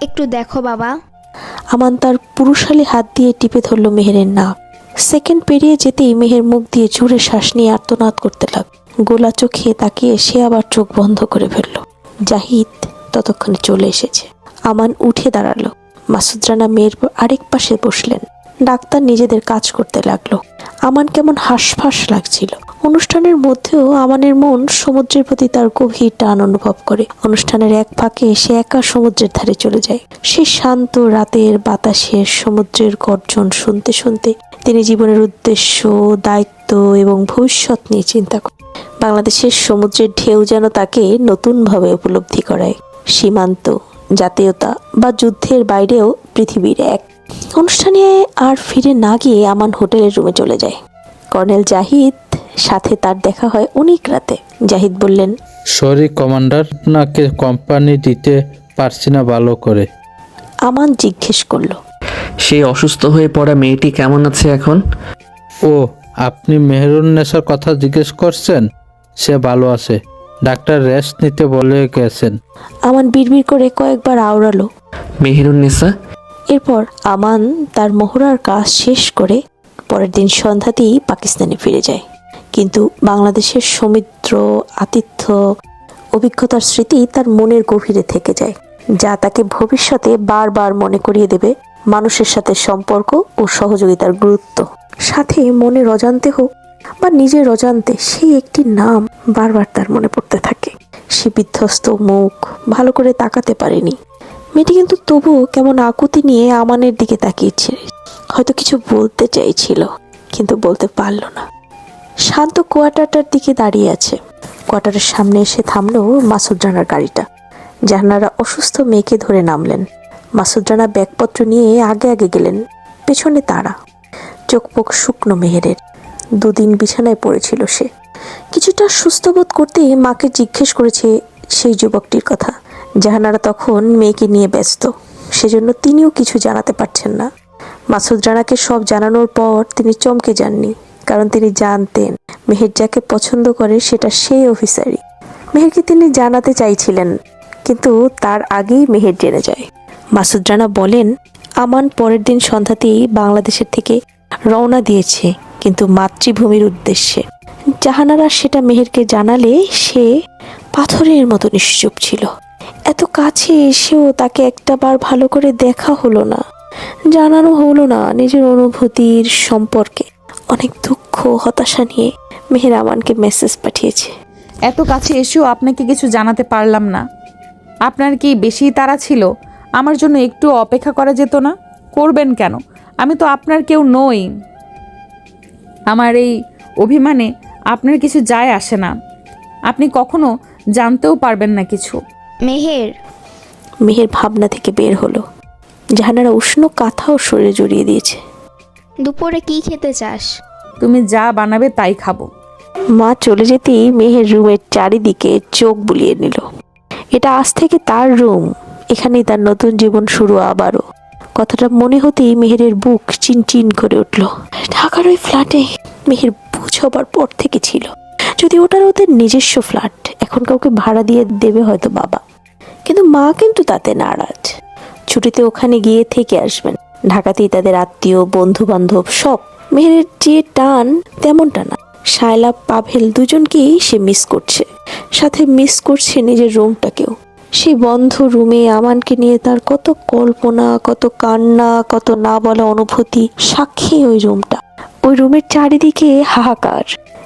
একটু দেখো বাবা। আমান তার পুরুষালী হাত দিয়ে টিপে ধরল মেহেরের নাক। সেকেন্ড পেরিয়ে যেতেই মেহের মুখ দিয়ে জোরে শ্বাস নিয়ে আর্তনাদ করতে লাগল। গোলা চোখে তাকিয়ে সে আবার চোখ বন্ধ করে ফেলল। জাহিদ ততক্ষণে চলে এসেছে। আমান উঠে দাঁড়ালো। মাসুদ রানা মেয়ের আরেক পাশে বসলেন। ডাক্তার নিজেদের কাজ করতে লাগলো। আমান কেমন হাঁসফাঁস লাগছিল। অনুষ্ঠানের মধ্যেও আমানের মন সমুদ্রের প্রতি তার গভীর টান অনুভব করে। অনুষ্ঠানের এক ফাঁকে সে একা সমুদ্রের ধারে চলে যায়। সে শান্ত রাতের বাতাসে সমুদ্রের গর্জন শুনতে শুনতে তিনি জীবনের উদ্দেশ্য, দায়িত্ব এবং ভবিষ্যৎ নিয়ে চিন্তা করেন। বাংলাদেশের সমুদ্রের ঢেউ যেন তাকে নতুনভাবে উপলব্ধি করায়। সীমান্ত, জাতীয়তা বা যুদ্ধের বাইরেও পৃথিবীর এক। অনুষ্ঠানে আর ফিরে না গিয়ে আমান হোটেলের রুমে চলে যায়। কর্নেল জাহিদ সাথে তার দেখা হয় অনেক রাতে। জাহিদ বললেন, সরি কমান্ডার, আপনাকে কোম্পানি দিতে পারছি না ভালো করে। আমান জিজ্ঞেস করল, সেই অসুস্থ হয়ে পড়া মেয়েটি কেমন আছে এখন? ও, আপনি মেহেরুন্নেসার কথা জিজ্ঞেস করছেন? সে ভালো আছে, ডাক্তার রেস্ট নিতে বলে গেছেন। আমান বিড়বিড় করে কয়েকবার আওড়ালো। মেহেরুন্নেসা? এরপর আমান তার মহড়ার কাজ শেষ করে পরের দিন সন্ধ্যাতেই পাকিস্তানে ফিরে যায়। কিন্তু বাংলাদেশের সমুদ্র, আতিথ্য, অভিজ্ঞতার স্মৃতি তার মনের গভীরে থেকে যায়, যা তাকে ভবিষ্যতে বারবার মনে করিয়ে দেবে মানুষের সাথে সম্পর্ক ও সহযোগিতার গুরুত্ব। সাথে মনের অজান্তে হোক বা নিজের অজান্তে সেই একটি নাম বারবার তার মনে পড়তে থাকে। সে বিধ্বস্ত মুখ ভালো করে তাকাতে পারেনি। মেয়েটি কিন্তু তবুও কেমন আকুতি নিয়ে আমানের দিকে তাকিয়েছে। হয়তো কিছু বলতে চাইছিল, কিন্তু বলতে পারল না। শান্ত কোয়ার্টারটার দিকে দাঁড়িয়ে আছে। কোয়ার্টারের সামনে এসে থামলো মাসুদ রানার গাড়িটা। জাহানারা অসুস্থ মেয়েকে ধরে নামলেন। মাসুদ রানা ব্যাগপত্র নিয়ে আগে আগে গেলেন, পেছনে তারা। চোখ পোক শুকনো মেহেরের। 2 দিন বিছানায় পড়েছিল সে। কিছুটা সুস্থ বোধ করতেই মাকে জিজ্ঞেস করেছে সেই যুবকটির কথা। জাহানারা তখন মেয়েকে নিয়ে ব্যস্ত, সেজন্য তিনিও কিছু জানাতে পারছেন না। মাসুদ রানাকে সব জানানোর পর তিনি চমকে যাননি, কারণ তিনি জানতেন মেহের যাকে পছন্দ করে সেটা সেই অফিসারই। মেহেরকে তিনি জানাতে চাইছিলেন, কিন্তু তার আগেই মেহের জেনে যায়। মাসুদ রানা বলেন, আমান পরের দিন সন্ধ্যাতেই বাংলাদেশের থেকে রওনা দিয়েছে, কিন্তু মাতৃভূমির উদ্দেশ্যে। জাহানারা সেটা মেহেরকে জানালে সে পাথরের মতো নিশ্চুপ ছিল। এত কাছে এসেও তাকে একটাবার ভালো করে দেখা হলো না, জানানো হলো না নিজের অনুভূতির সম্পর্কে। অনেক দুঃখ, হতাশা নিয়ে মেহের আমানকে মেসেজ পাঠিয়েছে। এত কাছে এসেও আপনাকে কিছু জানাতে পারলাম না। আপনার কি বেশি তাড়া ছিল? আমার জন্য একটু অপেক্ষা করা যেত না? করবেন কেন? আমি তো আপনার কেউ নই। আমার এই অভিমানে আপনার কিছু যায় আসে না। আপনি কখনো জানতেও পারবেন না কিছু। মেহের ভাবনা থেকে বের হলো। জাহানারা উষ্ণ কাঁথাও শরীরে জড়িয়ে দিয়েছে। দুপুরে কি খেতে চাস? তুমি যা বানাবে তাই খাবো। মা চলে যেতেই মেহের রুমের চারিদিকে চোখ বুলিয়ে নিল। এটা আজ থেকে তার রুম, এখানেই তার নতুন জীবন শুরু আবারও। কথাটা মনে হতেই মেহেরের বুক চিনচিন করে উঠল। ঢাকার ওই ফ্ল্যাটে মেহের বুঝ হবার পর থেকে ছিল, যদি ওটার ওদের নিজস্ব ফ্ল্যাট, এখন কাউকে ভাড়া দিয়ে দেবে হয়তো বাবা, কিন্তু মা কিন্তু তাতে নারাজ। ছুটিতে ওখানে গিয়ে থেকে আসবেন। ঢাকাতেই তাদের আত্মীয়, বন্ধু বান্ধব সব। মেহেরের যে টান তেমনটা না, শায়লা পাভেল দুজনকেই সে মিস করছে, সাথে মিস করছে নিজের রুমটাকেও। সেই বন্ধ রুমে আমানকে নিয়ে তার কত কল্পনা, কত কান্না, কত না বলা অনুভূতি সাক্ষী ওই রুমটা। ওই রুমের চারিদিকে হাহাকার।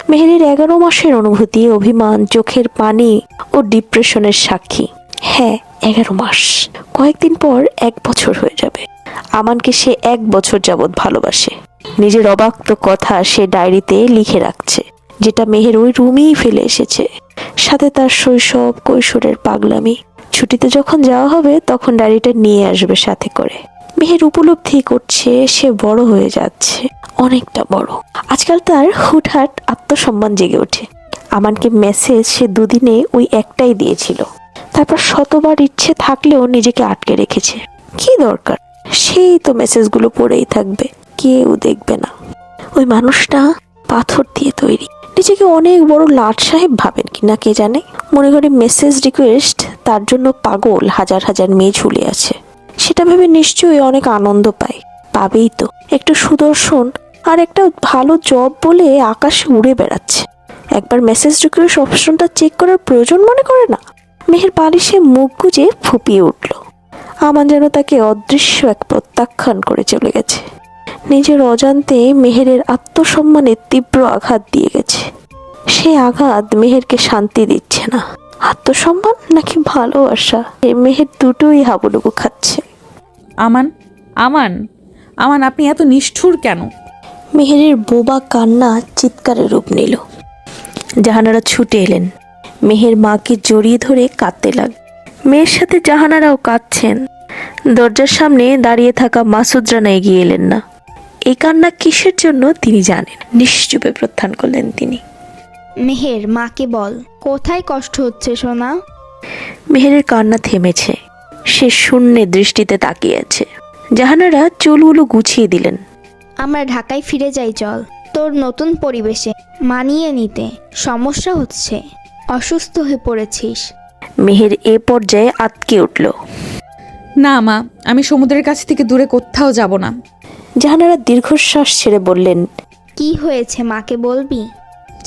মেহেরের 11 মাসের অনুভূতি, অভিমান, চোখের পানি ও ডিপ্রেশনের সাক্ষী। হ্যাঁ, 11 মাস। কয়েকদিন পর 1 বছর হয়ে যাবে। আমানকে সে 1 বছর যাবৎ ভালোবাসে। নিজের অবাক্ত কথা সে ডায়েরিতে লিখে রাখছে, যেটা মেহের ওই রুমেই ফেলে এসেছে, সাথে তার শৈশব কৈশোরের পাগলামি। ছুটিতে যখন যাওয়া হবে তখন ডায়েরিটা নিয়ে আসবে সাথে করে। মেহের উপলব্ধি করছে সে বড় হয়ে যাচ্ছে, অনেকটা বড়। আজকাল তার হুটহাট আত্মসম্মান জেগে ওঠে। আমানকে মেসেজ সে দুদিনে ওই একটাই দিয়েছিল, তারপর শতবার ইচ্ছে থাকলেও নিজেকে আটকে রেখেছে। কি দরকার, সেই তো মেসেজগুলো পড়েই থাকবে, কেউ দেখবে না। ওই মানুষটা পাথর দিয়ে তৈরি। নিজেকে অনেক বড় লাট সাহেব ভাবেন কিনা কে জানে। মনে করে মেসেজ রিকোয়েস্ট তার জন্য পাগল হাজার হাজার মেয়ে ঝুলে আছে। সেটা ভেবে নিশ্চয়ই অনেক আনন্দ পায়। পাবেই তো। একটু সুদর্শন আর একটা ভালো জব বলে আকাশে উড়ে বেড়াচ্ছে। একবার মেসেজ রিকোয়েস্ট অপশনটা চেক করার প্রয়োজন মনে করে না। মেহের বালিশে মুখ গুজে ফুপিয়ে উঠল। আমান যেন তাকে অদৃশ্য এক প্রত্যাখ্যান করে চলে গেছে। নিজের অজান্তে মেহেরের আত্মসম্মানে তীব্র আঘাত দিয়ে গেছে। সেই আঘাত মেহেরকে শান্তি দিচ্ছে না। আত্মসম্মান নাকি ভালোবাসা, মেহের দুটোই হাবুডুবু খাচ্ছে। আমান, আমান, আমান, আপনি এত নিষ্ঠুর কেন? মেহেরের বোবা কান্না চিৎকারের রূপ নিল। জাহানারা ছুটে এলেন, মেহের মাকে জড়িয়ে ধরে কাঁদতে লাগ। মেয়ের সাথে জাহানারাও কাঁদছেন। দরজার সামনে দাঁড়িয়ে থাকা মাসুদ রানা এগিয়ে এলেন না। এই কান্না কিসের জন্য তিনি জানেন। নিশ্চুপে প্রত্যাখ্যান করলেন তিনি। মেহের, মাকে বল কোথায় কষ্ট হচ্ছে সোনা। মেহেরের কান্না থেমেছে। সে শূন্যে দৃষ্টিতে তাকিয়ে আছে। জাহানারা চুলগুলো গুছিয়ে দিলেন। আমরা ঢাকায় ফিরে যাই চল। তোর নতুন পরিবেশে মানিয়ে নিতে সমস্যা হচ্ছে, অসুস্থ হয়ে পড়েছিস। মেহের এ পর্যায়ে আটকে উঠল। না মা, আমি সমুদ্রের কাছ থেকে দূরে কোথাও যাব না। জাহানারা দীর্ঘশ্বাস ছেড়ে বললেন, কি হয়েছে মাকে বলবি?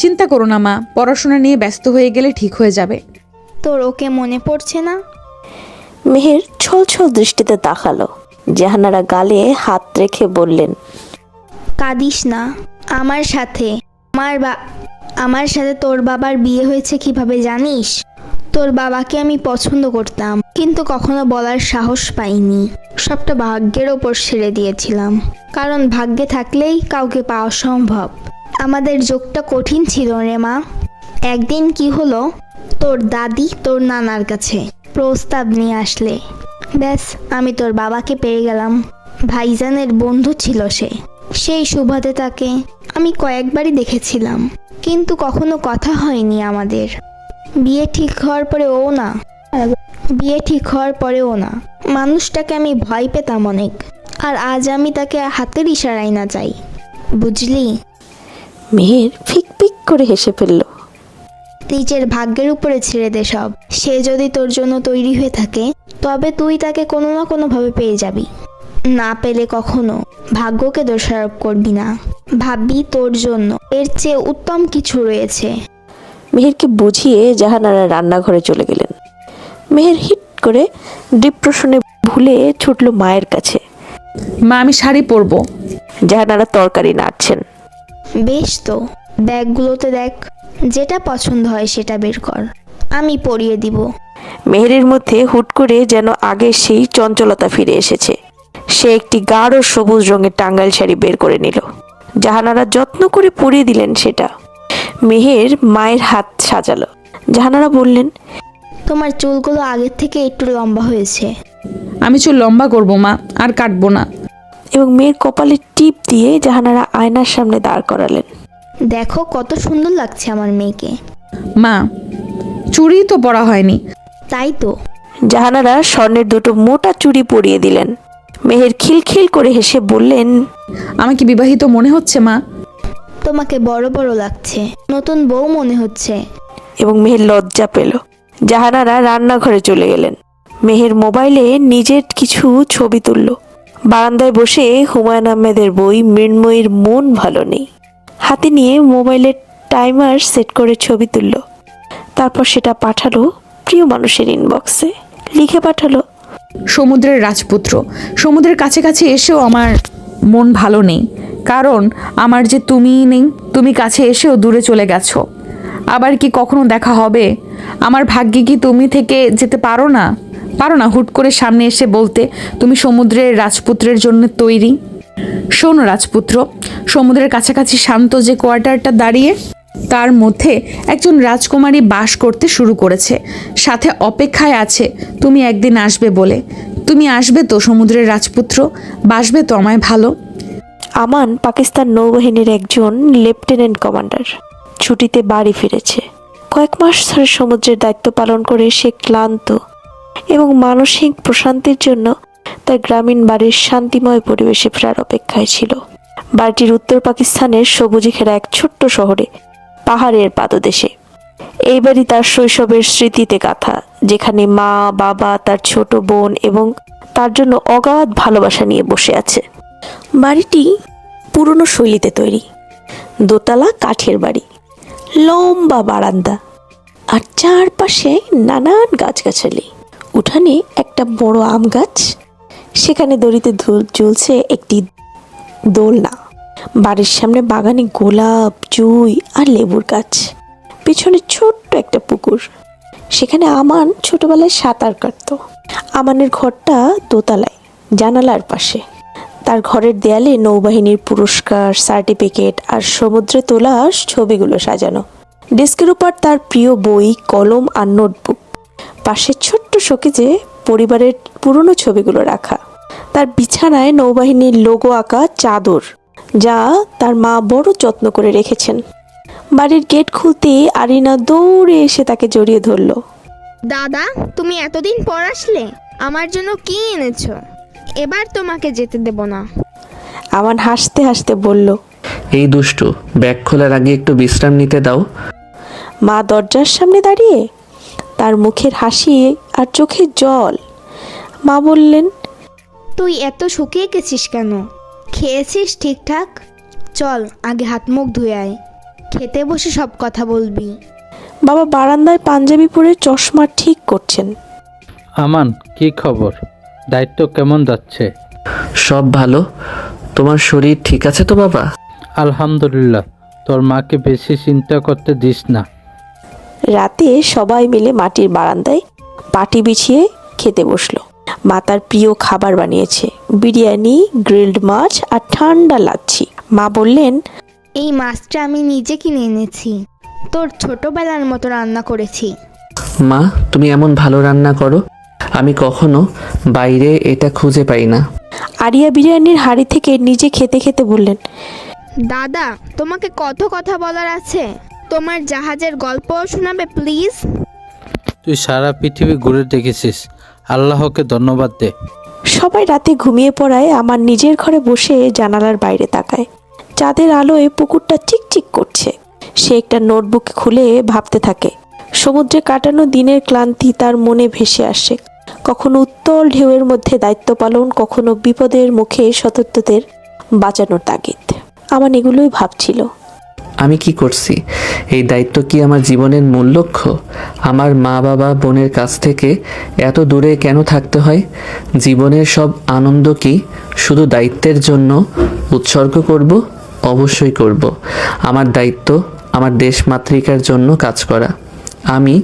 চিন্তা করো না মা, পড়াশোনা নিয়ে ব্যস্ত হয়ে গেলে ঠিক হয়ে যাবে। তোর ওকে মনে পড়ছে না? মেহের ছলছল দৃষ্টিতে তাকালো। জাহানারা গালে হাত রেখে বললেন, কাঁদিস না। আমার সাথে আমার সাথে তোর বাবার বিয়ে হয়েছে কিভাবে জানিস? তোর বাবাকে আমি পছন্দ করতাম, কিন্তু কখনো বলার সাহস পাইনি। সবটা ভাগ্যের ওপর ছেড়ে দিয়েছিলাম, কারণ ভাগ্যে থাকলেই কাউকে পাওয়া সম্ভব। আমাদের যোগটা কঠিন ছিল রে মা। একদিন কি হলো, তোর দাদি তোর নানার কাছে প্রস্তাব নিয়ে আসলে, ব্যাস আমি তোর বাবাকে পেয়ে গেলাম। ভাইজানের বন্ধু ছিল সে। সেই সুবাদে তাকে আমি কয়েকবারই দেখেছিলাম, কিন্তু কখনো কথা হয়নি আমাদের। বিয়ে ঠিক হওয়ার পরেও না মানুষটাকে আমি ভয় পেতাম অনেক। আর আজ আমি তাকে হাতের ইশারায় না চাই, বুঝলি? মেহের ফিক ফিক করে হেসে ফেলল। নিজের ভাগ্যের উপরে ছেড়ে দে সব। সে যদি তোর জন্য তৈরি হয়ে থাকে, তবে তুই তাকে কোনো না কোনোভাবে পেয়ে যাবি। না পেলে কখনো ভাগ্যকে দোষারোপ করবি না। ভাববি তোর জন্য এর চেয়ে উত্তম কিছু রয়েছে। মেহেরকে বুঝিয়ে জাহানারা রান্নাঘরে চলে গেলেন। মেহের হিট করে ডিপ্রেশনে ভুলে ছুটল মায়ের কাছে। মা, আমি শাড়ি পরবো। জাহানারা তরকারি নাড়ছেন। বেশ তো, ব্যাগগুলোতে দেখ, যেটা পছন্দ হয় সেটা বের কর, আমি পরিয়ে দিব। মেহেরের মধ্যে হুট করে যেন আগে সেই চঞ্চলতা ফিরে এসেছে। সে একটি গাঢ় সবুজ রঙের টাঙ্গাইল শাড়ি বের করে নিল। জাহানারা যত্ন করে পরিয়ে দিলেন সেটা। মেহের মায়ের হাত সাজালো। জাহানারা বললেন, তোমার চুলগুলো আগের থেকে একটু লম্বা হয়েছে। আমি চুল লম্বা করবো মা, আর কাটবো না। এবং মেয়ের কপালে টিপ দিয়ে জাহানারা আয়নার সামনে দাঁড় করালেন। দেখো কত সুন্দর লাগছে আমার মেয়েকে। মা, চুড়ি তো পরা হয়নি। তাই তো। জাহানারা স্বর্ণের দুটো মোটা চুড়ি পরিয়ে দিলেন। মেহের খিলখিল করে হেসে বললেন, আমাকে বিবাহিত মনে হচ্ছে মা। তোমাকে বড় বড় লাগছে, নতুন বউ মনে হচ্ছে। এবং মেহের লজ্জা পেল। জাহানারা রান্নাঘরে চলে গেলেন। মেহের মোবাইলে নিজের কিছু ছবি তুলল। বারান্দায় বসে হুমায়ুন আহমেদের বই মৃন্ময়ীর মন ভালো নেই হাতে নিয়ে মোবাইলের টাইমার সেট করে ছবি তুলল। তারপর সেটা পাঠালো প্রিয় মানুষের ইনবক্সে। লিখে পাঠালো, সমুদ্রের রাজপুত্র, সমুদ্রের কাছাকাছি এসেও আমার মন ভালো নেই, কারণ আমার যে তুমিই নেই। তুমি কাছে এসেও দূরে চলে গেছো। আবার কি কখনো দেখা হবে? আমার ভাগ্যে কি তুমি থেকে যেতে পারো না? হুট করে সামনে এসে বলতে তুমি সমুদ্রের রাজপুত্রের জন্য তৈরি। শোনো রাজপুত্র, সমুদ্রের কাছাকাছি শান্ত যে কোয়ার্টারটা দাঁড়িয়ে, তার মধ্যে একজন রাজকুমারী বাস করতে শুরু করেছে, সাথে অপেক্ষায় আছে তুমি একদিন আসবে বলে। তুমি আসবে তো সমুদ্রের রাজপুত্র? বাসবে তো আমায় ভালো? আমান পাকিস্তান নৌবাহিনীর একজন লেফটেন্যান্ট কমান্ডার, ছুটিতে বাড়ি ফিরেছে। কয়েক মাস ধরে সমুদ্রের দায়িত্ব পালন করে সে ক্লান্ত এবং মানসিক প্রশান্তির জন্য তার গ্রামীণ বাড়ির শান্তিময় পরিবেশে ফেরার অপেক্ষায় ছিল। বাড়িটির উত্তর পাকিস্তানের সবুজে ঘেরা এক ছোট্ট শহরে, পাহাড়ের পাদদেশে। এই বাড়ি তার শৈশবের স্মৃতিতে গাঁথা, যেখানে মা, বাবা, তার ছোট বোন এবং তার জন্য অগাধ ভালোবাসা নিয়ে বসে আছে। বাড়িটি পুরনো শৈলীতে তৈরি, দোতলা কাঠের বাড়ি, লম্বা বারান্দা আর চারপাশে নানান গাছগাছালি। উঠানে একটা বড় আম গাছ, সেখানে দড়িতে ঝুলছে একটি দোলনা। বাড়ির সামনে বাগানে গোলাপ, জুই আর লেবুর গাছ। পেছনে ছোট্ট একটা পুকুর, সেখানে আমান ছোটবেলায় সাঁতার কাটত। আমানের ঘরটা দোতলায়, জানালার পাশে। তার ঘরের দেয়ালে নৌবাহিনীর পুরস্কার, সার্টিফিকেট আর সমুদ্রে তোলা ছবিগুলো সাজানো। ডেস্কের উপর তার প্রিয় বই, কলম আর নোটবুক। পাশে ছোট্ট শোকেজে পরিবারের পুরনো ছবিগুলো রাখা। তার বিছানায় নৌবাহিনীর লোগো আঁকা চাদর, যা তার মা বড় যত্ন করে রেখেছেন। বাড়ির গেট খুলতে আরিনা দৌড়ে এসে তাকে জড়িয়ে ধরল। দাদা, তুমি এতদিন পর আসলে। আমার জন্য কি এনেছো? এবার তোমাকে যেতে দেব না। আমান হাসতে হাসতে বলল, এই দুষ্টু, ব্যাগ খোলার আগে একটু বিশ্রাম নিতে দাও। মা দরজার সামনে দাঁড়িয়ে, তার মুখের হাসি আর চোখের জল। মা বললেন, তুই এত শুকিয়ে গেছিস কেন? খেয়েছিস ঠিকঠাক? চল আগে হাত মুখ ধুয়ে আয়, খেতে বসে সব কথা বলবি। বাবা বারান্দায় পাঞ্জাবি পরে চশমা ঠিক করছেন। আমান, কি খবর? দায়িত্ব কেমন যাচ্ছে? সব ভালো। তোমার শরীর ঠিক আছে তো বাবা? আলহামদুলিল্লাহ। তোর মাকে বেশি চিন্তা করতে দিস না। রাতে সবাই মিলে মাটির বারান্দায় পাটি বিছিয়ে খেতে বসলো। মা তার প্রিয় খাবার বানিয়েছে, বিরিয়ানি, গ্রিলড মাছ আর ঠান্ডা লাচ্ছি। মা বললেন, এই মাছটা আমি নিজে কিনে এনেছি, তোর ছোটবেলার মতো রান্না করেছি। মা, তুমি এমন ভালো রান্না করো, আমি কখনো বাইরে এটা খুঁজে পাই না। আরিয়া বিরিয়ানির হাঁড়ি থেকে নিজে খেতে খেতে বললেন, দাদা, তোমাকে কত কথা বলার আছে। তোমার জাহাজের গল্প শোনাবে প্লিজ? তুই সারা পৃথিবী ঘুরে দেখেছিস, আল্লাহকে ধন্যবাদ দে। সবাই রাতে ঘুমিয়ে পড়ায় আমার নিজের ঘরে বসে জানালার বাইরে তাকায়। চাঁদের আলোয় পুকুরটা চিকচিক করছে। সে একটা নোটবুক খুলে ভাবতে থাকে। সমুদ্রে কাটানো দিনের ক্লান্তি তার মনে ভেসে আসে। কখনো উত্তল ঢেউয়ের মধ্যে দায়িত্ব পালন, কখনো বিপদের মুখে সতর্কদের বাঁচানোর তাগিদ। আমার এগুলোই ভাবছিল। আমি কি করছি? এই দায়িত্ব কি আমার জীবনের মূল লক্ষ্য? আমার মা, বাবা, বোনের কাছ থেকে এত দূরে কেন থাকতে হয়? জীবনের সব আনন্দ কি শুধু দায়িত্বের জন্য উৎসর্গ করব? অবশ্যই করব। আমার দায়িত্ব আমার দেশমাতৃকার জন্য কাজ করা। আমি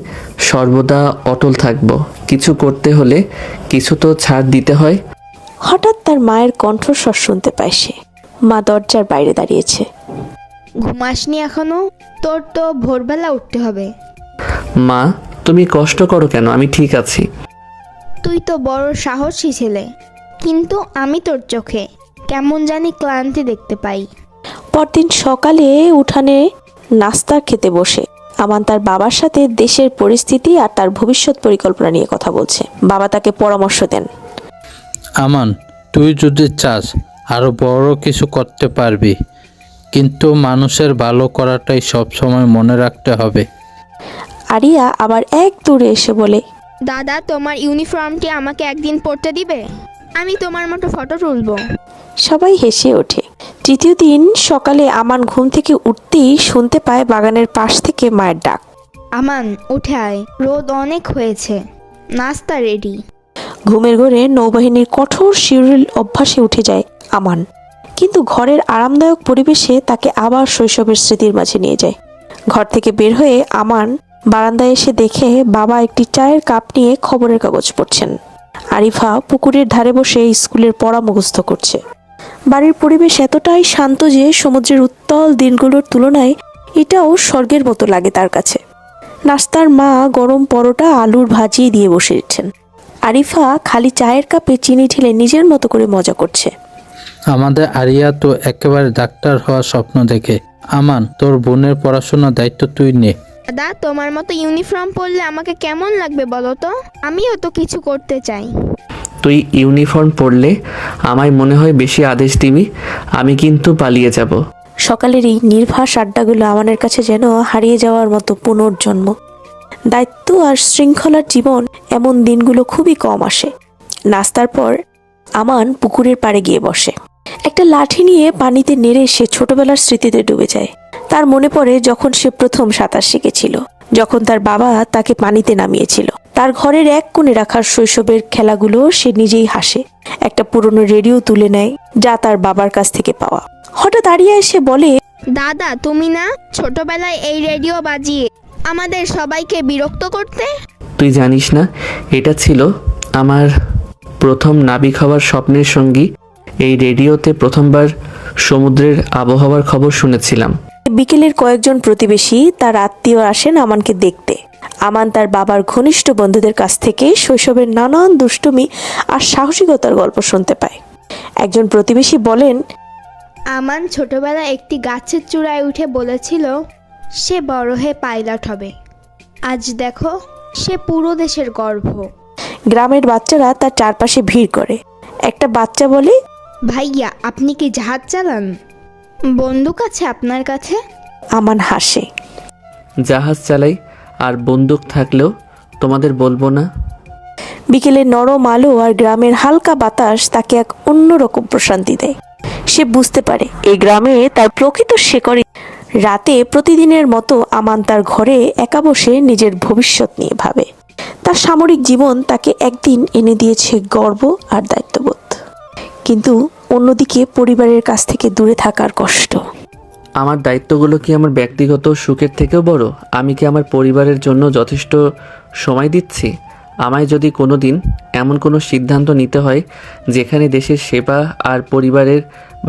সর্বদা অটল থাকব। কিছু করতে হলে কিছু তো ছাড় দিতে হয়। হঠাৎ তার মায়ের কণ্ঠস্বর শুনতে পায় সে। মা দরজার বাইরে দাঁড়িয়েছে। ঘুমাসনি এখনো? তোর তো ভোরবেলা উঠতে হবে। মা, তুমি কষ্ট করো কেন? আমি ঠিক আছি। তুই তো বড় সাহসী ছেলে, কিন্তু আমি তোর চোখে কেমন জানি ক্লান্তি দেখতে পাই। পরদিন সকালে উঠানে নাস্তা খেতে বসে আমান তার বাবার সাথে দেশের পরিস্থিতি আর তার ভবিষ্যৎ পরিকল্পনা নিয়ে কথা বলছে। বাবা তাকে পরামর্শ দেন, আমান, তুই যদি চাস আরো বড় কিছু করতে পারবি, কিন্তু মানুষের ভালো করাটাই সবসময় মনে রাখতে হবে। আরিয়া আবার এক দূরে এসে বলে, দাদা, তোমার ইউনিফর্মটি আমাকে একদিন পরতে দিবে? আমি তোমার মতো ফটো তুলবো। সবাই হেসে ওঠে। তৃতীয় দিন সকালে আমান ঘুম থেকে উঠতেই শুনতে পায় বাগানের পাশ থেকে মায়ের ডাক। আমান উঠে আয়, রোদ অনেক হয়েছে, নাস্তা রেডি। ঘুমের ঘরে নৌবাহিনীর কঠোর শিউরিল অভ্যাসে উঠে যায় আমান, কিন্তু ঘরের আরামদায়ক পরিবেশে তাকে আবার শৈশবের স্মৃতির মাঝে নিয়ে যায়। ঘর থেকে বের হয়ে আমান বারান্দায় এসে দেখে বাবা একটি চায়ের কাপ নিয়ে খবরের কাগজ পড়ছেন। আরিফা পুকুরের ধারে বসে স্কুলের পড়া মুখস্থ করছে। বাড়ির পরিবেশ এতটাই শান্ত যে সমুদ্রের উত্তাল দিনগুলোর তুলনায় এটাও স্বর্গের মতো লাগে তার কাছে। নাস্তার মা গরম পরোটা আলুর ভাজি দিয়ে বসেছেন। আরিফা খালি চায়ের কাপে চিনি ঢেলে নিজের মতো করে মজা করছে। আমাদের আরিয়া তো একেবারে ডাক্তার হওয়ার স্বপ্ন দেখে। আমান, তোর বোনের পড়াশোনার দায়িত্ব তুই নে। দাদা, তোমার মতো ইউনিফর্ম পরলে আমাকে কেমন লাগবে বলো তো? আমিও তো কিছু করতে চাই। তুই ইউনিফর্ম পরলে আমায় মনে হয় বেশি আদেশ দিবি, আমি কিন্তু পালিয়ে যাব। সকালের এই নির্ভাস আড্ডাগুলো আমানের কাছে যেন হারিয়ে যাওয়ার মতো পুনর্জন্ম। দায়িত্ব আর শৃঙ্খলার জীবন, এমন দিনগুলো খুবই কম আসে। নাস্তার পর আমান পুকুরের পাড়ে গিয়ে বসে। একটা লাঠি নিয়ে পানিতে নেড়ে সে ছোটবেলার স্মৃতিতে ডুবে যায়। তার মনে পড়ে যখন সে প্রথম সাঁতার শিখেছিল, যখন তার বাবা তাকে পানিতে নামিয়েছিল। তার ঘরের এক কোণে রাখার শৈশবের খেলাগুলো সে নিজেই হাসে। একটা পুরনো রেডিও তুলে নেয়, যা তার বাবার কাছ থেকে পাওয়া। হঠাৎ আরিয়া এসে বলে, দাদা, তুমি না ছোটবেলায় এই রেডিও বাজিয়ে আমাদের সবাইকে বিরক্ত করতে? তুই জানিস না, এটা ছিল আমার প্রথম নাবিক হওয়ার স্বপ্নের সঙ্গী। এই রেডিওতে প্রথমবার সমুদ্রের আবহাওয়ার খবর শুনেছিলাম। বিকেলের কয়েকজন প্রতিবেশী তার আত্মীয় আসেন আমানকে দেখতে। আমান তার বাবার ঘনিষ্ঠ বন্ধুদের কাছ থেকে শৈশবের নানান দুষ্টুমি আর সাহসিকতার গল্প শুনতে পায়। একজন প্রতিবেশী বলেন, আমান ছোটবেলায় একটি গাছের চূড়ায় উঠে বলেছিল সে বড় হয়ে পাইলট হবে। আজ দেখো, সে পুরো দেশের গর্ব। গ্রামের বাচ্চারা তার চারপাশে ভিড় করে। একটা বাচ্চা বলে, ভাইয়া, আপনি কি জাহাজ চালান? বন্দুক আছে আপনার কাছে? আমান হাসে। জাহাজ চালাই, আর বন্দুক থাকলেও তোমাদের বলবো না। বিকেলের নরম আলো আর গ্রামের হালকা বাতাস তাকে এক অন্যরকম প্রশান্তি দেয়। সে বুঝতে পারে এই গ্রামে তার প্রকৃত শেকড়ে। রাতে প্রতিদিনের মতো আমান তার ঘরে একা বসে নিজের ভবিষ্যৎ নিয়ে ভাবে। তার সামরিক জীবন তাকে একদিন এনে দিয়েছে গর্ব আর দায়িত্ববোধ, কিন্তু অন্যদিকে পরিবারের কাছ থেকে দূরে থাকার কষ্ট। আমার দায়িত্বগুলো কি আমার ব্যক্তিগত সুখের থেকেও বড়? আমি কি আমার পরিবারের জন্য যথেষ্ট সময় দিচ্ছি? আমায় যদি কোনো দিন এমন কোনো সিদ্ধান্ত নিতে হয় যেখানে দেশের সেবা আর পরিবারের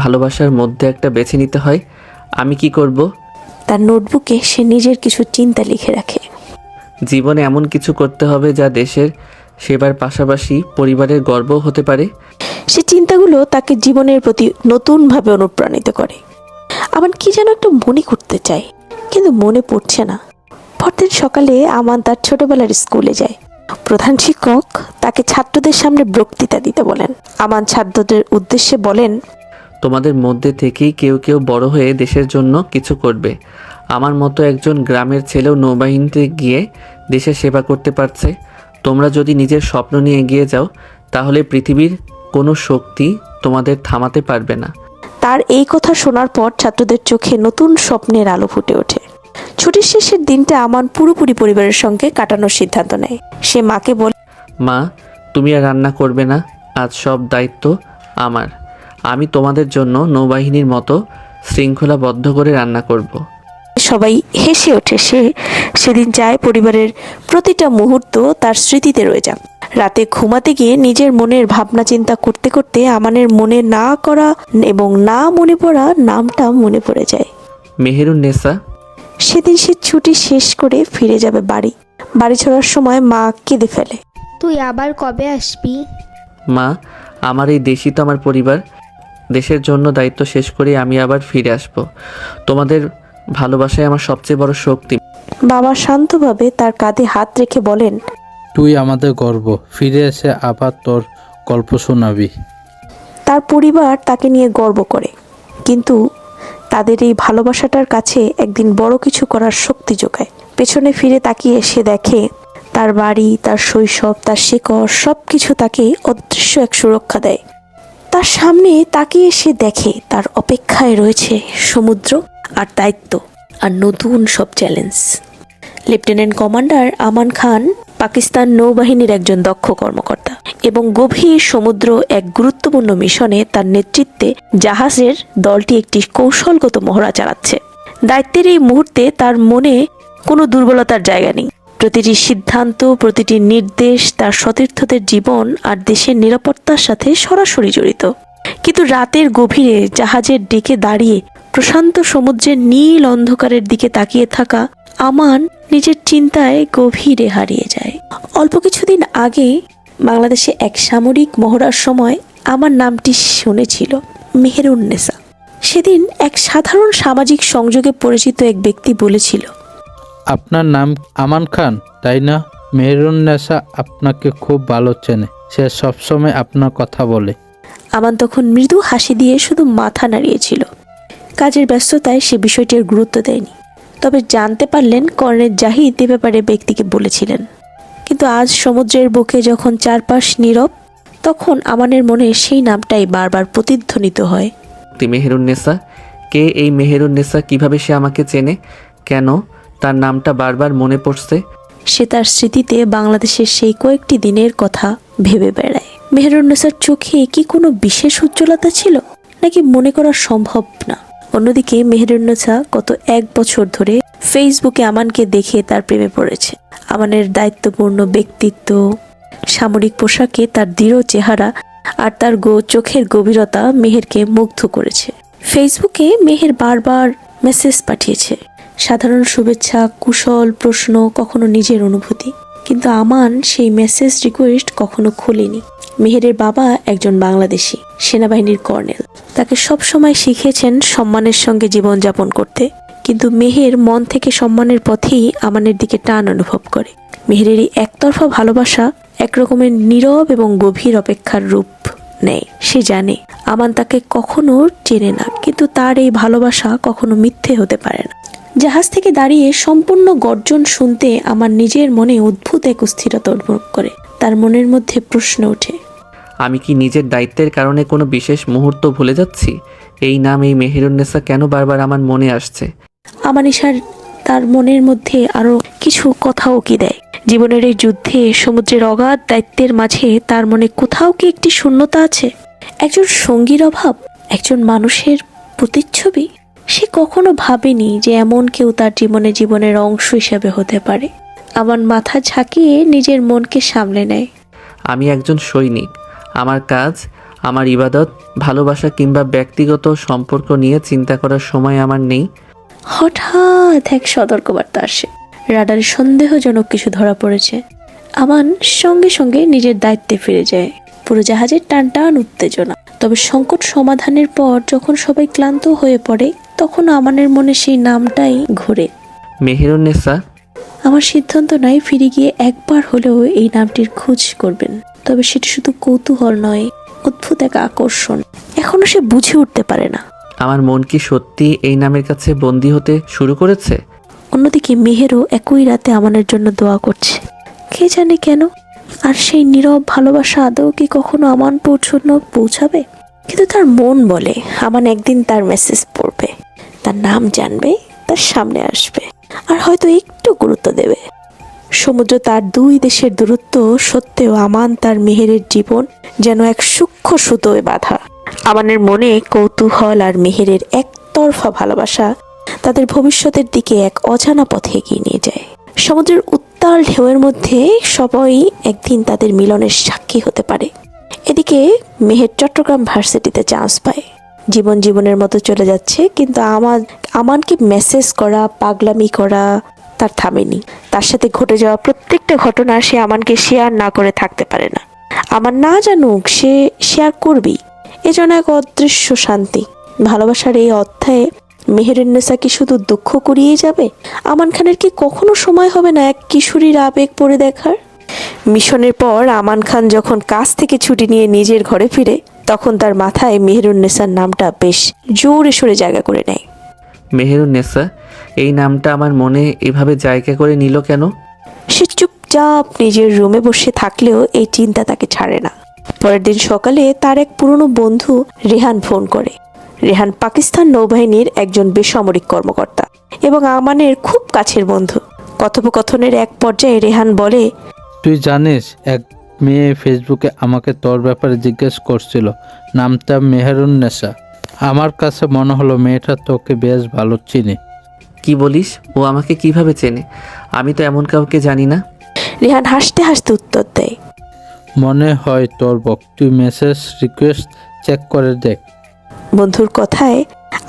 ভালোবাসার মধ্যে একটা বেছে নিতে হয়, আমি কি করব? তার নোটবুকে সে নিজের কিছু চিন্তা লিখে রাখে। জীবনে এমন কিছু করতে হবে যা দেশের সেবার পাশাপাশি পরিবারের গর্বও হতে পারে। সে চিন্তাগুলো তাকে জীবনের প্রতি নতুনভাবে অনুপ্রাণিত করে। আমান কি যেন একটা মনে করতে চায়, কিন্তু মনে পড়ছে না। পরদিন সকালে আমান তার ছোটবেলার স্কুলে যায়। প্রধান শিক্ষক তাকে ছাত্রদের সামনে বক্তৃতা দিতে বলেন। আমান ছাত্রদের উদ্দেশ্যে বলেন, তোমাদের মধ্যে থেকেই কেউ কেউ বড় হয়ে দেশের জন্য কিছু করবে। আমার মতো একজন গ্রামের ছেলেও নৌবাহিনীতে গিয়ে দেশের সেবা করতে পারছে। তোমরা যদি নিজের স্বপ্ন নিয়ে এগিয়ে যাও, তাহলে পৃথিবীর কোনো শক্তি তোমাদের থামাতে পারবে না। তার এই কথা শোনার পর ছাত্রদের চোখে নতুন স্বপ্নের আলো ফুটে ওঠে। ছুটির শেষের দিনটা আমান পুরোপুরি পরিবারের সঙ্গে কাটানোর সিদ্ধান্ত নেয়। সে মাকে বলে, মা, তুমি আর রান্না করবে না, আজ সব দায়িত্ব আমার। আমি তোমাদের জন্য নৌবাহিনীর মতো শৃঙ্খলাবদ্ধ করে রান্না করব। সবাই হেসে ওঠে। সেদিন চায় পরিবারের প্রতিটা মুহূর্ত তার স্মৃতিতে রয়ে যাক। রাতে ঘুমাতে গিয়ে নিজের মনের ভাবনা চিন্তা করতে করতে আমানের মনে না করা এবং না মনে পড়া নামটা মনে পড়ে যায়। মেহেরুন্নেসা। সেদিন সে ছুটি শেষ করে ফিরে যাবে বাড়ি। বাড়ি ছাড়ার সময় মা কেঁদে ফেলে। তুই আবার কবে আসবি? মা, আমার এই দেশই তো আমার পরিবার। দেশের জন্য দায়িত্ব শেষ করে আমি আবার ফিরে আসব। তোমাদের ভালোবাসায় আমার সবচেয়ে বড় শক্তি। বাবা শান্তভাবে তার কাঁধে হাত রেখে বলেন, তুই আমাদের গর্ব, ফিরে এসে আবার তোর গল্প শোনাবি। তার পরিবার তাকে নিয়ে গর্ব করে, কিন্তু তাদের এই ভালোবাসাটার কাছে একদিন বড় কিছু করার শক্তি যোগায়। পেছনে ফিরে তাকিয়ে সে দেখে তার বাড়ি, তার শৈশব, তার শিকড় সবকিছু তাকে অদৃশ্য এক সুরক্ষা দেয়। তার সামনে তাকিয়ে সে দেখে তার অপেক্ষায় রয়েছে সমুদ্র আর দায়িত্ব আর নতুন সব চ্যালেঞ্জ। লেফটেন্যান্ট কমান্ডার আমান খান পাকিস্তান নৌবাহিনীর একজন দক্ষ কর্মকর্তা এবং গভীর সমুদ্র এক গুরুত্বপূর্ণ মিশনে তার নেতৃত্বে জাহাজের দলটি একটি কৌশলগত মহড়া চালাচ্ছে। দায়িত্বের এই মুহূর্তে তার মনে কোনো দুর্বলতার জায়গা নেই। প্রতিটি সিদ্ধান্ত, প্রতিটি নির্দেশ তার সতীর্থদের জীবন আর দেশের নিরাপত্তার সাথে সরাসরি জড়িত। কিন্তু রাতের গভীরে জাহাজের ডেকে দাঁড়িয়ে প্রশান্ত সমুদ্রের নীল অন্ধকারের দিকে তাকিয়ে থাকা আমান নিজের চিন্তায় গভীরে হারিয়ে যায়। অল্প কিছুদিন আগে বাংলাদেশে এক সামরিক মহড়ার সময় আমার নামটি শুনেছিল মেহেরুন্নেসা। সেদিন এক সাধারণ সামাজিক সংযোগে পরিচিত এক ব্যক্তি বলেছিল, আপনার নাম আমান খান তাই না? মেহেরুন্নেসা আপনাকে খুব ভালো চেনে, সে সবসময় আপনার কথা বলে। আমান তখন মৃদু হাসি দিয়ে শুধু মাথা নাড়িয়েছিল। কাজের ব্যস্ততায় সে বিষয়টির গুরুত্ব দেয়নি। তবে জানতে পারলেন কর্নেল জাহিদ এ ব্যাপারে ব্যক্তিকে বলেছিলেন। কিন্তু আজ সমুদ্রের বুকে যখন চারপাশ নীরব, তখন আমানের মনে সেই নামটাই বারবার প্রতিধ্বনিত হয়। মেহেরুন্নেসা কে? এই মেহেরুন্নেসা কিভাবে সে আমাকে চেনে? কেন তার নামটা বারবার মনে পড়ছে? সে তার স্মৃতিতে বাংলাদেশের সেই কয়েকটি দিনের কথা ভেবে বেড়ায়। মেহেরুন্নেসার চোখে কি কোনো বিশেষ উজ্জ্বলতা ছিল, নাকি মনে করা সম্ভব না? অন্যদিকে মেহেরুন্নেসা গত 1 বছর ধরে ফেসবুকে আমানকে দেখে তার প্রেমে পড়েছে। আমানের দায়িত্বপূর্ণ ব্যক্তিত্ব, সামরিক পোশাকে তার দৃঢ় চেহারা আর তার চোখের গভীরতা মেহেরকে মুগ্ধ করেছে। ফেসবুকে মেহের বারবার মেসেজ পাঠিয়েছে, সাধারণ শুভেচ্ছা, কুশল প্রশ্ন, কখনো নিজের অনুভূতি। কিন্তু আমান সেই মেসেজ রিকোয়েস্ট কখনো খোলেনি। মেহেরের বাবা একজন বাংলাদেশি সেনাবাহিনীর কর্নেল। তাকে সবসময় শিখিয়েছেন সম্মানের সঙ্গে জীবনযাপন করতে। কিন্তু মেহের মন থেকে সম্মানের পথেই আমানের দিকে টান অনুভব করে। মেহেরের এই একতরফা ভালোবাসা একরকমের নীরব এবং গভীর অপেক্ষার রূপ নেয়। সে জানে আমান তাকে কখনো চেনে না, কিন্তু তার এই ভালোবাসা কখনো মিথ্যে হতে পারে না। জাহাজ থেকে দাঁড়িয়ে সম্পূর্ণ গর্জন শুনতে আমার নিজের মনে অদ্ভুত এক অস্থিরতা অনুভব করে। তার মনের মধ্যে প্রশ্ন ওঠে, আমি কি নিজের দায়িত্বের কারণে কোনো বিশেষ মুহূর্ত ভুলে যাচ্ছি? এই নাম, এই মেহেরুন্নেসা কেন বারবার আমার মনে আসছে? আমানিশার তার মনের মধ্যে আরো কিছু কথাও কি দেয়। জীবনের এই যুদ্ধে সমুদ্রের অগাধ দায়িত্বের মাঝে তার মনে কোথাও কি একটি শূন্যতা আছে, একজন সঙ্গীর অভাব, একজন মানুষের প্রতিচ্ছবি। সে কখনো ভাবেনি যে এমন কেউ তার জীবনের অংশ হিসেবে হতে পারে। আমার মাথা ঝাঁকিয়ে নিজের মনকে সামলে নেয়। আমি একজন সৈনিক। আমার কাজ, আমার ইবাদত, ভালোবাসা কিংবা ব্যক্তিগত সম্পর্ক নিয়ে চিন্তা করার সময় আমার নেই। হঠাৎ এক সতর্কবার্তা আসে। রাডারে সন্দেহজনক কিছু ধরা পড়েছে। আমান সঙ্গে সঙ্গে নিজের দায়িত্বে ফিরে যায়। পুরো জাহাজের টান উত্তেজনা। তবে সংকট সমাধানের পর যখন সবাই ক্লান্ত হয়ে পড়ে, তখন আমানের মনে সেই নামটাই ঘোরে। মেহেরুন্নেসা। আমার সিদ্ধান্ত নাই ফিরে গিয়ে একবার হলেও এই নামটির খোঁজ করবেন। তবে সেটা শুধু কৌতূহল নয়, অদ্ভুত এক আকর্ষণ। এখনো সে বুঝে উঠতে পারে না আমার মন কি সত্যি এই নামের কাছে বন্দী হতে শুরু করেছে? অন্যদিকে মেহেরও একই রাতে আমানের জন্য দোয়া করছে। কে জানে কেন? আর সেই নীরব ভালোবাসা আদৌ কি কখনো আমান পর্যন্ত পৌঁছাবে? কিন্তু তার মন বলে আমান একদিন তার মেসেজ পড়বে, তার নাম জানবে, তার সামনে আসবে, আর হয়তো একটু গুরুত্ব দেবে। সমুদ্র তার 2 দেশের দূরত্ব সত্ত্বেও আমান তার মেহেরের জীবন যেন এক সূক্ষ্ম সুতোয় বাঁধা। আমানের মনে কৌতূহল আর মেহেরের একতরফা ভালোবাসা তাদের ভবিষ্যতের দিকে এক অজানা পথে এগিয়ে নিয়ে যায়। সমুদ্রের উত্তাল ঢেউয়ের মধ্যে সবাই একদিন তাদের মিলনের সাক্ষী হতে পারে। এদিকে মেহের চট্টগ্রাম ভার্সিটিতে চান্স পায়। জীবনের মতো চলে যাচ্ছে, কিন্তু আমানকে মেসেজ করা, পাগলামি করা তার থামেনি। তার সাথে ঘটে যাওয়া প্রত্যেকটা ঘটনা সে আমানকে শেয়ার না করে থাকতে পারে না। আমার না জানুক, সে শেয়ার করবেই। এজন্য এক অদৃশ্য শান্তি। ভালোবাসার এই অধ্যায়ে মেহেরুন্নেসা কি শুধু দুঃখ করিয়ে যাবে? আমান খানের কি কখনো সময় হবে না এক কিশোরীর আবেগ পড়ে দেখার? মিশনের পর আমান খান যখন কাজ থেকে ছুটি নিয়ে নিজের ঘরে ফিরে, তখন তার মাথায় মেহেরুন্নেসার নামটা বেশ জোরে সোরে জায়গা করে নেয়। মেহেরুন্নেসা, এই নামটা আমার মনে এভাবে জায়গা করে নিল কেন? সে চুপচাপ নিজের রুমে বসে থাকলেও এই চিন্তা তাকে ছাড়ে না। পরের দিন সকালে তার এক পুরনো বন্ধু রেহান ফোন করে। রেহান পাকিস্তান নৌবাহিনীর একজন বেসামরিক কর্মকর্তা এবং আমানের খুব কাছের বন্ধু। কথোপকথনের এক পর্যায়ে রেহান বলে, তুই জানিস এক মেয়ে ফেসবুকে আমাকে তোর ব্যাপারে জিজ্ঞেস করছিল, নামটা মেহেরুন্নেসা। আমার কাছে মনে হলো মেয়েটা তোকে বেশ ভালো চিনি। কি বলিস? ও আমাকে কিভাবে চেনে? আমি তো এমন কাউকে জানি না। রেহান হাসতে হাসতে উত্তর দেয়, মনে হয় তোর বক, তুই মেসেজ রিকোয়েস্ট চেক করে দেখ। বন্ধুর কথায়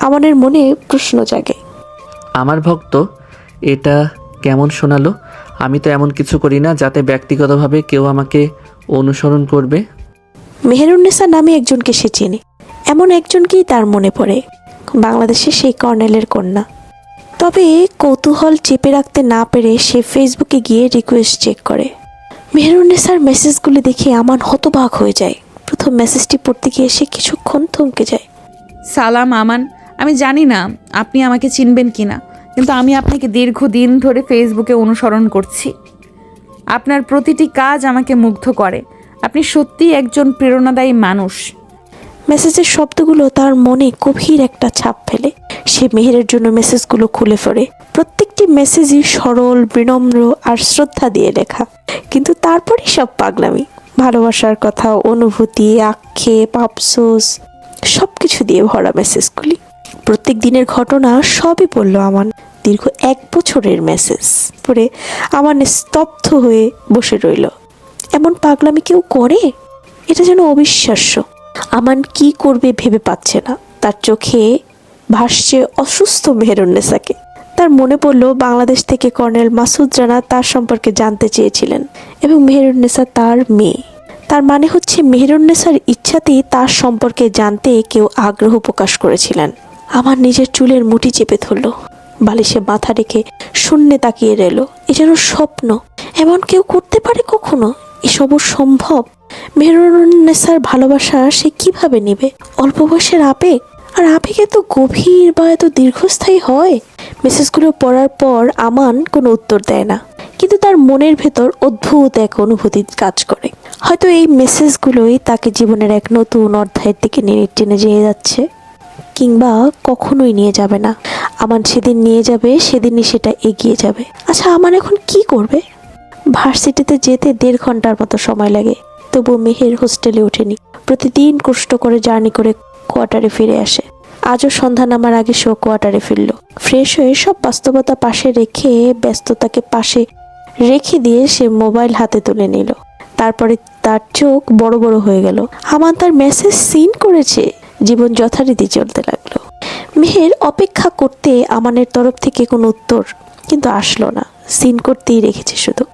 আমানের মনে প্রশ্ন জাগে। আমার ভক্ত, এটা কেমন শোনালো? আমি তো এমন কিছু করি না যাতে ব্যক্তিগতভাবে কেউ আমাকে অনুসরণ করবে। মেহেরুন্নেসা নামে একজনকে সে চেনে, এমন একজনকেই তার মনে পড়ে, বাংলাদেশে সেই কর্নেলের কন্যা। তবে কৌতূহল চেপে রাখতে না পেরে সে ফেসবুকে গিয়ে রিকোয়েস্ট চেক করে। মেহেরুন্নেসার মেসেজগুলো দেখে আমান হতবাক হয়ে যায়। প্রথম মেসেজটি পড়তে গিয়ে সে কিছুক্ষণ থমকে যায়। সালাম আমান, আমি জানি না আপনি আমাকে চিনবেন কিনা, কিন্তু আমি আপনাকে দীর্ঘদিন ধরে ফেসবুকে অনুসরণ করছি। আপনার প্রতিটি কাজ আমাকে মুগ্ধ করে। আপনি সত্যিই একজন প্রেরণাদায়ী মানুষ। মেসেজের শব্দগুলো তার মনে গভীর একটা ছাপ ফেলে। সে মেহেরের জন্য মেসেজগুলো খুলে ফেলে। প্রত্যেকটি মেসেজই সরল, বিনম্র আর শ্রদ্ধা দিয়ে লেখা, কিন্তু তারপরেই সব পাগলামি, ভালোবাসার কথা, অনুভূতি, আক্ষেপ, আফসোস সবকিছু দিয়ে ভরা মেসেজগুলি। প্রত্যেক দিনের ঘটনা সবই বলল আমান। দীর্ঘ 1 বছরের মেসেজ পড়ে আমান স্তব্ধ হয়ে বসে রইল। এমন পাগলামি কেউ করে? এটা যেন অবিশ্বাস্য। আমান কি করবে ভেবে পাচ্ছে না। তার চোখে ভাসছে অসুস্থ মেহেরুন্নেসাকে। তার মনে পড়ল বাংলাদেশ থেকে কর্নেল মাসুদ রানা তার সম্পর্কে জানতে চেয়েছিলেন এবং মেহেরুন্নেসা তার মেয়ে। তার মানে হচ্ছে মেহেরুন্নেসার ইচ্ছাতেই তার সম্পর্কে জানতে কেউ আগ্রহ প্রকাশ করেছিলেন। আমার নিজের চুলের মুঠি চেপে ধরল, বালিশে মাথা রেখে শূন্যে তাকিয়ে রইল। এ যেন স্বপ্ন। এমন কেউ করতে পারে কখনো? এসবও সম্ভব? মেহেরুন্নেসার ভালোবাসা সে কিভাবে নেবে? অল্প বয়সের আবেগ, আর আবেগ এত গভীর বা এত দীর্ঘস্থায়ী হয়? মেসেজগুলো পড়ার পর আমান কোনো উত্তর দেয় না, কিন্তু তার মনের ভেতর অদ্ভুত এক অনুভূতি কাজ করে। হয়তো এই মেসেজগুলোই তাকে জীবনের এক নতুন অধ্যায়ের দিকে টেনে নিয়ে যাচ্ছে, কিংবা কখনোই নিয়ে যাবে না। আমান সেদিন নিয়ে যাবে, সেদিনই সেটা এগিয়ে যাবে। আচ্ছা, আমান এখন কি করবে? ভার্সিটিতে যেতে 1.5 ঘন্টার মতো সময় লাগে, তবু মেহের হোস্টেলে ওঠেনি। প্রতিদিন কষ্ট করে জার্নি করে কোয়ার্টারে ফিরে আসে। আজও সন্ধ্যা নামার আগে সে কোয়ার্টারে ফিরল। ফ্রেশ হয়ে সব বাস্তবতা পাশে রেখে, ব্যস্ততাকে পাশে রেখে দিয়ে সে মোবাইল হাতে তুলে নিল। তারপরে তার চোখ বড় বড় হয়ে গেল। আমান তার মেসেজ সিন করেছে। জীবন যথারীতি চলতে লাগলো। মেহের অপেক্ষা করতে আমানের তরফ থেকে কোনো উত্তর কিন্তু আসলো না। সিন করতেই রেখেছে শুধু।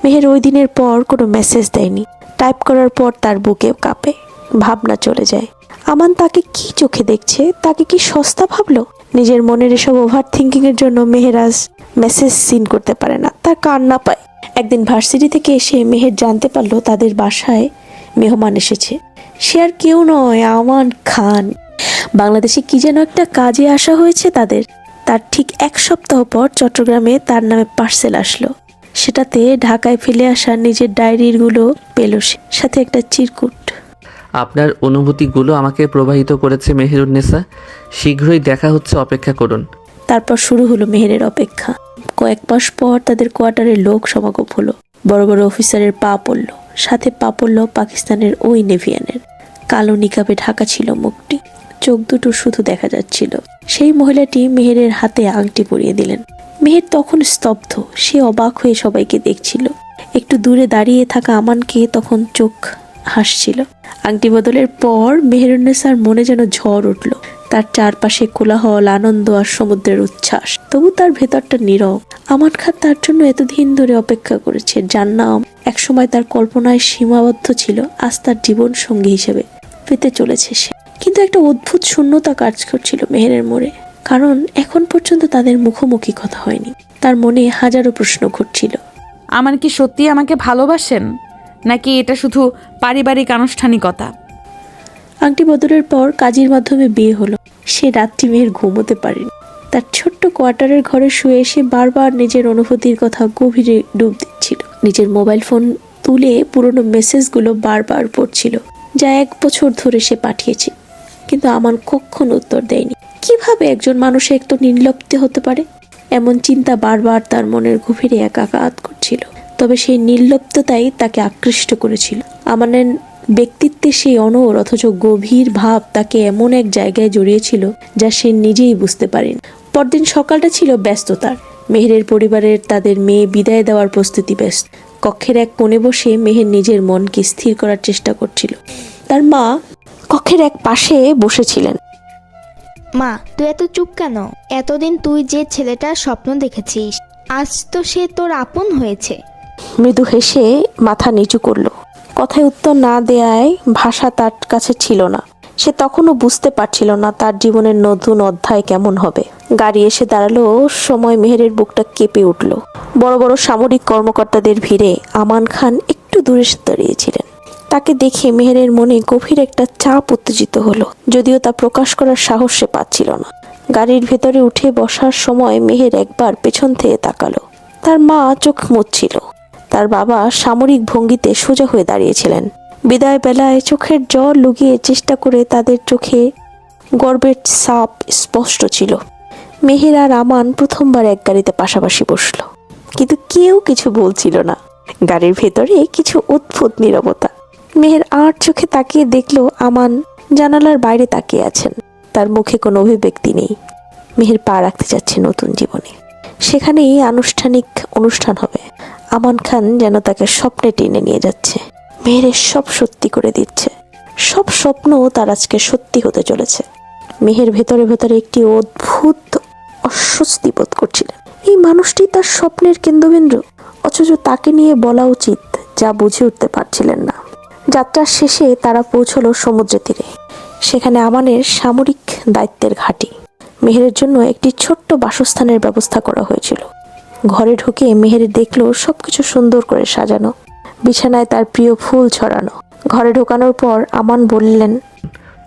মেহের ওই দিনের পর কোনো মেসেজ দেয়নি। টাইপ করার পর তার বুকে কাঁপে, ভাবনা চলে যায়। আমান তাকে কি চোখে দেখছে? তাকে কি সস্তা ভাবলো? নিজের মনের এসব ওভার থিঙ্কিং এর জন্য মেহেরাজ মেসেজ সিন করতে পারে না, তার কান্না পায়। একদিন ভার্সিটি থেকে এসে মেহের জানতে পারলো তাদের বাসায় মেহমান এসেছে। সে আর কেউ নয়, আমান খান। বাংলাদেশে কি যেন একটা কাজে আসা হয়েছে তাদের। তার ঠিক 1 সপ্তাহ পর চট্টগ্রামে তার নামে পার্সেল আসলো। সেটাতে ঢাকায় ফেলে আসা নিজের ডায়েরিগুলো পেল সে, সাথে একটা চিরকুট। আপনার অনুভূতিগুলো আমাকে প্রভাবিত করেছে মেহেরুন্নেসা। শীঘ্রই দেখা হচ্ছে, অপেক্ষা করুন। তারপর শুরু হলো মেহেরের অপেক্ষা। কয়েক মাস পর তাদের কোয়ার্টারে লোক সমাগম হলো। বড় বড় অফিসারের পা পড়ল, সাথে পা পড়ল পাকিস্তানের ওই নেভিয়ানের। কালো নিকাবে ঢাকা ছিল মুখটি, চোখ দুটো শুধু দেখা যাচ্ছিল। সেই মহিলাটি মেহেরের হাতে আংটি পরিয়ে দিলেন। মেহের তখন স্তব্ধ। সে অবাক হয়ে সবাইকে দেখছিল। একটু দূরে দাঁড়িয়ে থাকা আমানকে তখন চোখ হাসছিল। আংটি বদলের পর মেহেরুন্নেসার মনে যেন ঝড় উঠল। তার চারপাশে কোলাহল, আনন্দ আর সমুদ্রের উচ্ছ্বাস। তবু তার ভেতরটা নীরব। আমান খান তার জন্য এতদিন ধরে অপেক্ষা করেছে, যার নাম একসময় তার কল্পনায় সীমাবদ্ধ ছিল, আজ তার জীবন সঙ্গী হিসেবে পেতে চলেছে সে। কিন্তু একটা অদ্ভুত শূন্যতা কাজ করছিল মেহেরের মনে, কারণ এখন পর্যন্ত তাদের মুখোমুখি কথা হয়নি। তার মনে হাজারো প্রশ্ন ঘুরছিল। আমান কি সত্যি আমাকে ভালোবাসেন, নাকি এটা শুধু পারিবারিক আনুষ্ঠানিকতা? আংটি বদলের পর কাজের মাধ্যমে বিয়ে হলো। সে রাত্রি মেহের ঘুমোতে পারেনি। তার ছোট্ট কোয়ার্টারের ঘরে শুয়ে সে বারবার নিজের অনুভূতির কথা গভীরে ডুব দিচ্ছিল। নিজের মোবাইল ফোন তুলে পুরনো মেসেজগুলো বারবার পড়ছিল। যা 1 বছর ধরে সে পাঠিয়েছে, কিন্তু আমান কখনো উত্তর দেয়নি। কিভাবে একজন মানুষ এত নির্লিপ্ত হতে পারে? এমন চিন্তা বারবার তার মনের গভীরে আঘাত করছিল। তবে সেই নির্লিপ্ততাই তাকে আকৃষ্ট করেছিল। আমানের ব্যক্তিত্বে সেই অনড় অথচ গভীর ভাব তাকে এমন এক জায়গায় জড়িয়েছিল যা সে নিজেই বুঝতে পারেনি। পরদিন সকালটা ছিল ব্যস্ততার। মেহেরের পরিবারের তাদের মেয়ে বিদায় দেওয়ার প্রস্তুতি ব্যস্ত। কক্ষের এক কোণে বসে মেহের নিজের মনকে স্থির করার চেষ্টা করছিল। তার মা কক্ষের এক পাশে বসেছিলেন। মা, তুই এত চুপ কেন? এতদিন তুই যে ছেলেটার স্বপ্ন দেখেছিস, আজ তো সে তোর আপন হয়েছে। মৃদু হেসে মাথা নিচু করল। কথায় উত্তর না দেয়ায় ভাষা তার কাছে ছিল না। সে তখনও বুঝতে পারছিল না তার জীবনের নতুন অধ্যায় কেমন হবে। গাড়ি এসে দাঁড়ালো, সময় মেহেরের বুকটা কেঁপে উঠল। বড় বড় সামরিক কর্মকর্তাদের ভিড়ে আমান খান একটু দূরে দাঁড়িয়েছিলেন। তাকে দেখে মেহেরের মনে গভীর একটা চাপ উত্তেজিত হলো, যদিও তা প্রকাশ করার সাহস সে পাচ্ছিল না। গাড়ির ভেতরে উঠে বসার সময় মেহের একবার পেছন থেকে তাকালো। তার মা চোখ মুছছিল। তার বাবা সামরিক ভঙ্গিতে সোজা হয়ে দাঁড়িয়েছিলেন। বিদায় বেলায় চোখের জল লুকিয়ে চেষ্টা করে তাদের চোখে গর্বের ছাপ স্পষ্ট ছিল। মেহের আর আমান প্রথমবার এক গাড়িতে পাশাপাশি বসলো, কিন্তু কেউ কিছু বলছিল না। গাড়ির ভেতরে কিছু অদ্ভুত নীরবতা। মেহের আর চোখে তাকিয়ে দেখলো আমান জানালার বাইরে তাকিয়ে আছেন। তার মুখে কোনো অভিব্যক্তি নেই। মেহের পা রাখতে যাচ্ছে নতুন জীবনে। সেখানেই আনুষ্ঠানিক অনুষ্ঠান হবে। আমান খান যেন তাকে স্বপ্নে টেনে নিয়ে যাচ্ছে। মেহেরের সব সত্যি করে দিচ্ছে। সব স্বপ্ন তার আজকে সত্যি হতে চলেছে। মেহের ভেতরে ভেতরে একটি অদ্ভুত অস্বস্তি বোধ করছিলেন। এই মানুষটি তার স্বপ্নের কেন্দ্রবিন্দু, অথচ তাকে নিয়ে বলা উচিত যা বুঝে উঠতে পারছিলেন না। যাত্রার শেষে তারা পৌঁছলো সমুদ্রের তীরে। সেখানে আমানের সামরিক দায়িত্বের ঘাঁটি। মেহেরের জন্য একটি ছোট্ট বাসস্থানের ব্যবস্থা করা হয়েছিল। ঘরে ঢুকে মেহের দেখলো সবকিছু সুন্দর করে সাজানো, বিছানায় তার প্রিয় ফুল ছড়ানো। ঘরে ঢোকানোর পর আমান বললেন,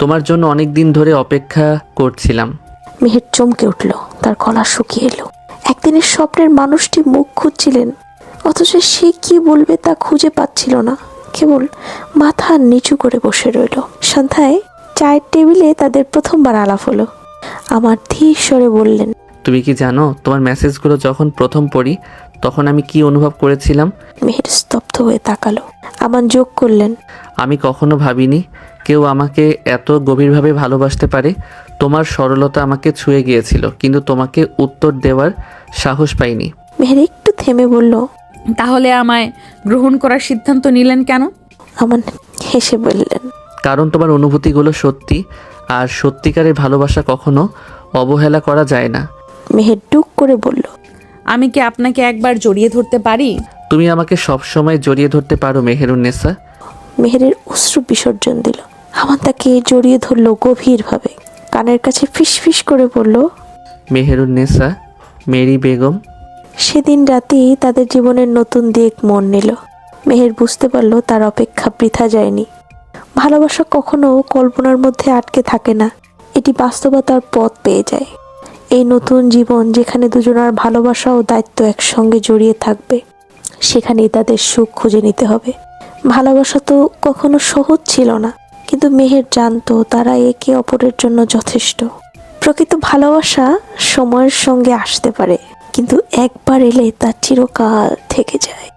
তোমার জন্য অনেক দিন ধরে অপেক্ষা করছিলাম। মেহের চমকে উঠল। তার গলা শুকিয়ে এলো। একদিনের স্বপ্নের মানুষটি মুখ খুঁজছিলেন, অথচ সে কি বলবে তা খুঁজে পাচ্ছিল না। কেবল মাথা নিচু করে বসে রইল। সন্ধ্যায় চায়ের টেবিলে তাদের প্রথমবার আলাপ হলো। আমার ধীর স্বরে বললেন, তুমি কি জানো তোমার মেসেজগুলো যখন প্রথম পড়ি তখন আমি কি অনুভব করেছিলাম? মেহের স্তব্ধ হয়ে তাকালো। আমান যোগ করলেন, আমি কখনো ভাবিনি কেউ আমাকে এত গভীরভাবে ভালোবাসতে পারে। তোমার সরলতা আমাকে ছুঁয়ে গিয়েছিল, কিন্তু তোমাকে উত্তর দেওয়ার সাহস পাইনি। মেহের একটু থেমে বলল, তাহলে আমায় গ্রহণ করার সিদ্ধান্ত নিলেন কেন? আমান হেসে বললেন, কারণ তোমার অনুভূতিগুলো সত্যি, আর সত্যিকারের ভালোবাসা কখনো অবহেলা করা যায় না। মেহের ডুক করে বলল, আমি কি আপনাকে একবার জড়িয়ে ধরতে পারি? তুমি আমাকে সবসময় জড়িয়ে ধরতে পারো মেহেরুন্নেসা। মেহেরের অশ্রু বিসর্জন দিল। আমান তাকে জড়িয়ে ধরল গভীরভাবে। কানের কাছে ফিসফিস করে বলল, মেহেরুন্নেসা, মেরি বেগম। সেদিন রাতেই তাদের জীবনের নতুন দিক মন নিল। মেহের বুঝতে পারল তার অপেক্ষা বৃথা যায়নি। ভালোবাসা কখনো কল্পনার মধ্যে আটকে থাকে না, এটি বাস্তবতার পথ পেয়ে যায়। এই নতুন জীবন যেখানে দুজনার ভালোবাসা ও দায়িত্ব একসঙ্গে জড়িয়ে থাকবে, সেখানেই তাদের সুখ খুঁজে নিতে হবে। ভালোবাসা তো কখনো সহজ ছিল না, কিন্তু মেহের জানতো তারা একে অপরের জন্য যথেষ্ট। প্রকৃত ভালোবাসা সময়ের সঙ্গে আসতে পারে, কিন্তু একবার এলে তা চিরকাল থেকে যায়।